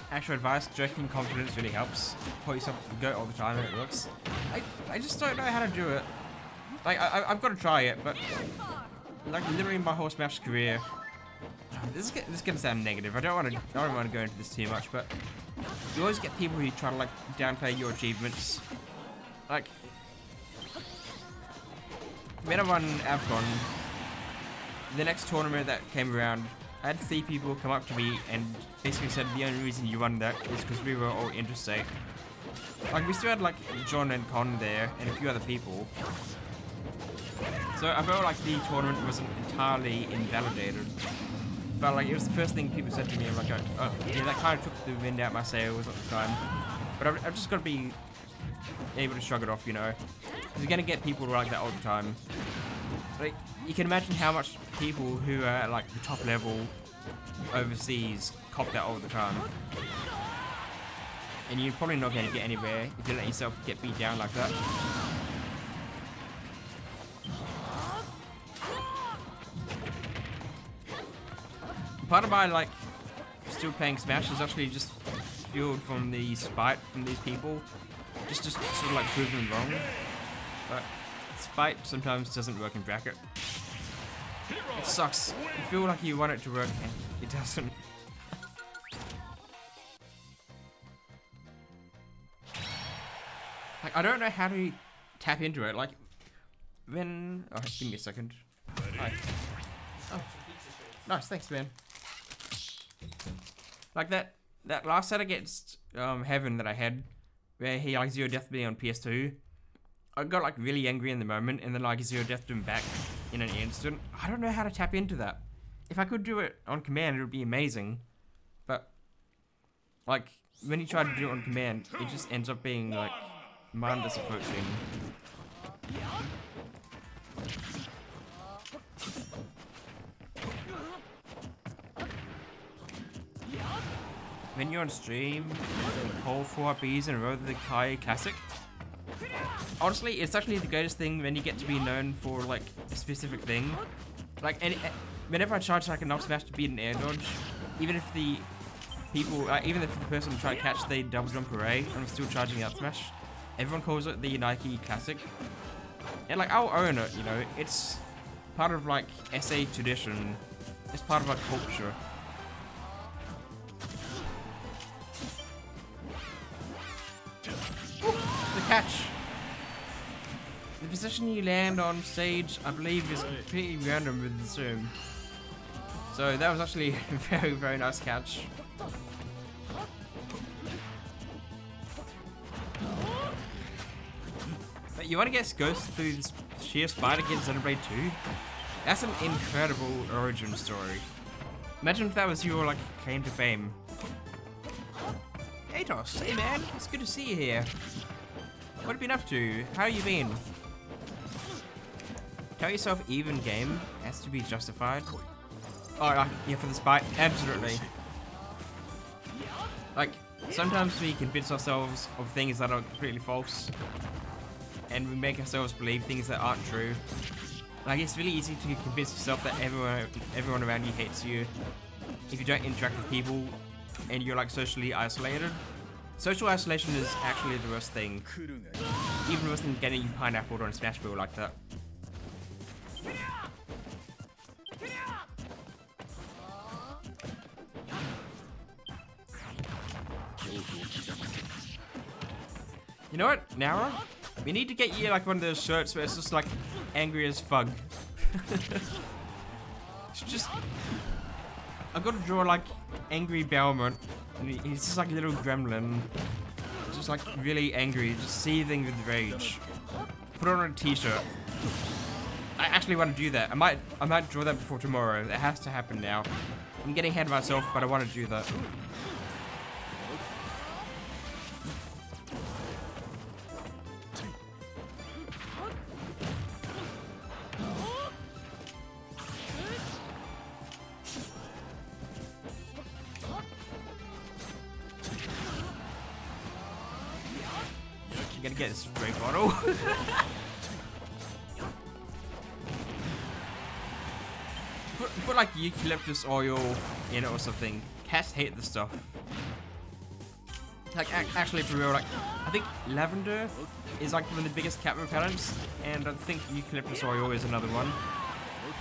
S1: Actual advice, joking confidence really helps. Put yourself to go all the time and it works. I just don't know how to do it. Like, I've got to try it, but like literally my whole Smash career, this is gonna sound negative. I don't want to go into this too much, but you always get people who try to like downplay your achievements. Like, when I won AVCON, the next tournament that came around, I had 3 people come up to me and basically said the only reason you won that is because we were all interstate. Like, we still had like John and Con there and a few other people. So I felt like the tournament wasn't entirely invalidated. But like, it was the first thing people said to me. I'm like, oh yeah, that kind of took the wind out my sails at the time. But I've just got to be able to shrug it off, you know. Because you're going to get people like that all the time. Like, you can imagine how much people who are at like the top level overseas cop that all the time. And you're probably not going to get anywhere if you let yourself get beat down like that. Part of my like still playing Smash is actually just fueled from the spite from these people. Just sort of like prove them wrong. But spite sometimes doesn't work in bracket. It sucks. You feel like you want it to work and it doesn't. Like, I don't know how to tap into it. Like, when... Oh, give me a second. Hi. Oh. Nice, thanks, man. Like that last set against Heaven that I had, where he like 0 death me on PS2, I got like really angry in the moment and then like 0 deathed him back in an instant. I don't know how to tap into that. If I could do it on command, it would be amazing. But like when you try to do it on command, it just ends up being like mindless approaching. When you're on stream, you call 4 RPs in a row to the Kai Classic. honestly, it's actually the greatest thing when you get to be known for like a specific thing. Like, whenever I charge like an up smash to beat an air dodge, even if the people, even if the person I'm trying to catch they double jump array, and I'm still charging up smash, everyone calls it the Nike Classic. And like, I'll own it, you know, it's part of like SA tradition, it's part of our culture. Ooh, the catch. The position you land on stage, I believe, is completely random with the zoom. So that was actually a very, very nice catch. But you want to get Ghost through this sheer spider against Xenoblade 2? That's an incredible origin story. Imagine if that was your like claim to fame. Atos, hey man, it's good to see you here. What have you been up to? How you been? Tell yourself even game has to be justified. Oh, yeah, for the spy, absolutely. Like, sometimes we convince ourselves of things that are completely false, and we make ourselves believe things that aren't true. Like, it's really easy to convince yourself that everyone around you hates you if you don't interact with people and you're like socially isolated. Social isolation is actually the worst thing. Even worse than getting pineappled on a Smash Ball like that. You know what, Nara? We need to get you like one of those shirts where it's just like angry as fuck. It's just, I've got to draw like angry Belmont, and he's just like a little gremlin, just like really angry, just seething with rage. Put it on a t-shirt. I actually want to do that. I might draw that before tomorrow. It has to happen now. I'm getting ahead of myself, but I want to do that. Gotta get a spray bottle. put like eucalyptus oil in it or something. Cats hate this stuff. Like actually for real, like I think lavender is like one of the biggest cat repellents, and I think eucalyptus oil is another one.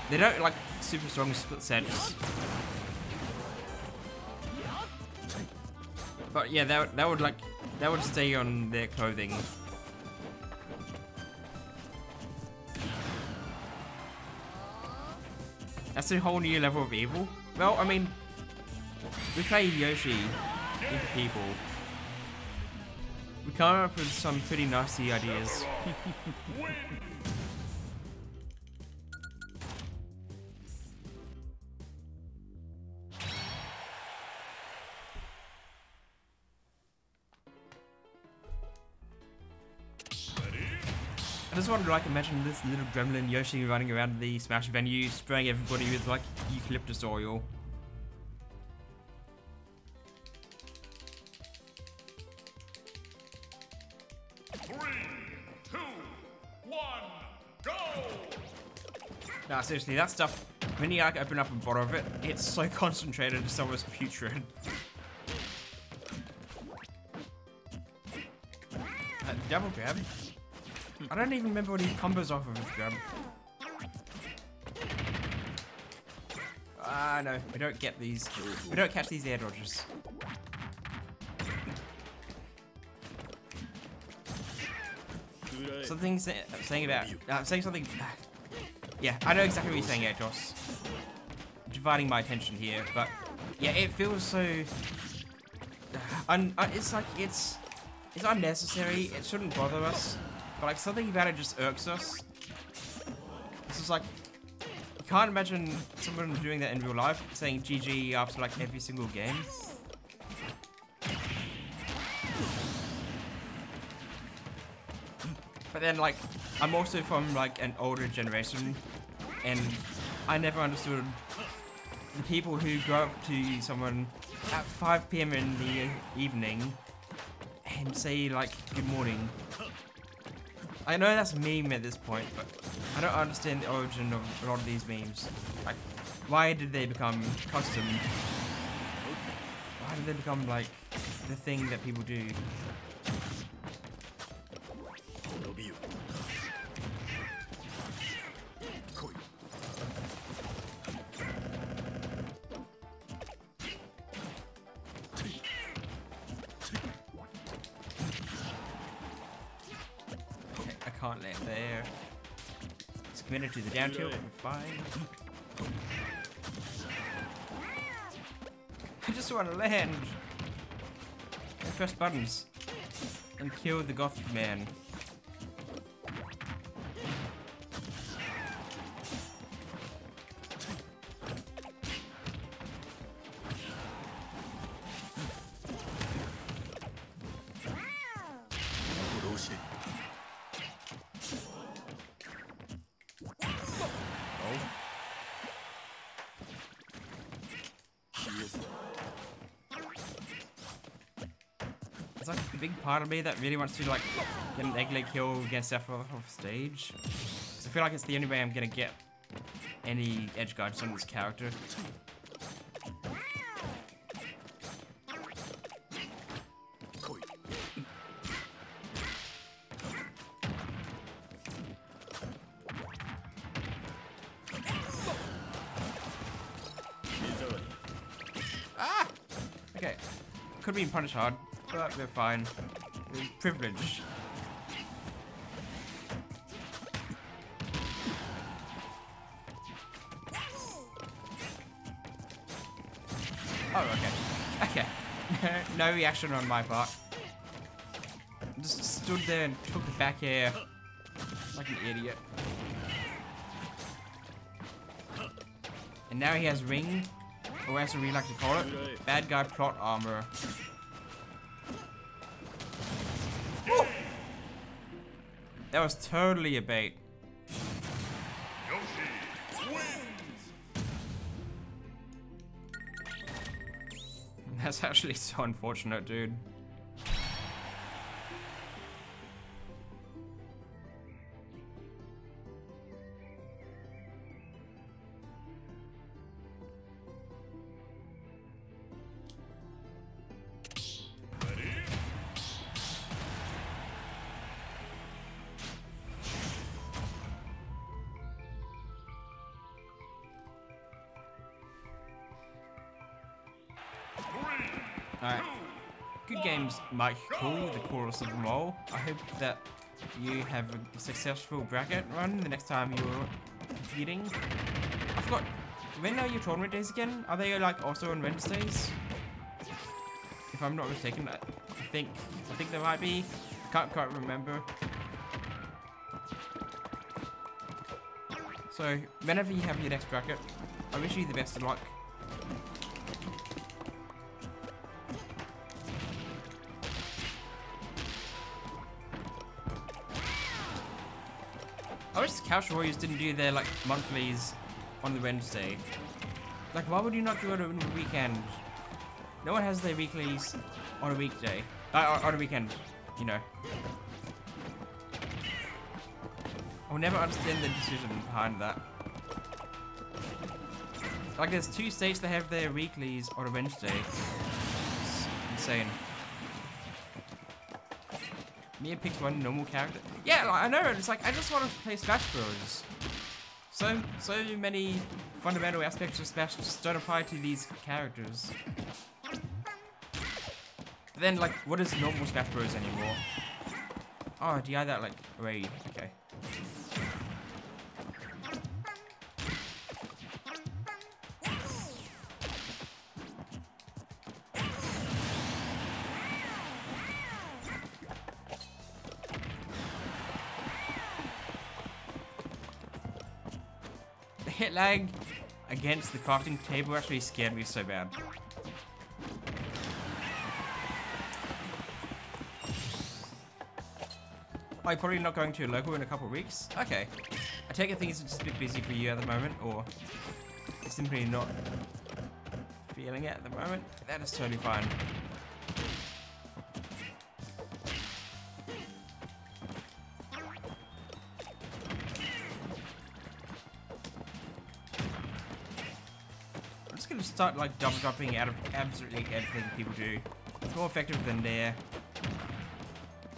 S1: They don't like super strong split scents. But yeah, that would stay on their clothing. That's a whole new level of evil. Well, I mean, we play Yoshi into people. We come up with some pretty nasty ideas. I just wanted to like imagine this little gremlin Yoshi running around the Smash venue, spraying everybody with like eucalyptus oil.
S3: Three, two, one, go!
S1: Nah, seriously, that stuff, when you like open up a bottle of it, it's so concentrated it's almost putrid. Double grab? I don't even remember what he combos off of his grab. Ah, no, we don't get these. We don't catch these air dodges. Something saying about saying something. Yeah, I know exactly what you're saying, Atos. Dividing my attention here, but yeah, it feels so. It's like it's unnecessary. It shouldn't bother us. But like something about it just irks us. It's just like, you can't imagine someone doing that in real life, saying GG after like every single game. But then like, I'm also from like an older generation, and I never understood the people who go up to someone at 5 PM in the evening and say like, good morning. I know that's a meme at this point, but I don't understand the origin of a lot of these memes. Like, why did they become custom? Why did they become, like, the thing that people do? I can't land there. It's committed to the down tilt, we're fine. I just want to land. I press buttons and kill the goth man. It's like a big part of me that really wants to like get an egg leg kill against Sephiroth off stage. Cause I feel like it's the only way I'm gonna get any edge guards on this character. Ah! Okay. Could be punished hard, but we're fine. We're privileged. Oh, okay. Okay. No reaction on my part. Just stood there and took the back air like an idiot. And now he has ring, or as we like to call it, bad guy plot armor. Woo! That was totally a bait.
S3: Yoshi wins.
S1: That's actually so unfortunate, dude. Alright. Good games, Mike. Cool, the coolest of them all. I hope that you have a successful bracket run the next time you're competing. I forgot. When are your tournament days again? Are they like also on Wednesdays? If I'm not mistaken, I think there might be. I can't quite remember. So whenever you have your next bracket, I wish you the best of luck. I wish Couch Warriors didn't do their like monthlies on the Wednesday. Like, why would you not do it on the weekend? No one has their weeklies on a weekday. On a weekend, you know. I'll never understand the decision behind that. Like, there's 2 states that have their weeklies on a Wednesday. It's insane. Mia picks one normal character. Yeah, like, I know. It's like I just want to play Smash Bros. So many fundamental aspects of Smash just don't apply to these characters. But then, like, what is normal Smash Bros anymore? Oh, DI that like raid. Okay. Hit lag against the crafting table actually scared me so bad. Are you probably not going to local in a couple of weeks? Okay. I take it things are just a bit busy for you at the moment, or you're simply not feeling it at the moment. That is totally fine. can start like double jumping out of absolutely everything people do. It's more effective than there.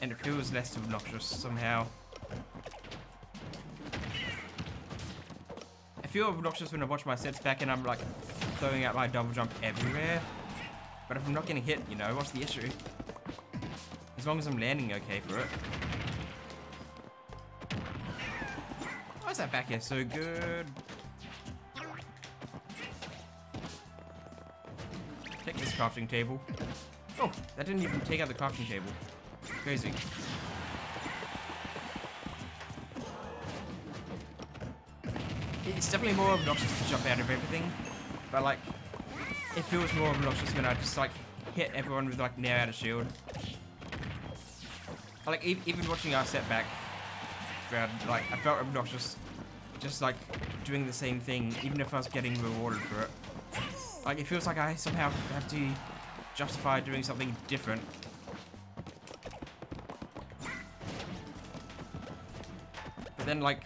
S1: And it feels less obnoxious somehow. I feel obnoxious when I watch my sets back and I'm like throwing out my double jump everywhere. But if I'm not getting hit, you know, what's the issue? As long as I'm landing okay for it. Why is that back here so good? Take this crafting table. Oh, that didn't even take out the crafting table. Crazy. It's definitely more obnoxious to jump out of everything, but like, it feels more obnoxious when I just like hit everyone with like near out of shield. Like even watching our setback round, like I felt obnoxious, just like doing the same thing, even if I was getting rewarded for it. Like it feels like I somehow have to justify doing something different. But then like,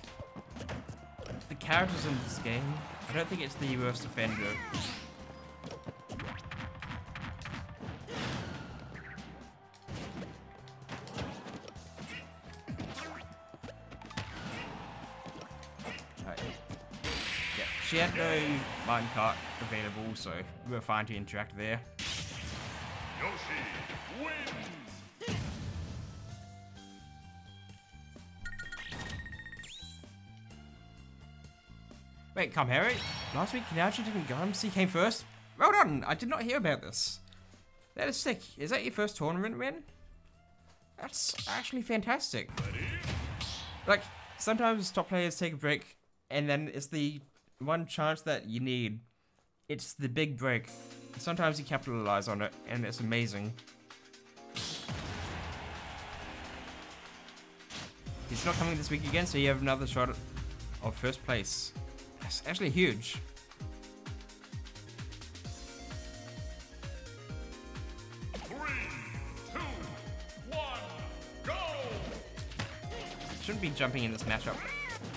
S1: the characters in this game, I don't think it's the worst offender. Yeah, she had no minecart available, so we were fine to interact there.
S3: Yoshi wins.
S1: Wait, come Harry. Last week, Kanachi didn't go. MC came first. Well done. I did not hear about this. That is sick. Is that your first tournament win? That's actually fantastic. Like, sometimes top players take a break, and then it's the one chance that you need. It's the big break. Sometimes you capitalize on it, and it's amazing. He's not coming this week again, so you have another shot of first place. That's actually huge. Shouldn't be jumping in this matchup.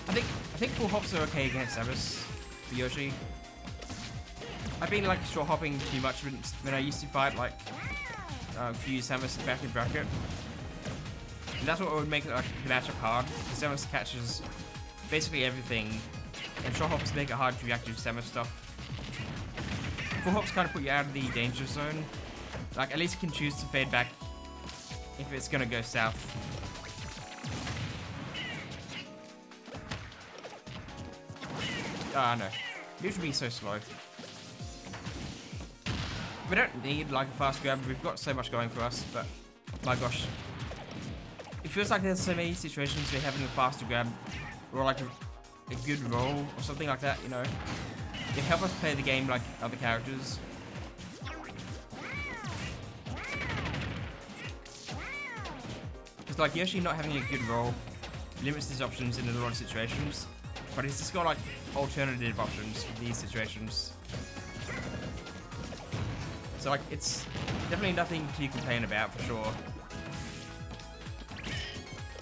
S1: I think full hops are okay against Samus for Yoshi. I've been like short hopping too much when I used to fight like a few Samus back in bracket. And that's what would make it like the matchup hard. Samus catches basically everything, and short hops make it hard to react to Samus stuff. Full hops kind of put you out of the danger zone. Like at least you can choose to fade back if it's gonna go south. Ah, no. You should be so slow. We don't need like a fast grab. We've got so much going for us, but my gosh. It feels like there's so many situations where having a faster grab or like a good roll or something like that, you know, it help us play the game like other characters. Because like Yoshi not having a good roll limits his options in a lot of situations, but he's just got like alternative options for these situations. So like it's definitely nothing to complain about for sure.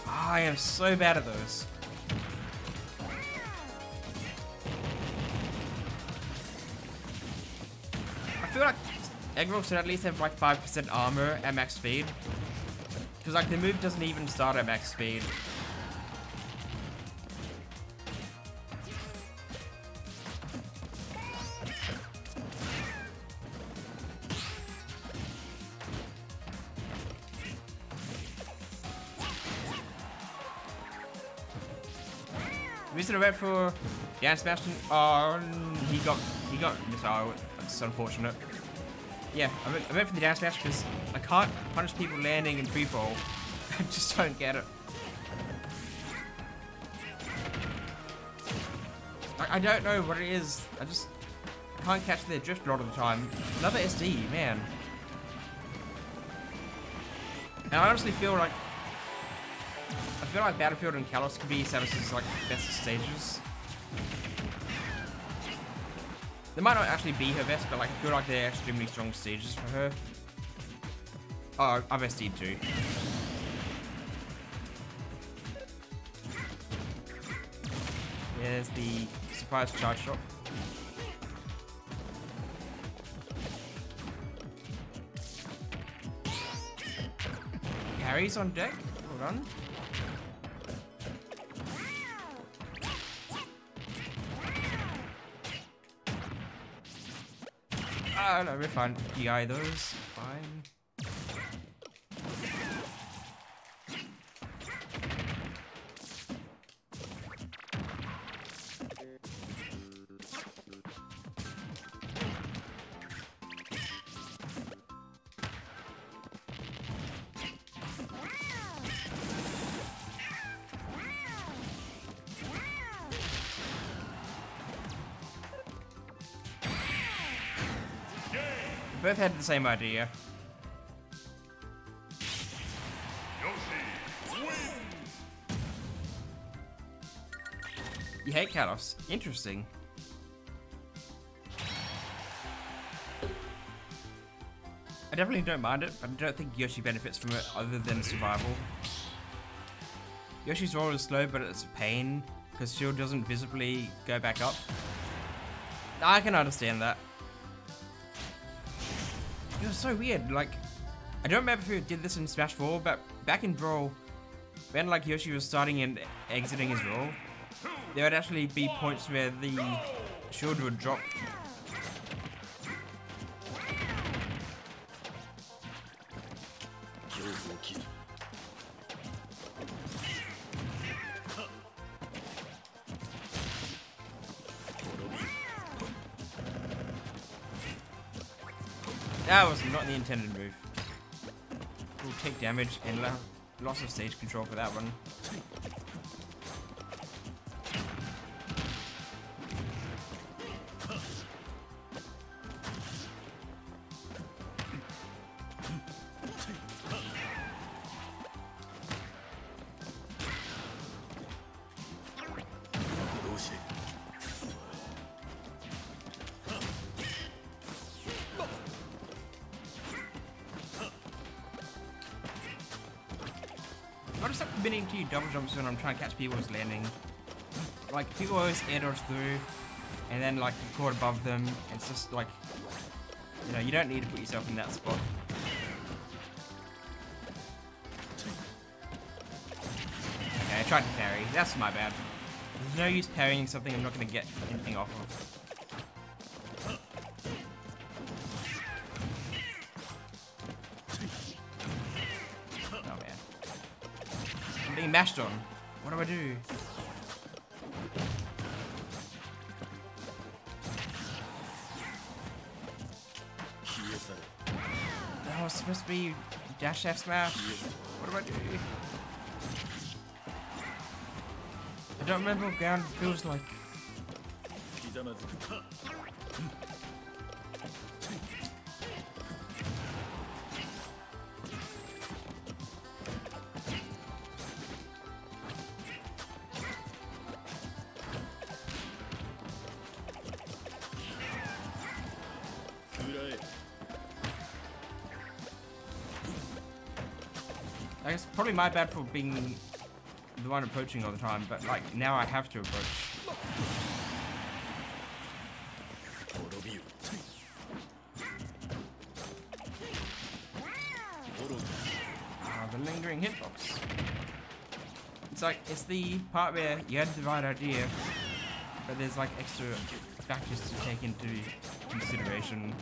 S1: I am so bad at those. I feel like egg rolls should at least have like 5% armor at max speed. Because like the move doesn't even start at max speed. We should have went for Dan Sebastian. Oh, he got missile. That's unfortunate. Yeah, I went for the down smash because I can't punish people landing in free fall. I just don't get it. I don't know what it is. I can't catch their drift a lot of the time. Another SD, man. And I honestly feel like Battlefield and Kalos could be Samus's like best stages. They might not actually be her best, but like I feel like they're extremely strong stages for her. Oh, I've SD'd too. There's the surprise charge shot. Parries on deck. Well done. Ah, no, we're fine. DI those. Fine. Both had the same idea. You hate cut-offs. Interesting. I definitely don't mind it, but I don't think Yoshi benefits from it other than survival. Yoshi's roll is slow, but it's a pain, because shield doesn't visibly go back up. I can understand that. It was so weird, like, I don't remember if we did this in Smash 4, but back in Brawl, when like Yoshi was starting and exiting his roll, there would actually be points where the shield would drop. That was not the intended move. We'll take damage and loss of stage control for that one. I just like committing to double jumps when I'm trying to catch people's landing. Like, people always air dodge through, and then like you caught above them. It's just like, you know, you don't need to put yourself in that spot. Okay, I tried to parry. That's my bad. There's no use parrying something I'm not going to get anything off of. Being mashed on. What do I do? Oh, it's supposed to be dash F smash. What do I do? I don't remember what ground feels like. I guess probably my bad for being the one approaching all the time, but like now I have to approach. Ah, the lingering hitbox. It's like, it's the part where you had the right idea, but there's like extra factors to take into consideration.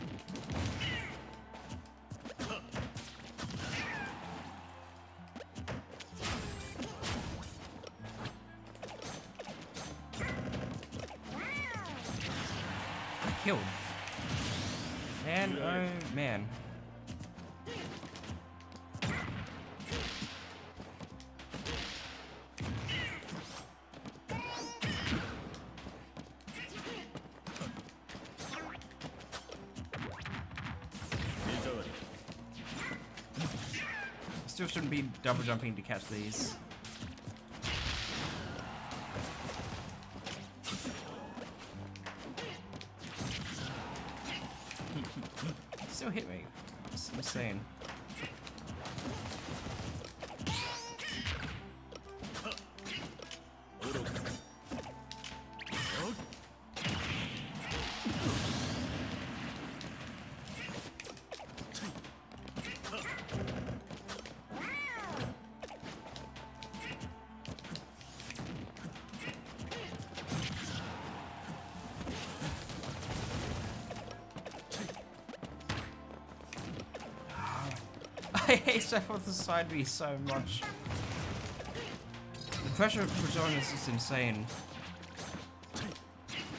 S1: Killed. Man, oh man. Still shouldn't be double jumping to catch these. Still hit me. It's insane. I hate stuff with the side B so much. The pressure put on is just insane.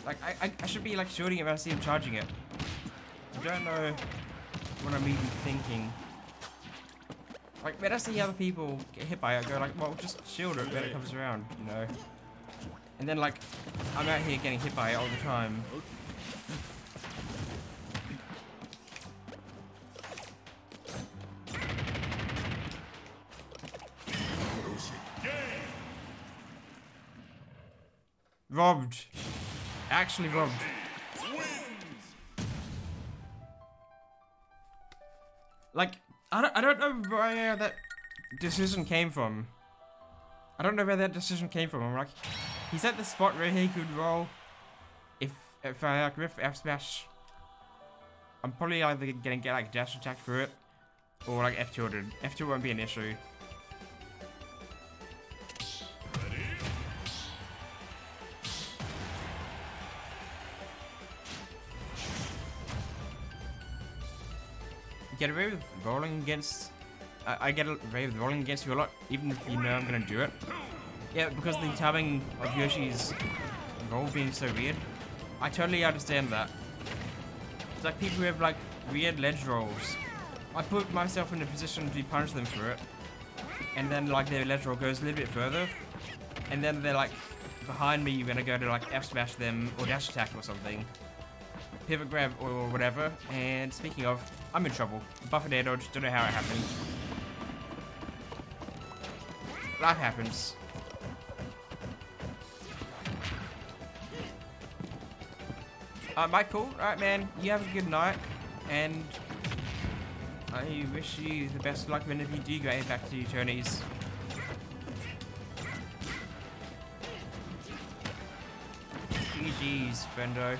S1: Like, I should be like shooting it when I see him charging it. I don't know what I'm even thinking. Like, when I see other people get hit by it, I go like, well, just shield it when it comes around, you know? And then like, I'm out here getting hit by it all the time. Robbed. Actually robbed. Like, I don't know where that decision came from. I don't know where that decision came from. I'm like, he's at the spot where he could roll. If I like riff F smash, I'm probably either gonna get like dash attack through it, or like F tilted. F tilt won't be an issue. Get away with rolling against. I get away with rolling against you a lot, even if you know I'm gonna do it. Yeah, because the timing of Yoshi's roll being so weird. I totally understand that. It's like people who have like weird ledge rolls. I put myself in a position to punish them for it, and then like their ledge roll goes a little bit further, and then they're like behind me when I go to like F smash them or dash attack or something. Pivot grab or whatever, and speaking of, I'm in trouble. Buffered air dodge, don't know how it happened. Life happens. Mike, cool. Alright, man, you have a good night, and I wish you the best of luck whenever you do go back to your journeys. GG's, friendo.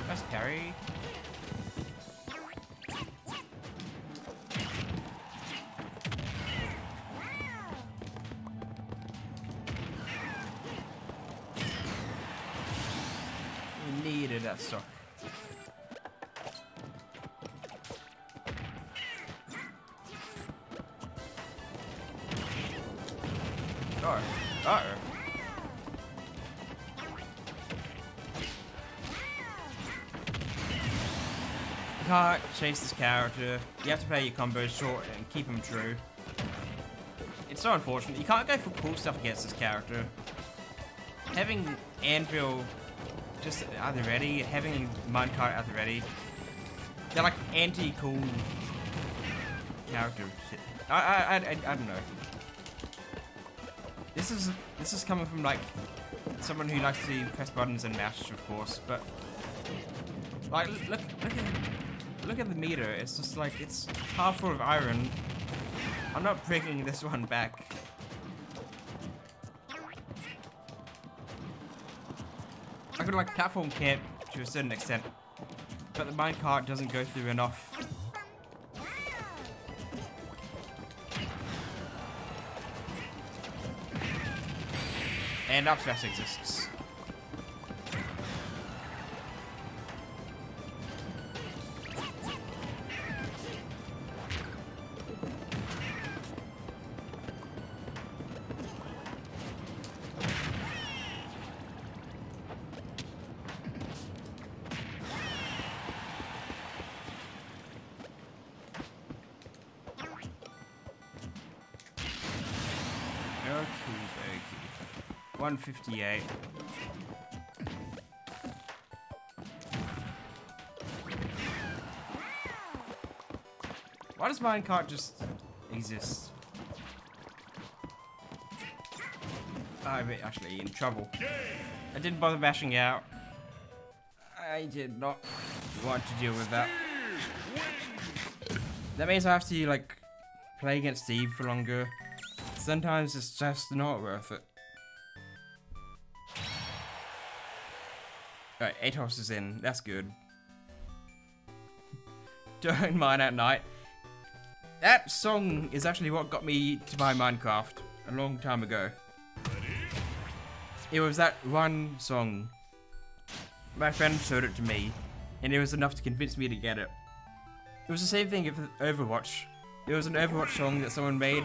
S1: Nice parry. We needed that stock. Oh. Uh-oh. You can't chase this character. You have to play your combos short and keep them true. It's so unfortunate. You can't go for cool stuff against this character. Having Anvil just at the ready, having Minecart at the ready, they're like anti-cool characters. I don't know. This is coming from like someone who likes to press buttons and mash, of course, but like look at the meter. It's just like it's half full of iron. I'm not breaking this one back. I could like platform camp to a certain extent, but the minecart doesn't go through enough. And up smash exists. Okay. 158. Why does minecart just exist? I'm actually in trouble. I didn't bother bashing out. I did not want to deal with that. That means I have to like play against Steve for longer. Sometimes it's just not worth it. Alright, Atos is in. That's good. Don't mine at night. That song is actually what got me to buy Minecraft a long time ago. It was that one song. My friend showed it to me, and it was enough to convince me to get it. It was the same thing with Overwatch. It was an Overwatch song that someone made,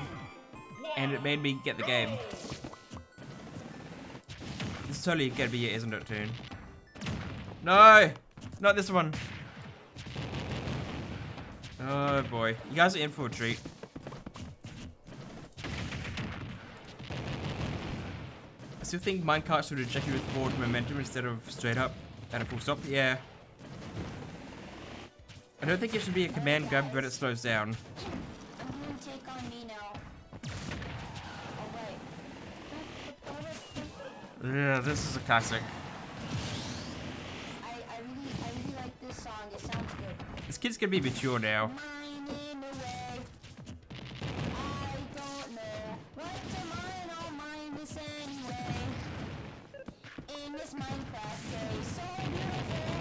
S1: and it made me get the game. This is totally gonna be it, isn't it, Toon? No! Not this one! Oh boy. You guys are in for a treat. I still think minecart should eject you with forward momentum instead of straight up at a full stop. Yeah. I don't think it should be a command grab when it slows down.
S4: I'm gonna take on me now. Alright.
S1: Yeah, this is a classic.
S4: I really like this song. It sounds good.
S1: This kid's gonna be mature now.
S4: Mine in a way. I don't know what to mine. I'll mine this anyway. In this Minecraft cave, so beautiful,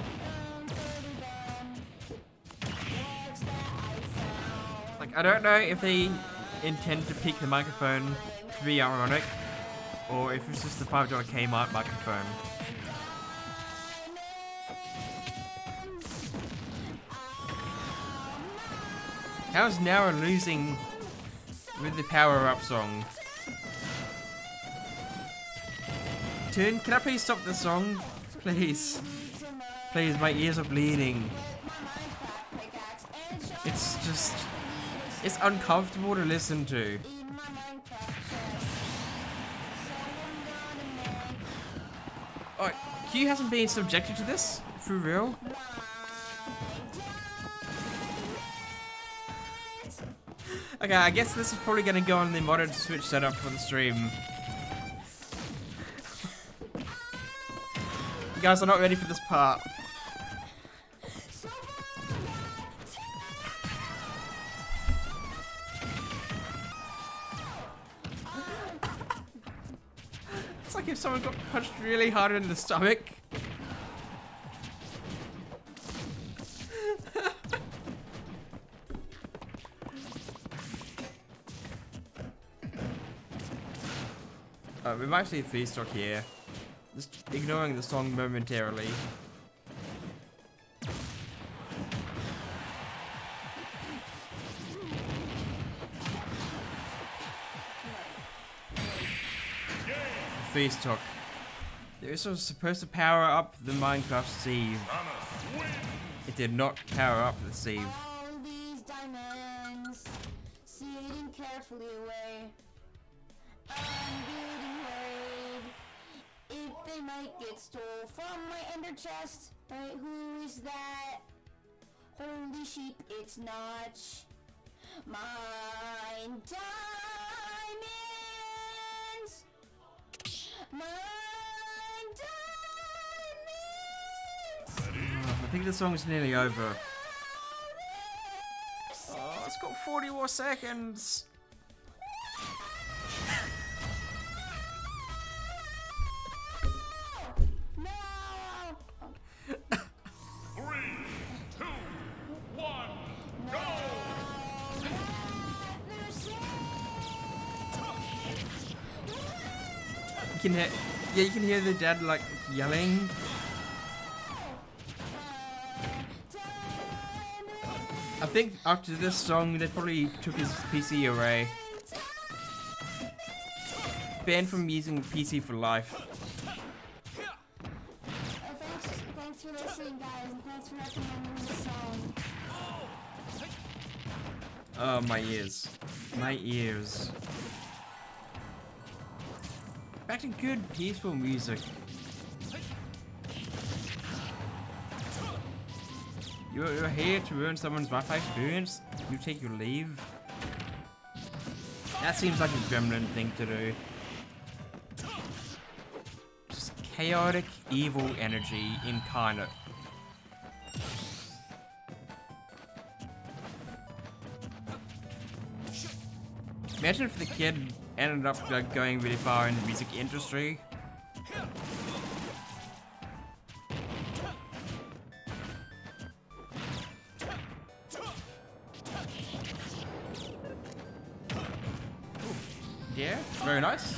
S4: further down. What's that I found?
S1: Like, I don't know if they intend to pick the microphone to be ironic, or if it's just the $5 Kmart microphone. How's Nara losing with the power-up song? Toon, can I please stop the song? Please. Please, my ears are bleeding. It's just... It's uncomfortable to listen to. Oh, Q hasn't been subjected to this? For real? Okay, I guess this is probably gonna go on the modded Switch setup for the stream. You guys are not ready for this part. It's like if someone got punched really hard in the stomach. We might see 3 stock here. Just ignoring the song momentarily. Three stock. This was supposed to power up the Minecraft sieve. It did not power up the sieve.
S4: All these diamonds sitting carefully away. I'm getting worried if they might get stole from my ender chest. Right, who is that? Holy sheep, it's Notch. Mine diamonds. Mine diamonds.
S1: I think the song's nearly over. Oh, it's got 40 more seconds.
S4: No.
S3: 3, 2, 1, go!
S1: You can hear, yeah, you can hear the dad like yelling. I think after this song, they probably took his PC away. Banned from using PC for life.
S4: Thanks for listening, guys, and thanks for recommending this song.
S1: Oh, my ears. My ears. Back to good, peaceful music. You're here to ruin someone's Wi-Fi experience? You take your leave? That seems like a gremlin thing to do. Just chaotic, evil energy incarnate. Imagine if the kid ended up like, going really far in the music industry. Yeah, very nice.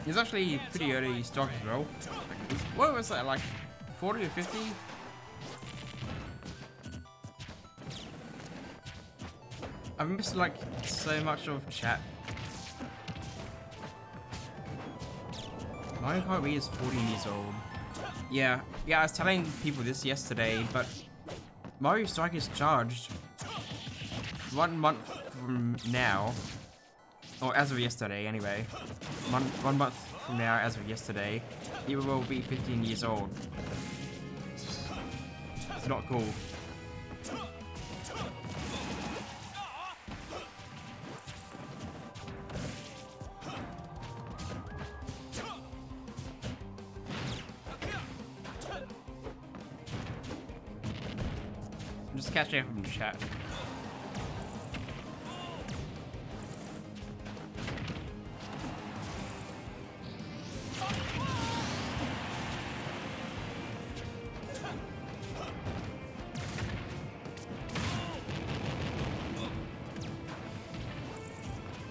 S1: He's actually pretty early stock as well. What was that, like 40 or 50? I've missed like so much of chat. Mario Kart Wii is 14 years old. Yeah, I was telling people this yesterday, but Mario Strike is charged 1 month from now, or as of yesterday anyway. 1 month from now, as of yesterday, it will be 15 years old. It's not cool. I'm just catching up from the chat.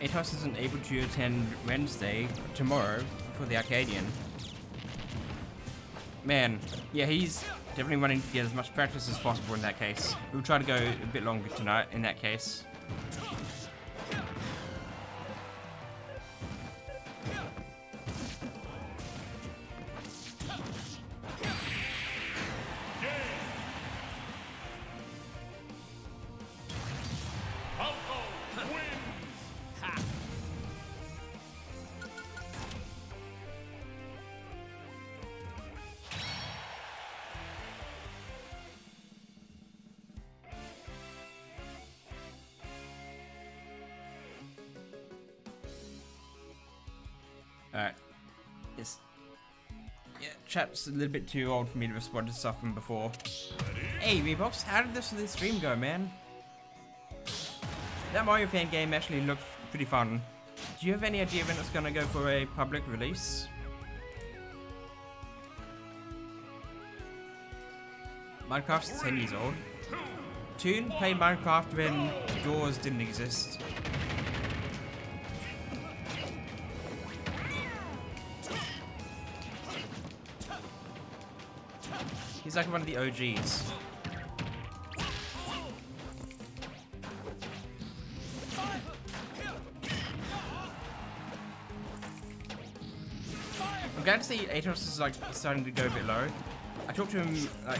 S1: Atos isn't able to attend Wednesday, tomorrow, for the Arcadian. Man, yeah, he's definitely wanting to get as much practice as possible in that case. We'll try to go a bit longer tonight in that case. Alright. Yeah, chat's a little bit too old for me to respond to stuff from before. Hey, Reebox, how did this stream go, man? That Mario fan game actually looked pretty fun. Do you have any idea when it's gonna go for a public release? Minecraft's 10 years old. Toon played Minecraft when doors didn't exist. He's like one of the OGs. I'm glad to see Atos is like starting to go a bit low. I talked to him like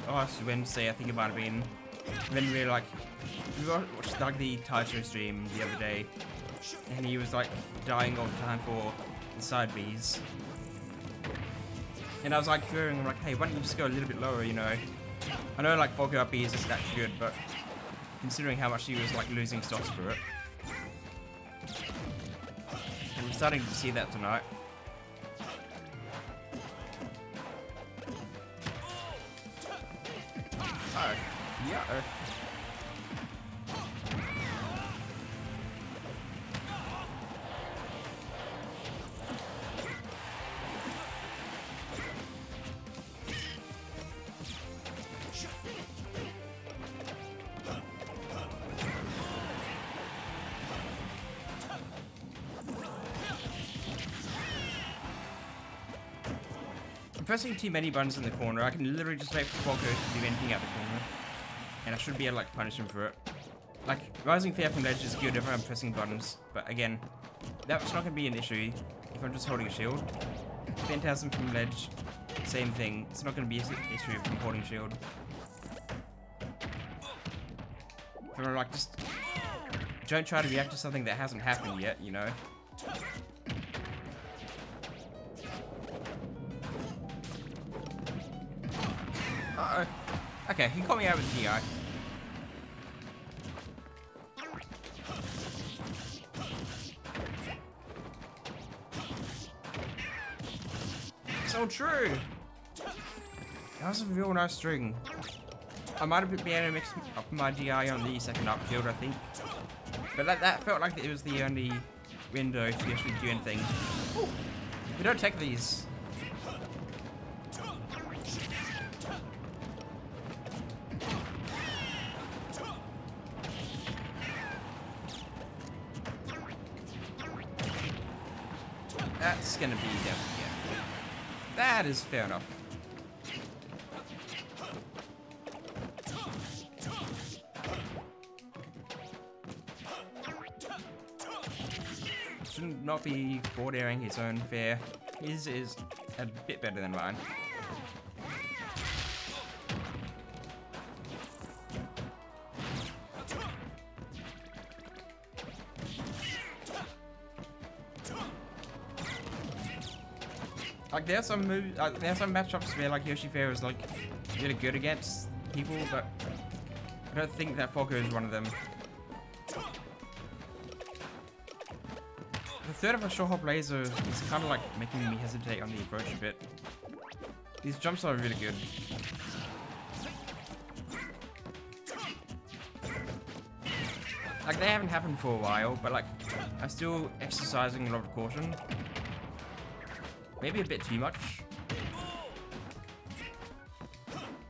S1: last Wednesday, I think it might have been. And then we watched like the Taito stream the other day, and he was like dying all the time for the side Bs. And I was like hearing him like, hey, why don't you just go a little bit lower, you know? I know like Fog Up is that good, but considering how much he was like losing stocks for it. And we're starting to see that tonight. Oh, yeah. I'm pressing too many buttons in the corner. I can literally just wait for Foggo to do anything out the corner. And I should be able to like punish him for it. Like, rising fair from ledge is good if I'm pressing buttons. But again, that's not going to be an issue if I'm just holding a shield. Phantasm from ledge, same thing. It's not going to be an issue if I'm holding shield. If I'm like, just don't try to react to something that hasn't happened yet, you know? Uh-oh. Okay, he caught me out with GI. So true! That was a real nice string. I might have been able to mix up my GI on the second upfield, I think. But that felt like it was the only window to actually do anything. Ooh. We don't take these. That's gonna be yeah. That is fair enough. shouldn't not be forward-airing his own fair. His is a bit better than mine. Like there's some moves, there's some matchups where like Yoshi Fair is like really good against people, but I don't think that Falco is one of them. The third of a short hop laser is kind of like making me hesitate on the approach a bit. These jumps are really good. Like they haven't happened for a while, but like I'm still exercising a lot of caution. Maybe a bit too much.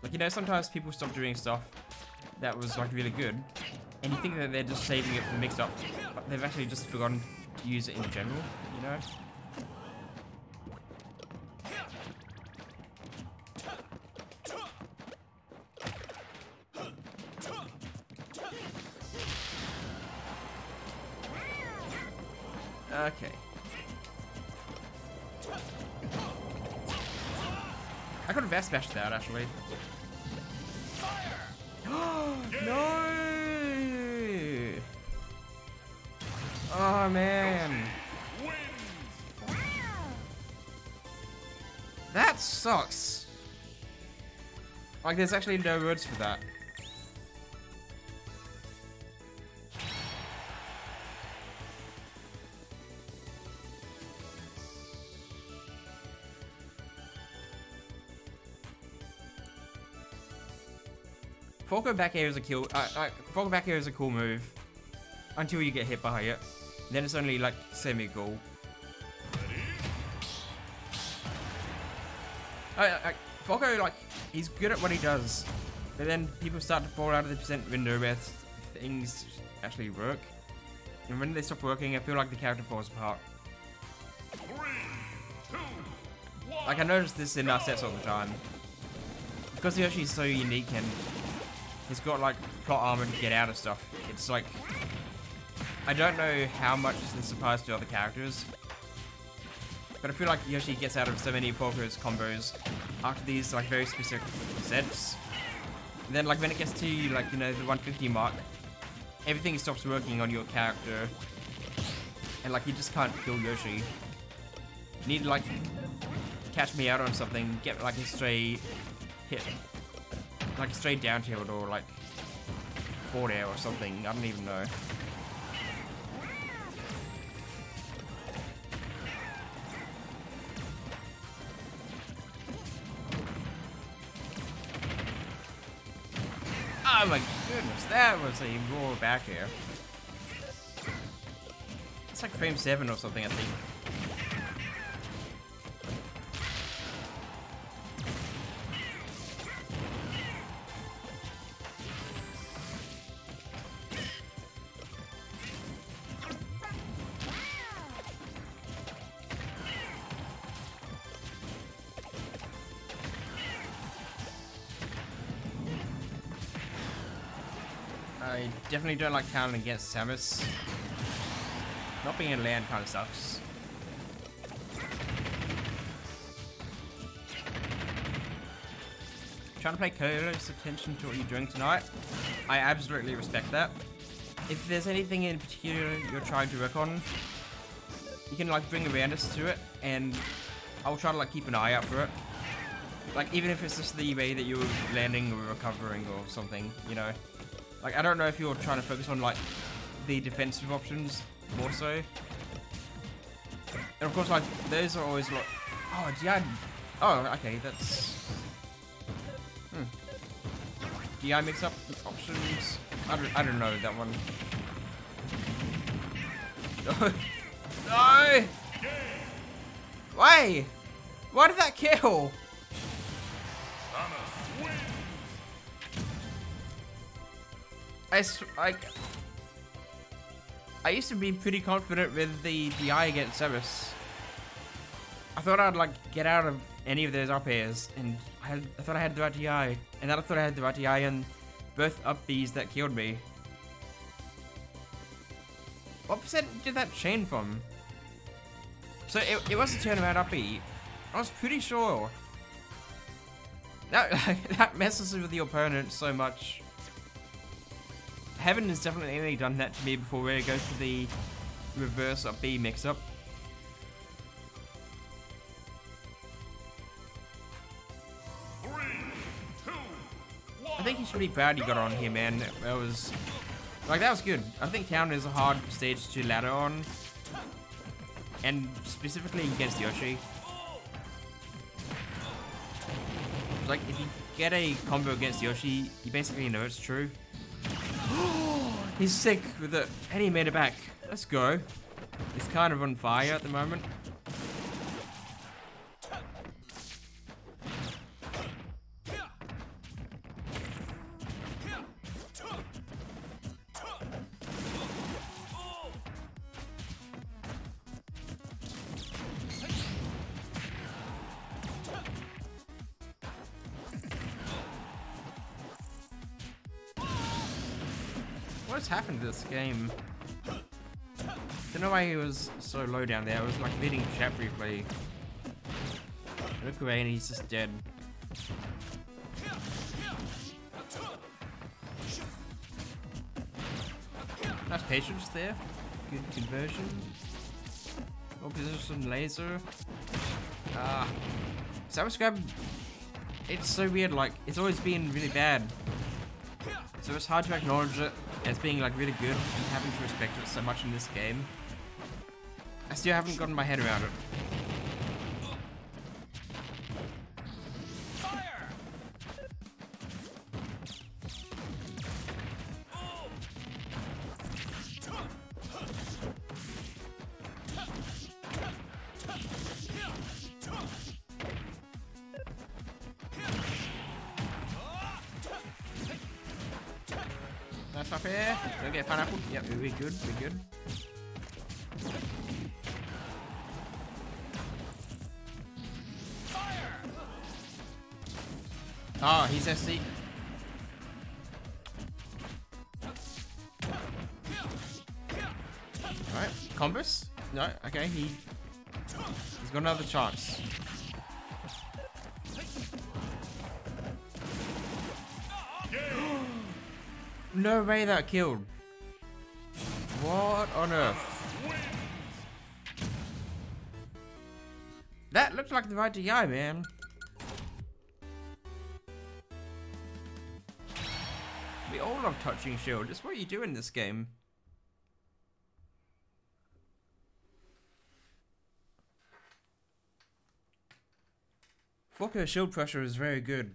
S1: Like, you know, sometimes people stop doing stuff that was like really good, and you think that they're just saving it for the mix-up, but they've actually just forgotten to use it in general, you know? Okay. I could have Vest Bashed that actually. No! Oh man. That sucks. Like there's actually no words for that. Falco back air is a Falco back air is a cool move until you get hit by it. Then it's only like semi-cool. Falco, like, he's good at what he does, but then people start to fall out of the percent window where things actually work. And when they stop working, I feel like the character falls apart.
S3: 3, 2, 1.
S1: Like I notice this in our sets all the time. Because Yoshi's so unique and he's got like plot armor to get out of stuff. It's like, I don't know how much this applies to other characters, but I feel like Yoshi gets out of so many Falco's combos after these like very specific sets. And then like when it gets to like, you know, the 150 mark, everything stops working on your character, and like you just can't kill Yoshi. You need to like catch me out on something, get like a stray hit. Like straight down tilt or like forward air or something. I don't even know. Oh my goodness, that was a raw back air. It's like frame 7 or something, I think. I definitely don't like counting against Samus. Not being in land kind of sucks. Trying to pay close attention to what you're doing tonight. I absolutely respect that. If there's anything in particular you're trying to work on, you can like bring awareness to it, and I'll try to like keep an eye out for it. Like even if it's just the way that you're landing or recovering or something, you know. Like, I don't know if you're trying to focus on, like, the defensive options more so. And, of course, like, those are always, like... Oh, DI... Oh, okay, that's... DI mix-up options? I don't know that one. No! No! Why? Why did that kill? I used to be pretty confident with the DI against Samus. I thought I'd like get out of any of those up airs, and I thought I had the right DI, and then I thought I had the right DI on both up Bs that killed me. What percent did that chain from? So it was a turnaround up B. I was pretty sure. That messes with the opponent so much. Heaven has definitely done that to me before, where it goes to the reverse up B mix up. I think you should be proud you got on here, man. That was good. I think Town is a hard stage to ladder on, and specifically against Yoshi. Like, if you get a combo against Yoshi, you basically know it's true. He's sick with it, and he made it back. Let's go. He's kind of on fire at the moment. What's happened to this game? Don't know why he was so low down there. I was like leading chat briefly. Look away and he's just dead. Nice patience there. Good conversion. More position laser. Samus grab. It's so weird. Like, it's always been really bad. So it's hard to acknowledge it as being like really good and having to respect it so much in this game. I still haven't gotten my head around it. Nice up here. Don't get pineapple. Yep, we're good. We're good. Oh, he's SC. Alright, Combus? No, okay, he's got another chance. No way that killed. What on earth? That looked like the right DI, man. We all love touching shield. It's what you do in this game. Forko shield pressure is very good.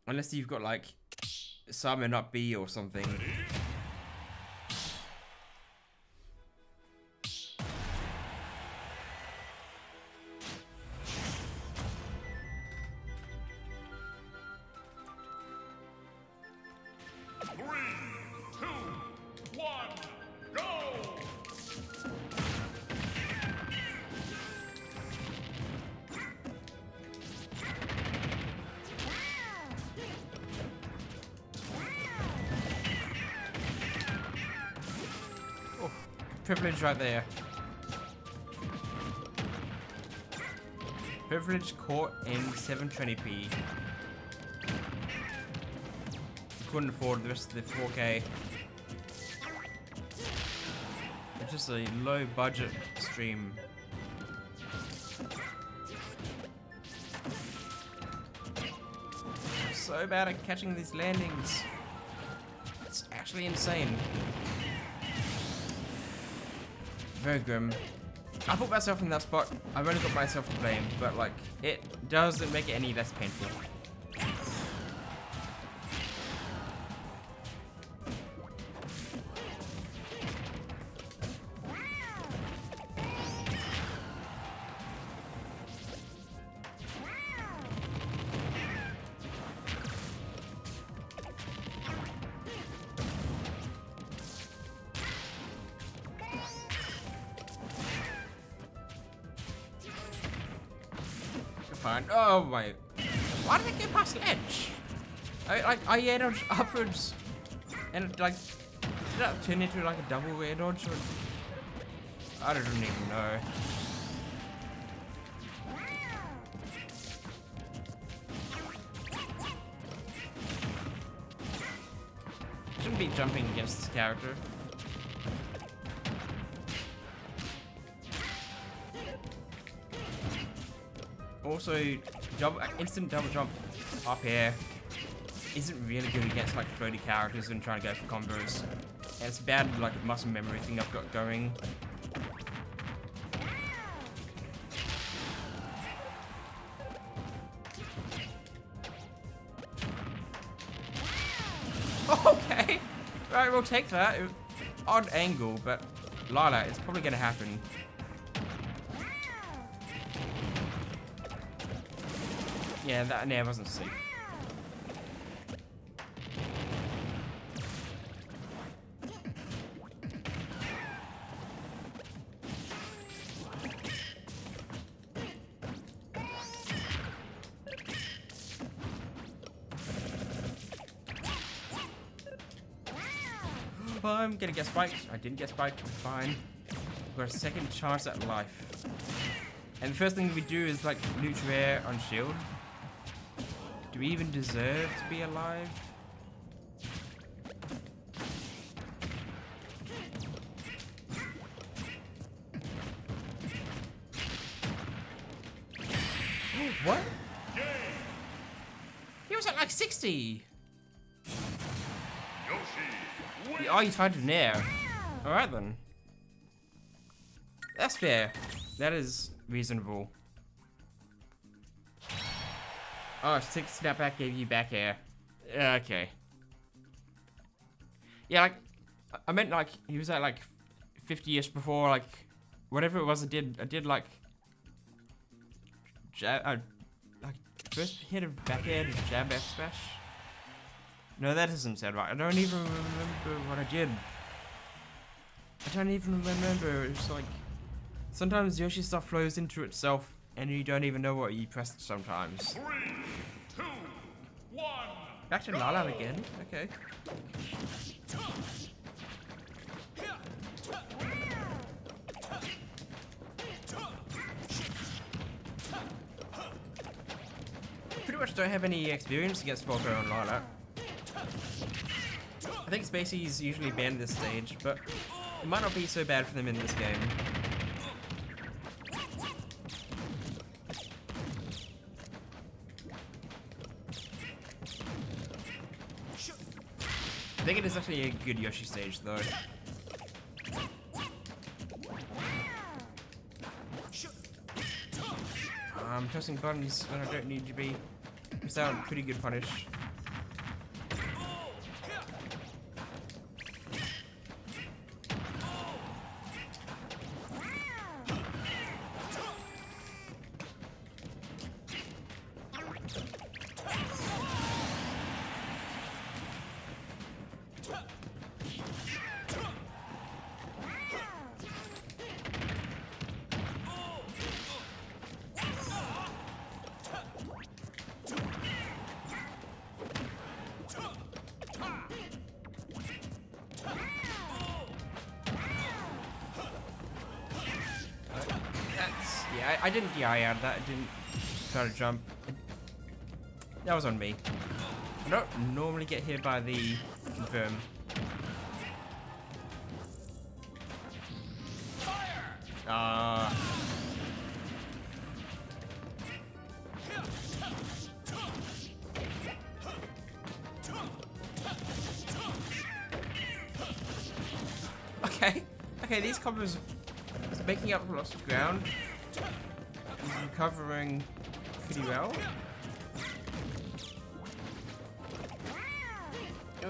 S1: Unless you've got like summon up B or something. Privilege right there. Privilege caught in 720p. Couldn't afford the rest of the 4K. It's just a low budget stream. I'm so bad at catching these landings. It's actually insane. Very grim. I put myself in that spot. I've only got myself to blame, but like, it doesn't make it any less painful. Fine. Oh my! Why did I get past ledge? I air dodged upwards, and it, like, did that turn into like a double air dodge? Or, I don't even know. Shouldn't be jumping against this character. Also, instant double jump up here isn't really good against like floaty characters and trying to go for combos. And it's bad like muscle memory thing I've got going. Okay, right, we'll take that. Odd angle, but Lila, it's probably gonna happen. Yeah, that nair wasn't safe. I'm gonna get spiked. I didn't get spiked. Fine. We've got a second chance at life. And the first thing we do is like neutral air on shield. Do we even deserve to be alive? What? He was at like 60. Oh, you tried to nair. Alright then. That's fair. That is reasonable. Oh, 6 snapback gave you back air. Okay. Yeah, like, I meant like, he was at like 50-ish before, like, whatever it was I did like, like, first hit of back air to jab F smash. No, that doesn't sound right. I don't even remember what I did. I don't even remember. It's like, sometimes Yoshi stuff flows into itself and you don't even know what you pressed sometimes.
S3: 3, 2, 1.
S1: Back to Lala again. Okay. Pretty much don't have any experience against Falco and Lala. I think Spacey's usually banned this stage, but it might not be so bad for them in this game. I think it is actually a good Yoshi stage, though. I'm pressing buttons when I don't need to be. It's a pretty good punish. Yeah, I didn't DI out of that. I didn't try to jump. That was on me. I don't normally get hit by the confirm. Okay. Okay, these combos is making up lots of ground. He's recovering pretty well.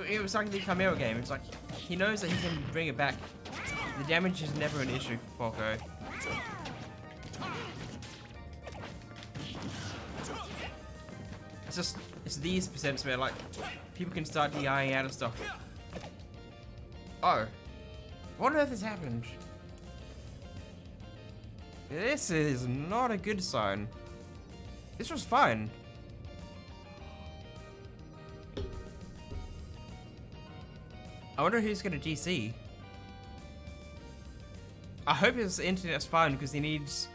S1: It was like the Camaro game. It's like he knows that he can bring it back. The damage is never an issue for Falco. It's these percents where like people can start DIing out of stuff. Oh, what on earth has happened? This is not a good sign. This was fine. I wonder who's gonna GC. I hope his internet's fine because he needs.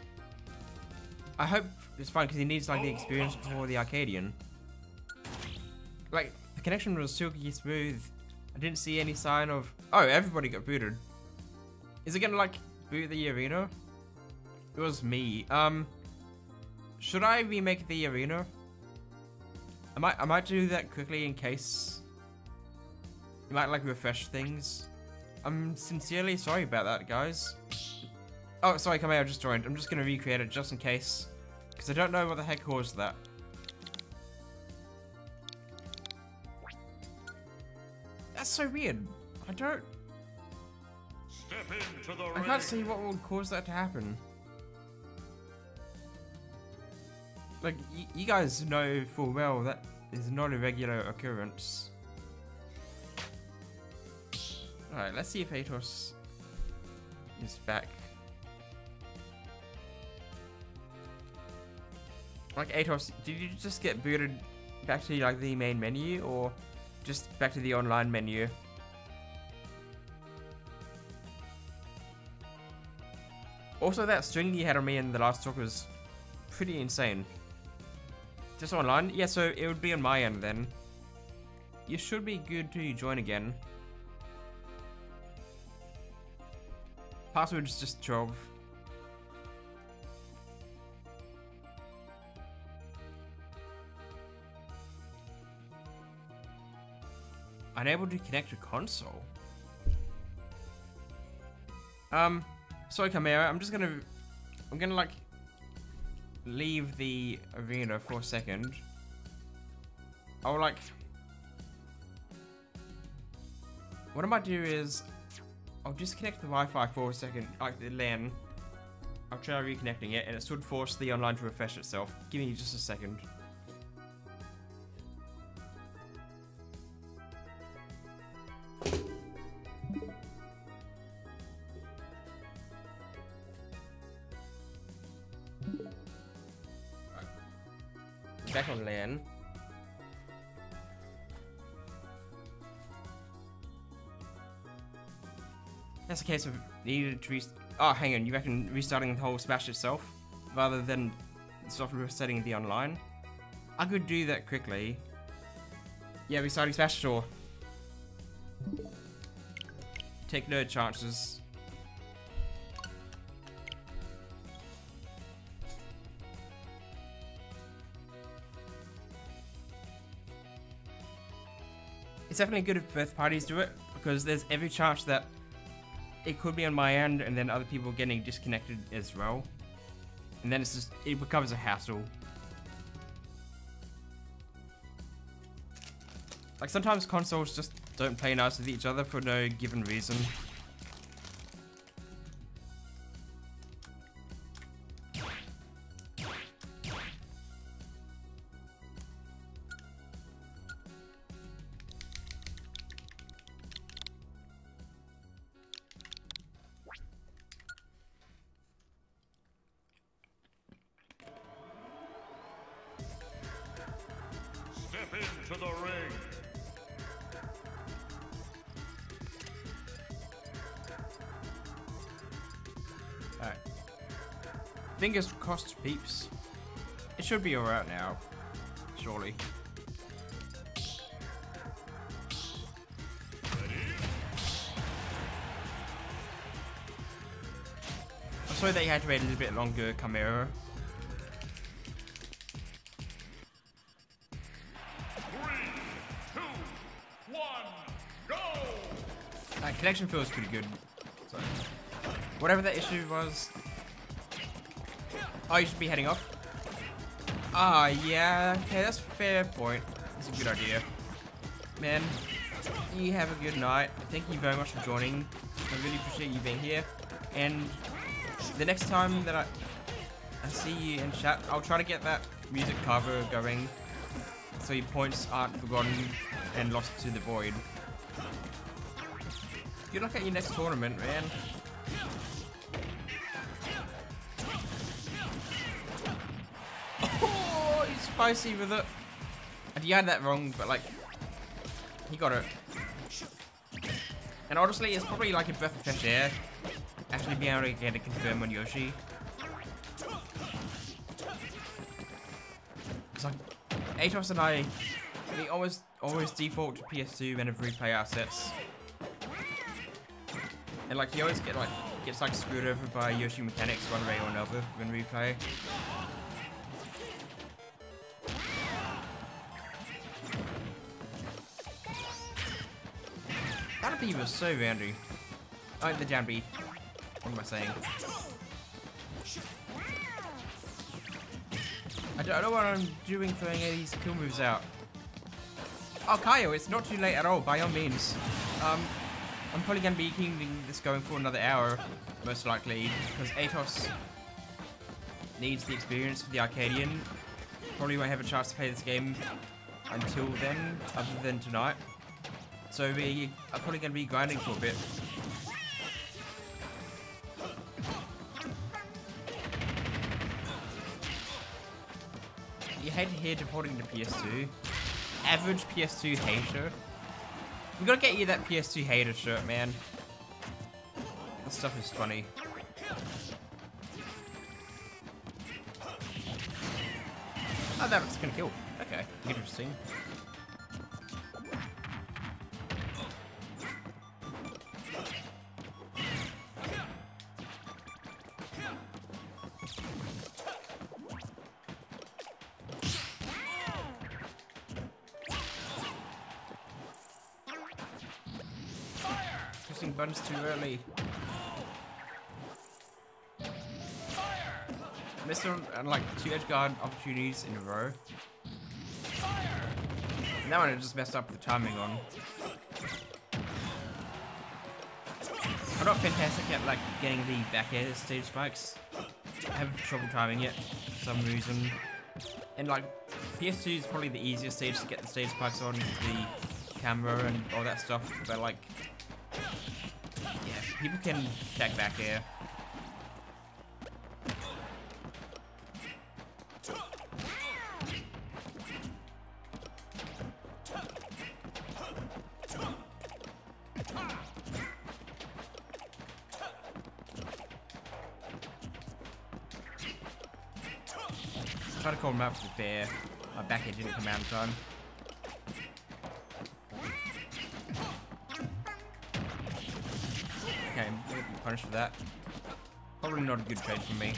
S1: I hope it's fine because he needs like the experience before the Arcadian. Like the connection was silky smooth I didn't see any sign of... Oh, everybody got booted. Is it gonna, like, boot the arena? It was me. Should I remake the arena? I might do that quickly in case... It might, like, refresh things. I'm sincerely sorry about that, guys. Oh, sorry, Kamei, I just joined. I'm just gonna recreate it just in case. Because I don't know what the heck caused that. That's so weird. I don't...
S3: Step into the
S1: I can't see what would cause that to happen. Like, you guys know full well that is not a regular occurrence. Alright, let's see if Atos is back. Like, Atos, did you just get booted back to, like, the main menu, or just back to the online menu? Also, that string you had on me in the last talk was pretty insane. Just online? Yeah, so it would be on my end then. You should be good to join again. Password is just 12. Unable to connect to console. Sorry, Chimera, I'm gonna like leave the arena for a second. I'll like, what I might do is I'll disconnect the Wi-Fi for a second, like the LAN. I'll try reconnecting it, and it should force the online to refresh itself. Give me just a second. Back on LAN. That's a case of needed to oh, hang on, you reckon restarting the whole Smash itself rather than software resetting the online? I could do that quickly. Yeah, restarting Smash, sure. Take no chances. It's definitely good if both parties do it, because there's every chance that it could be on my end and then other people getting disconnected as well. And then it's just, it becomes a hassle. Like sometimes consoles just don't play nice with each other for no given reason.
S3: Step into the ring.
S1: Alright. Fingers crossed, peeps. It should be alright now. Surely. I'm sorry that you had to wait a little bit longer, Chimera.
S3: 3, 2, 1, go!
S1: Connection feels pretty good. So, whatever that issue was. Oh, you should be heading off. Ah, yeah. Okay, that's a fair point. That's a good idea. Man, you have a good night. Thank you very much for joining. I really appreciate you being here. And the next time that I see you in chat, I'll try to get that music cover going so your points aren't forgotten and lost to the void. Good luck at your next tournament, man. Oh, he's spicy with it. You had that wrong, but like, he got it. And honestly, it's probably like a breath of fresh air actually being able to get a confirm on Yoshi. It's like Atos and I, we almost always default to PS2 whenever we play our sets. And like he always gets like screwed over by Yoshi mechanics one way or another when we play. That B was so roundy. Oh, the down B. What am I saying? I don't know what I'm doing throwing any of these kill moves out. Oh, Kaio, it's not too late at all, by all means. I'm probably going to be keeping this going for another hour, most likely, because Atos needs the experience for the Arcadian. Probably won't have a chance to play this game until then, other than tonight. So we are probably going to be grinding for a bit. You hate to hear defaulting to PS2. Average PS2 hater. We gotta get you that PS2 hater shirt, man. This stuff is funny. Oh, that was gonna kill. Okay, interesting. Pressing buttons too early. Missed on like 2 edge guard opportunities in a row. And that one I just messed up the timing on. I'm not fantastic at like getting the back air stage spikes. I have trouble timing it for some reason. And like PS2 is probably the easiest stage to get the stage spikes on, the camera and all that stuff. But like, yeah, people can check back air. Try to call him out for the fair. My back air didn't come out in time. Okay, I'm gonna be punished for that. Probably not a good trade for me.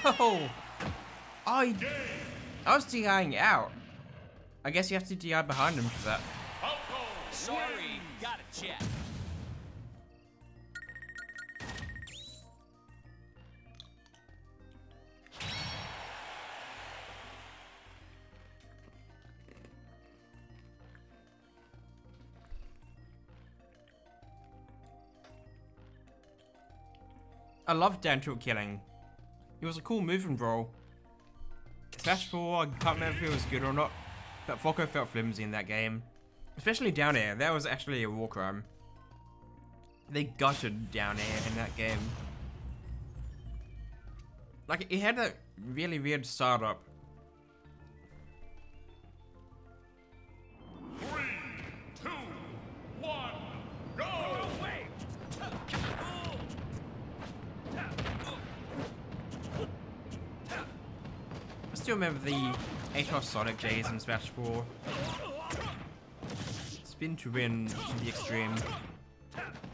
S1: Whoa! I was DIing out. I guess you have to DI behind him for that.
S2: Sorry, gotta check.
S1: I love down tilt killing. It was a cool move and roll. Slash 4, I can't remember if it was good or not, but Focko felt flimsy in that game. Especially down air, that was actually a war crime. They gutted down air in that game. Like, it had a really weird startup.
S3: 3, 2, 1, go!
S1: I still remember the Atos Sonic days in Smash 4. Spin to win to the extreme.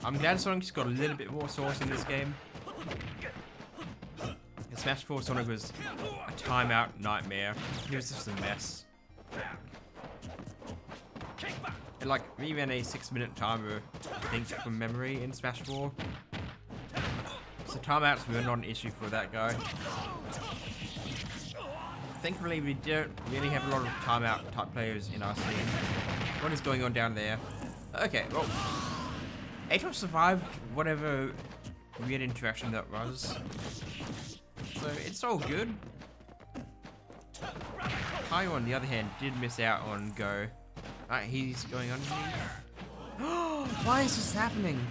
S1: I'm glad Sonic's got a little bit more sauce in this game. In Smash 4, Sonic was a timeout nightmare. He was just a mess. And like, we ran a 6-minute timer, I think, from memory in Smash 4. So timeouts were not an issue for that guy. Thankfully, we don't really have a lot of timeout type players in our scene. What is going on down there? Okay, well, Atos survived whatever weird interaction that was. So it's all good. Kaio, on the other hand, did miss out on Go. Alright, he's going underneath. Why is this happening?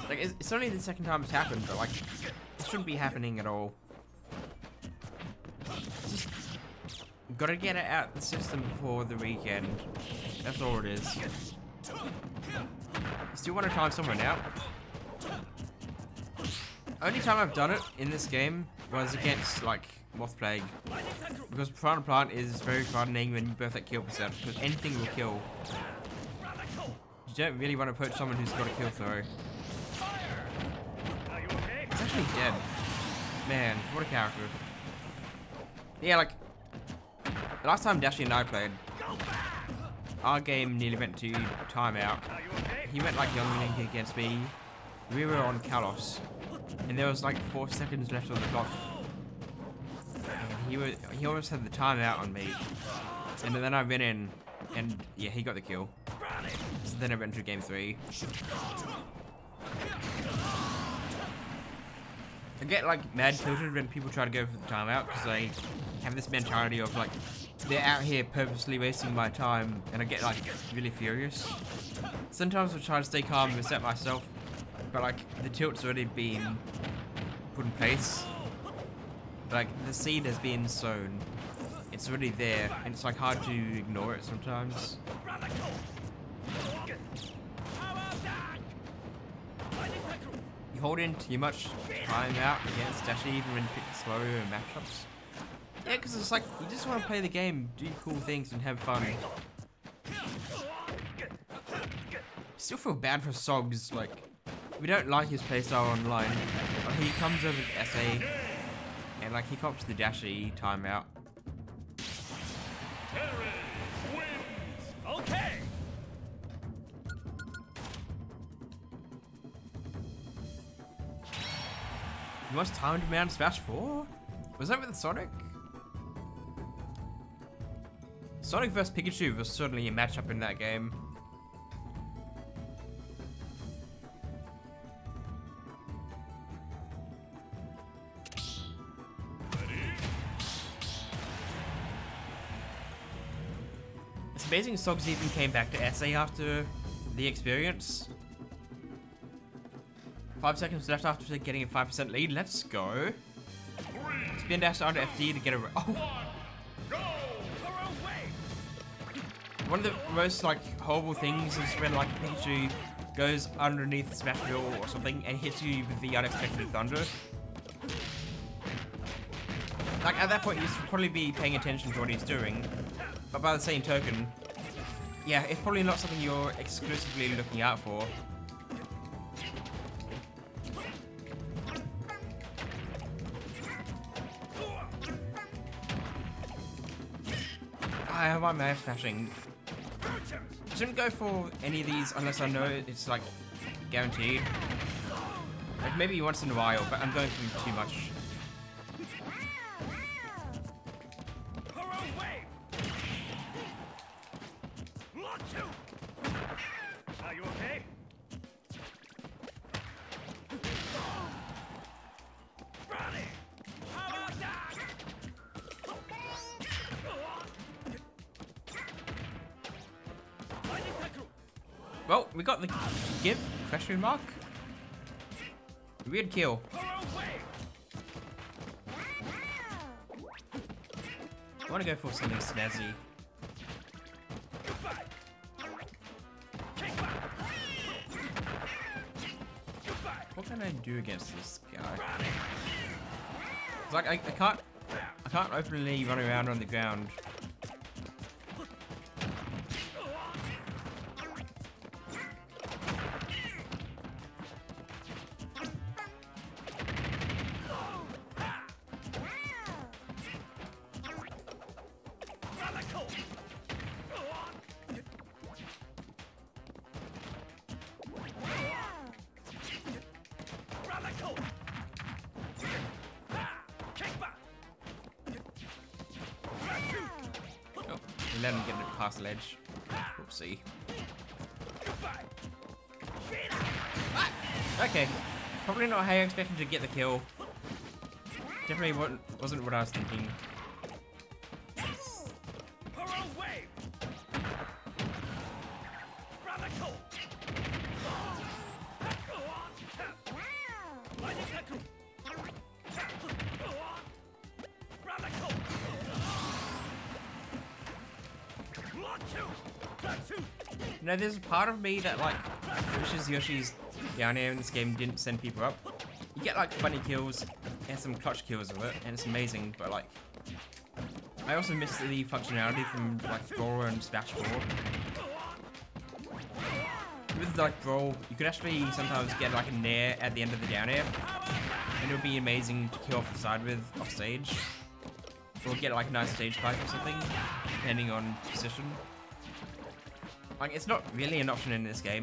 S1: Like, it's only the second time it's happened, but like, it shouldn't be happening at all. Just gotta get it out the system before the weekend. That's all it is. Still want to time someone out. Only time I've done it in this game was against like Moth Plague. Because Piranha Plant is very frightening when you both at kill percent, because anything will kill. You don't really want to approach someone who's got a kill throw. It's actually dead. Man, what a character. Yeah, like, the last time Dashi and I played, our game nearly went to timeout. He went like Young Link against me. We were on Kalos, and there was like 4 seconds left on the clock. And he almost had the timeout on me, and then I went in, and yeah, he got the kill. So then I went to game 3. I get like mad tilted when people try to go for the timeout because they have this mentality of like they're out here purposely wasting my time, and I get like really furious. Sometimes I try to stay calm and reset myself, but like the tilt's already been put in place. Like the seed has been sown. It's already there, and it's like hard to ignore it sometimes. You hold in too much time out against Dashi even when it's slow matchups. Yeah, because it's like you just want to play the game, do cool things, and have fun. Still feel bad for Sogs, like we don't like his playstyle online. Like, he comes over to SA and like he cops the Dashi timeout.
S2: Okay.
S1: The most timed man in Smash 4? Was that with Sonic? Sonic vs Pikachu was certainly a matchup in that game. It's amazing Sogs even came back to SA after the experience. 5 seconds left after getting a 5% lead. Let's go. Spin dash onto FD to get a. Oh. One of the most like horrible things is when like Pikachu goes underneath Smashville or something and hits you with the unexpected thunder. Like at that point you should probably be paying attention to what he's doing, but by the same token, yeah, it's probably not something you're exclusively looking out for. I have my mouth smashing. Shouldn't go for any of these unless I know it's like guaranteed. Like maybe once in a while, but I'm going for too much.
S2: Are you okay?
S1: Well, we got the give, question mark. Weird kill. I want to go for something snazzy. What can I do against this guy? It's like I can't openly run around on the ground. Let him get it past the ledge. Oopsie. Okay. Probably not how I expected to get the kill. Definitely wasn't what I was thinking. No, there's a part of me that like wishes Yoshi's down here in this game didn't send people up. You get like funny kills and some clutch kills with it, and it's amazing. But like, I also miss the functionality from like Brawl and Smash 4. With like Brawl, you could actually sometimes get like a nair at the end of the down air, and it would be amazing to kill off the side with off stage, or get like a nice stage spike or something, depending on position. Like, it's not really an option in this game,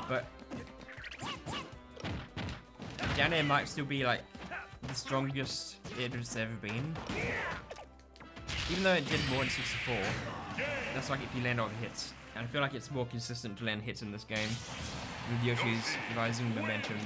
S1: but down air might still be like the strongest it has ever been. Even though it did more in 64, that's like if you land all the hits. And I feel like it's more consistent to land hits in this game, with Yoshi's rising momentum.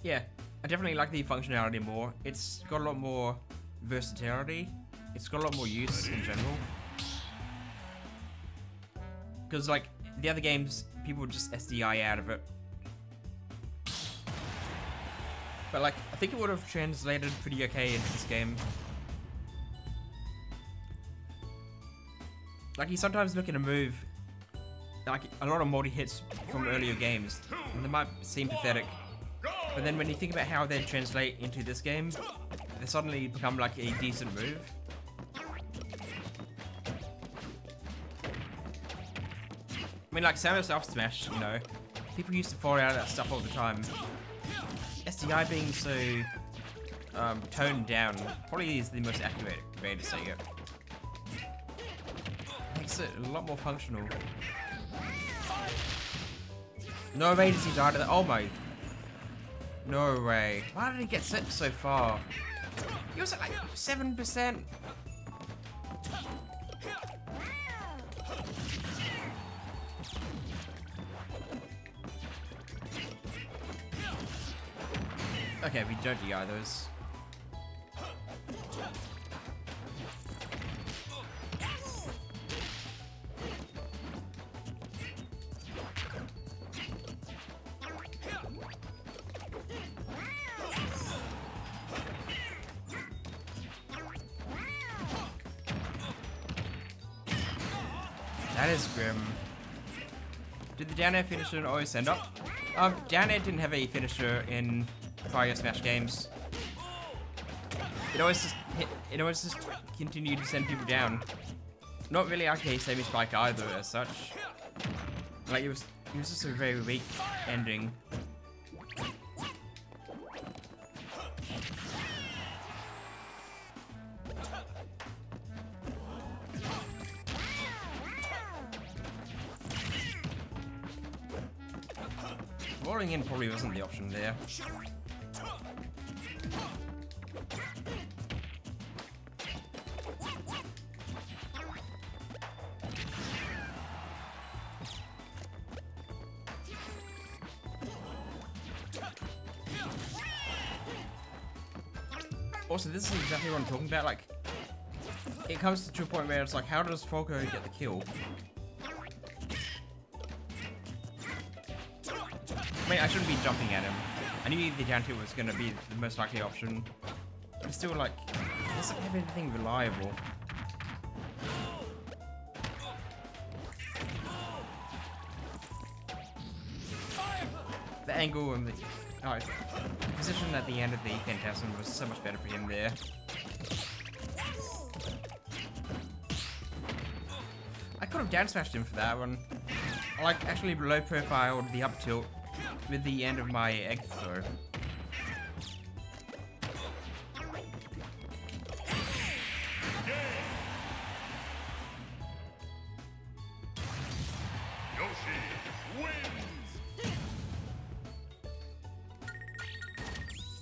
S1: Yeah, I definitely like the functionality more. It's got a lot more versatility. It's got a lot more use in general. Because like the other games, people would just SDI out of it. But like, I think it would have translated pretty okay into this game. Like, you sometimes look at a move, like a lot of multi-hits from earlier games, and they might seem pathetic. But then when you think about how they translate into this game, they suddenly become like a decent move. I mean, like Samus Up Smash, you know, people used to fall out of that stuff all the time. SDI being so toned down probably is the most accurate way to say it. Makes it a lot more functional. No way does he die to that. Oh my. No way. Why did he get sent so far? He was at like 7%. Okay, we don't DI those. That is grim. Did the down air finisher always end up? Down air didn't have a finisher in prior Smash games. It always just hit. It always just continued to send people down. Not really like a semi spike either, as such. Like it was just a very weak ending. Rolling in probably wasn't the option there. Also, this is exactly what I'm talking about. Like, it comes to a point where it's like, how does Falco get the kill? I mean, I shouldn't be jumping at him. I knew the down tilt was going to be the most likely option. But it's still like, it doesn't have anything reliable. The angle and the position at the end of the Phantasm was so much better for him there. I could have down smashed him for that one. I like actually low profiled the up tilt with the end of my egg throw.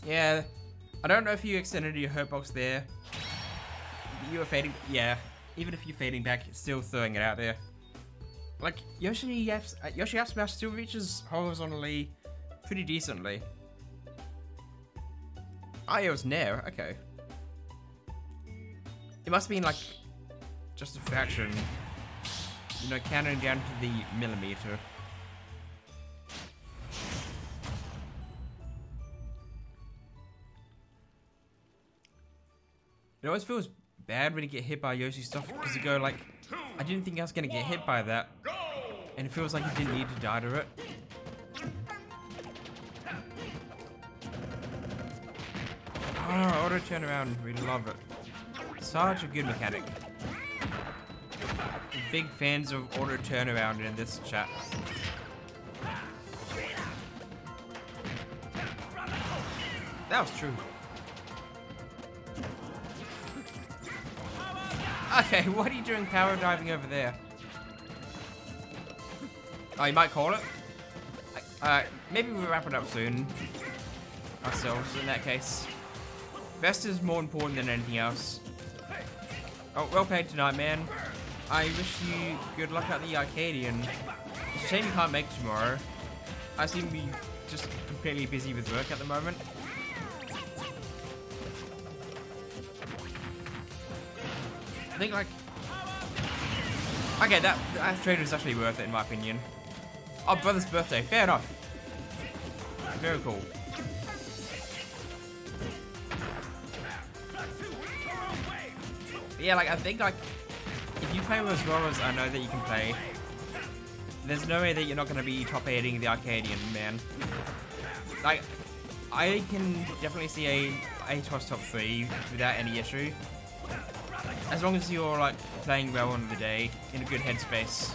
S1: Yeah, I don't know if you extended your hurt box there. You were fading, yeah. Even if you're fading back, it's still throwing it out there. Like, Yoshi F Smash still reaches horizontally pretty decently. Oh, it was Nair, okay. It must have been like, just a fraction. you know, counting down to the millimeter. It always feels bad when you get hit by Yoshi stuff because you go like, I didn't think I was gonna get hit by that, and it feels like you didn't need to die to it. Oh, auto turnaround, we love it. Such a good mechanic. Big fans of auto turnaround in this chat. That was true. Okay, what are you doing power diving over there? Oh, you might call it? Maybe we'll wrap it up soon. Ourselves, in that case. Best is more important than anything else. Oh, well played tonight, man. I wish you good luck at the Arcadian. It's a shame you can't make it tomorrow. I seem to be just completely busy with work at the moment. I think, like... Okay, that trade was actually worth it, in my opinion. Oh, brother's birthday. Fair enough. Very cool. But yeah, like, I think, like, if you play as well as I know that you can play, there's no way that you're not going to be top 8ing the Arcadian, man. Like, I can definitely see a toss top 3 without any issue. As long as you're, like, playing well on the day, in a good headspace.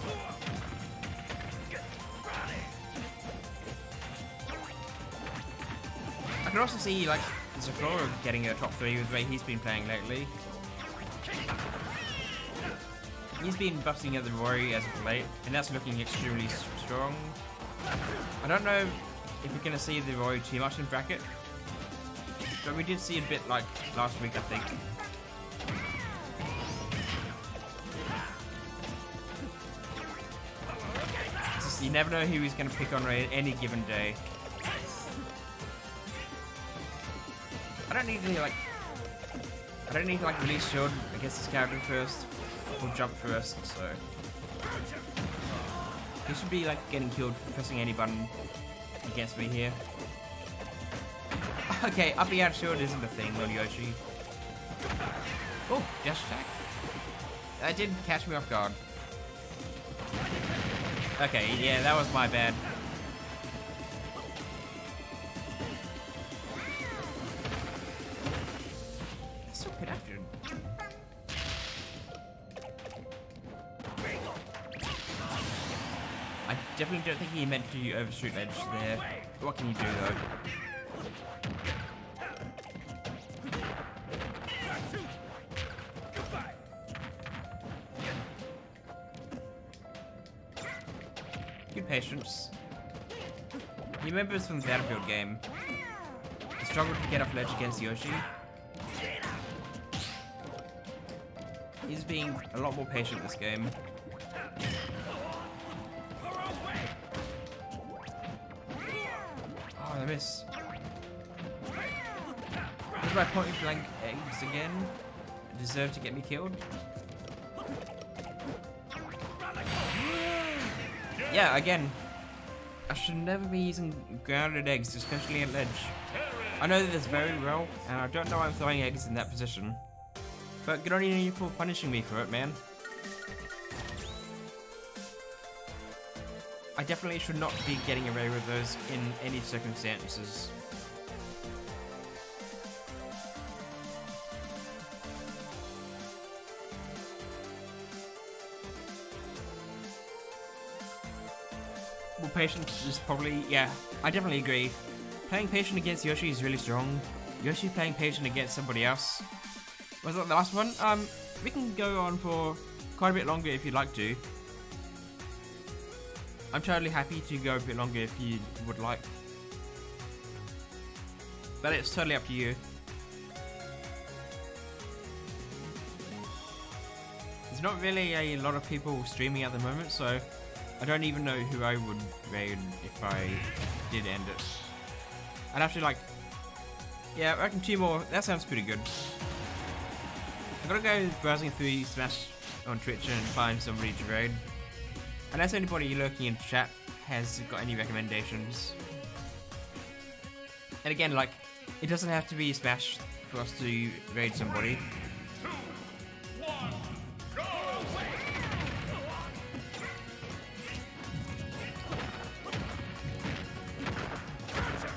S1: I can also see, like, Zaflora getting a top 3 with the way he's been playing lately. He's been busting at the Rory as of late, and that's looking extremely strong. I don't know if we're going to see the Rory too much in bracket, but we did see a bit, like, last week, I think. You never know who he's going to pick on any given day. I don't need to like release shield against this character first or jump first, so he should be like getting killed for pressing any button against me here. Okay, up out shield isn't a thing on Yoshi. Oh, dash attack. That did catch me off guard. Okay, yeah, that was my bad. That's so pedestrian. I definitely don't think he meant to overshoot ledge there. What can you do though? Good patience. He remembers from the Battlefield game. He struggled to get off ledge against Yoshi. He's being a lot more patient this game. Oh, I miss. Here's my point blank eggs again. Deserve to get me killed. Yeah, again, I should never be using grounded eggs, especially at ledge. I know that this very well, and I don't know why I'm throwing eggs in that position. But good on you for punishing me for it, man. I definitely should not be getting away with those in any circumstances. Well, patience is probably, yeah, I definitely agree. Playing patient against Yoshi is really strong. Yoshi playing patient against somebody else. Was that the last one? We can go on for quite a bit longer if you'd like to. I'm totally happy to go a bit longer if you would like. But it's totally up to you. There's not really a lot of people streaming at the moment, so I don't even know who I would raid if I did end it. I'd have to like... Yeah, I reckon 2 more. That sounds pretty good. I've got to go browsing through Smash on Twitch and find somebody to raid. Unless anybody lurking in chat has got any recommendations. And again, like, it doesn't have to be Smash for us to raid somebody.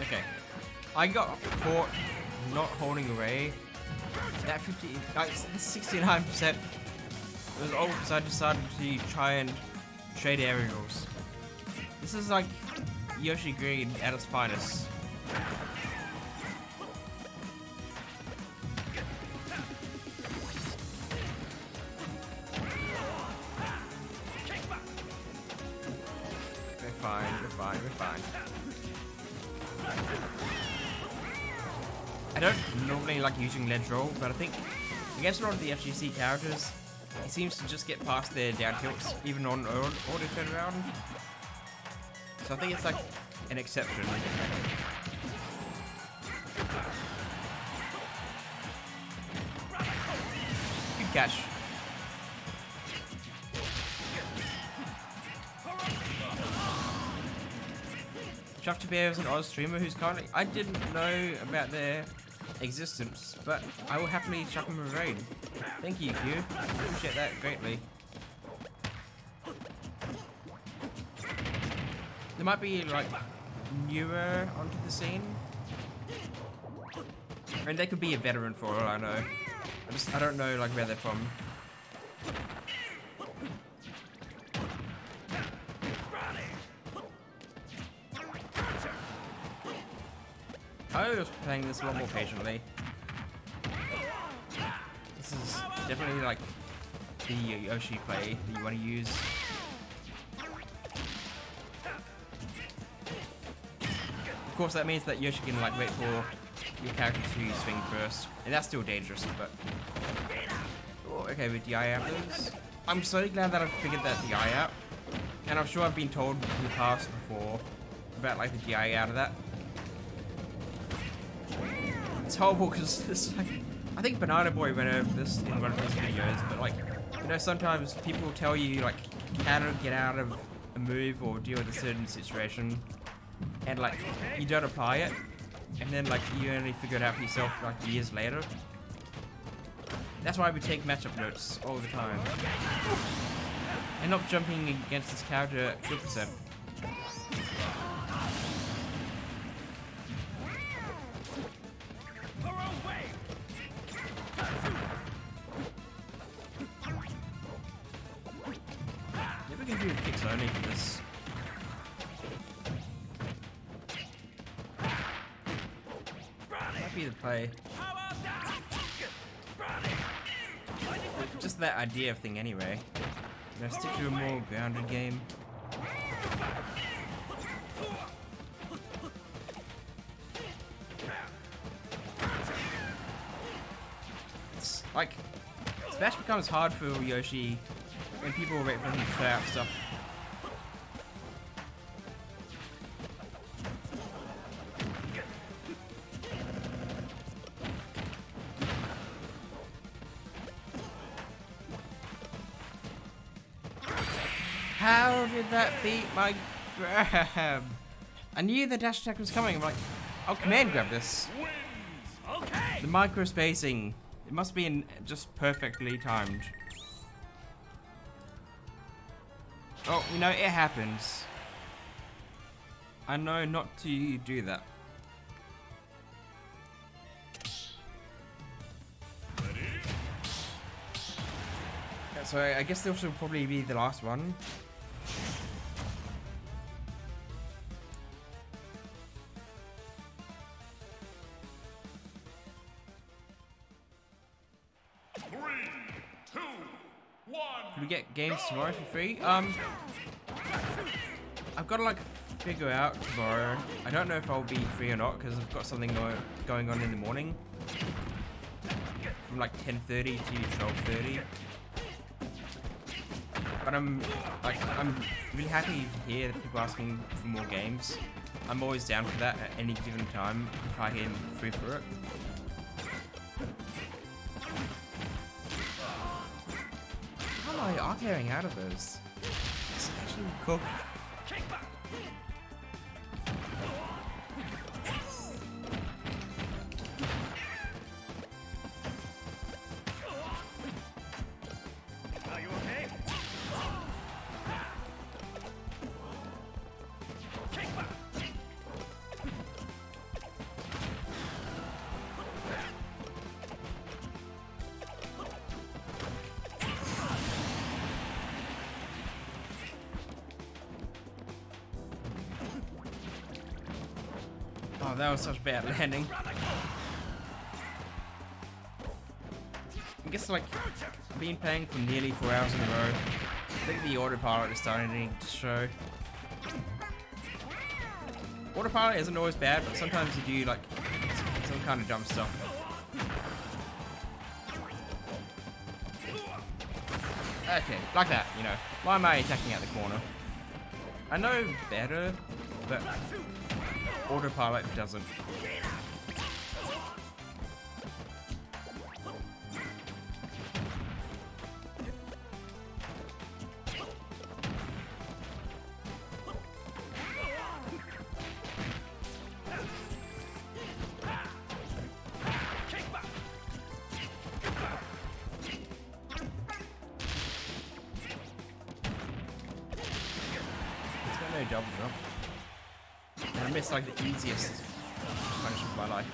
S1: Okay, I got caught not holding array. That 69% was all because I decided to try and trade aerials. This is like Yoshi Green at its finest. We're fine. I don't normally like using ledge roll, but I think against a lot of the FGC characters, he seems to just get past their down tilts, even on auto turnaround. So I think it's like an exception. Good catch. Chuck to Bear is an Oz streamer who's currently... I didn't know about their existence, but I will happily chuck him a raid. Thank you, Q. I appreciate that greatly. They might be, like, newer onto the scene. And they could be a veteran for all I know. I don't know, like, where they're from. I was playing this a lot more patiently. This is definitely like the Yoshi play that you want to use. Of course, that means that Yoshi can like wait for your character to swing first, and that's still dangerous. But oh, okay, with DI out those, I'm so glad that I've figured that DI out, and I'm sure I've been told in the past before about like the DI out of that. It's horrible because it's like, I think Banana Boy went over this in one of his videos, but like, you know, sometimes people will tell you like how to get out of a move or deal with a certain situation, and like you don't apply it, and then like you only figure it out for yourself like years later. That's why we take matchup notes all the time, and not jumping against this character at 2%. Only for this. Might be the play. Just that idea of thing anyway. I'm gonna stick to a more grounded game. It's like Smash becomes hard for Yoshi when people wait for him to play out stuff. How did that beat my grab? I knew the dash attack was coming. I'm like, I'll command grab this.
S2: Okay.
S1: The micro spacing. It must be just perfectly timed. Oh, you know, it happens. I know not to do that. Yeah, so I guess this will probably be the last one. Can we get games tomorrow for free? I've got to like figure out tomorrow. I don't know if I'll be free or not because I've got something going on in the morning from like 10:30 to 12:30. But I'm really happy to hear people asking for more games. I'm always down for that at any given time if I get free for it. How am I RKing out of those? It's Cool.
S2: Are you okay? Kickback.
S1: Oh, that was such bad landing. I guess like I've been playing for nearly 4 hours in a row. I think the autopilot is starting to show. Autopilot isn't always bad, but sometimes you do like some kind of dumb stuff. Okay, like that, you know. Why am I attacking at the corner? I know better, but autopilot doesn't. It's got no double jump. And I missed like the easiest punishment of my life.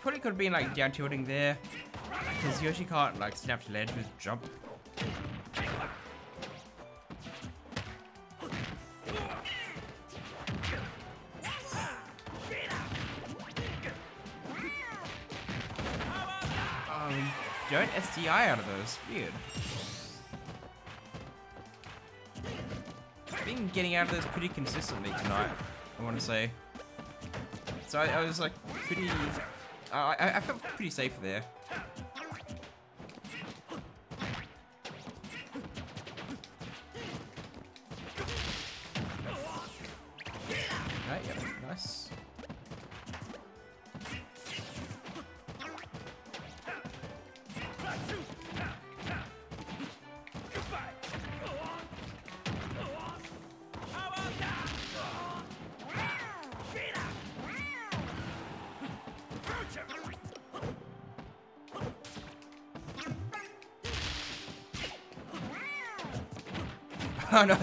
S1: Probably could have been like down tilting there, because Yoshi can't like snap to ledge with jump. Don't SDI out of those. Weird. I've been getting out of those pretty consistently tonight, I want to say. So I was like pretty... I felt pretty safe there. Right, yeah, nice. Oh no.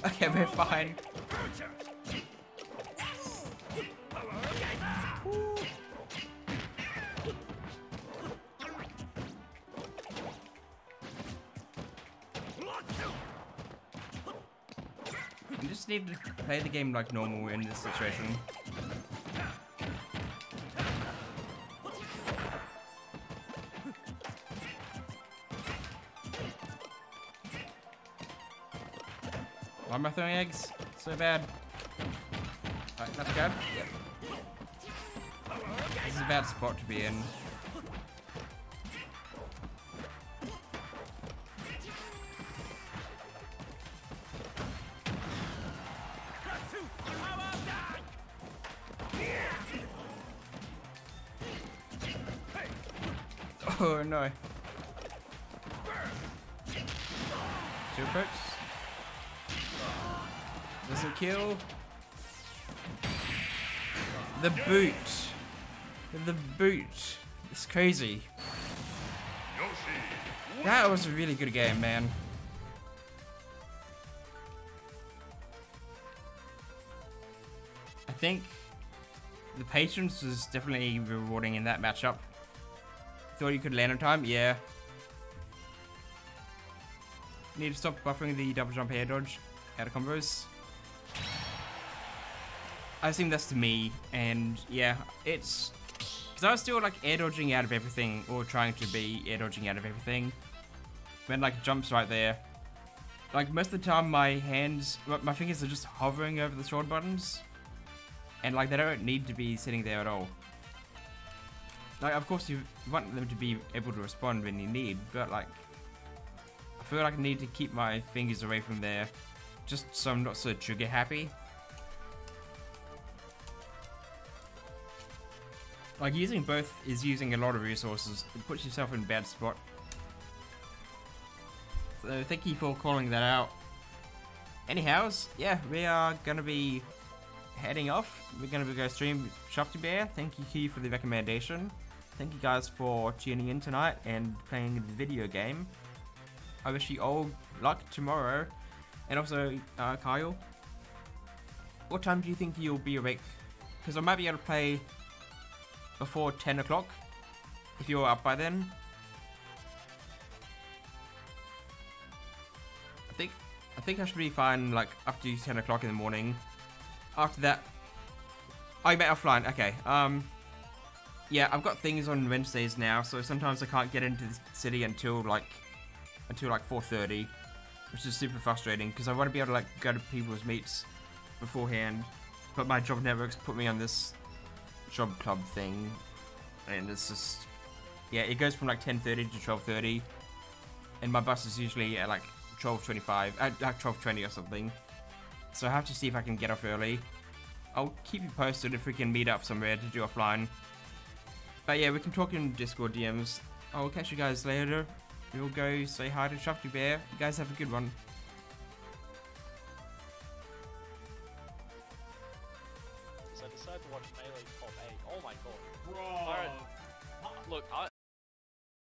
S1: Okay, we're fine. You just need to play the game like normal in this situation. Why am I throwing eggs? So bad. Alright, that's good. Yep. This is a bad spot to be in. Oh no. Two pokes. Doesn't kill. The boot. The boot. It's crazy. That was a really good game, man. I think the patience was definitely rewarding in that matchup. Thought you could land on time? Yeah. Need to stop buffering the double jump air dodge out of combos. I think that's to me, and yeah, it's because I was still like air dodging out of everything, or trying to be air dodging out of everything. When like jumps right there, like most of the time my fingers are just hovering over the short buttons, and like they don't need to be sitting there at all. Like of course you want them to be able to respond when you need, but like I feel like I need to keep my fingers away from there, just so I'm not so trigger happy. Like, using both is using a lot of resources. It puts yourself in a bad spot. So thank you for calling that out. Anyhows, yeah, we are gonna be heading off. We're gonna go stream Shafty Bear. Thank you, Q, for the recommendation. Thank you guys for tuning in tonight and playing the video game. I wish you all luck tomorrow. And also, Kyle, what time do you think you'll be awake? Because I might be able to play before 10 o'clock, if you're up by then. I think I should be fine, like, up to 10 o'clock in the morning. After that... Oh, you meant offline, okay. Yeah, I've got things on Wednesdays now, so sometimes I can't get into the city until like 4:30, which is super frustrating, because I want to be able to, like, go to people's meets beforehand, but my job networks put me on this job club thing, and it's just... Yeah, it goes from, like, 10:30 to 12:30, and my bus is usually at, like, 12:25, like 12:20 or something. So I have to see if I can get off early. I'll keep you posted if we can meet up somewhere to do offline. But yeah, we can talk in Discord DMs. I'll catch you guys later. We'll go say hi to Shafty Bear. You guys have a good one.
S5: So I decided to watch Melee Top 8. Oh my god.
S3: Bro.
S5: Alright. Look,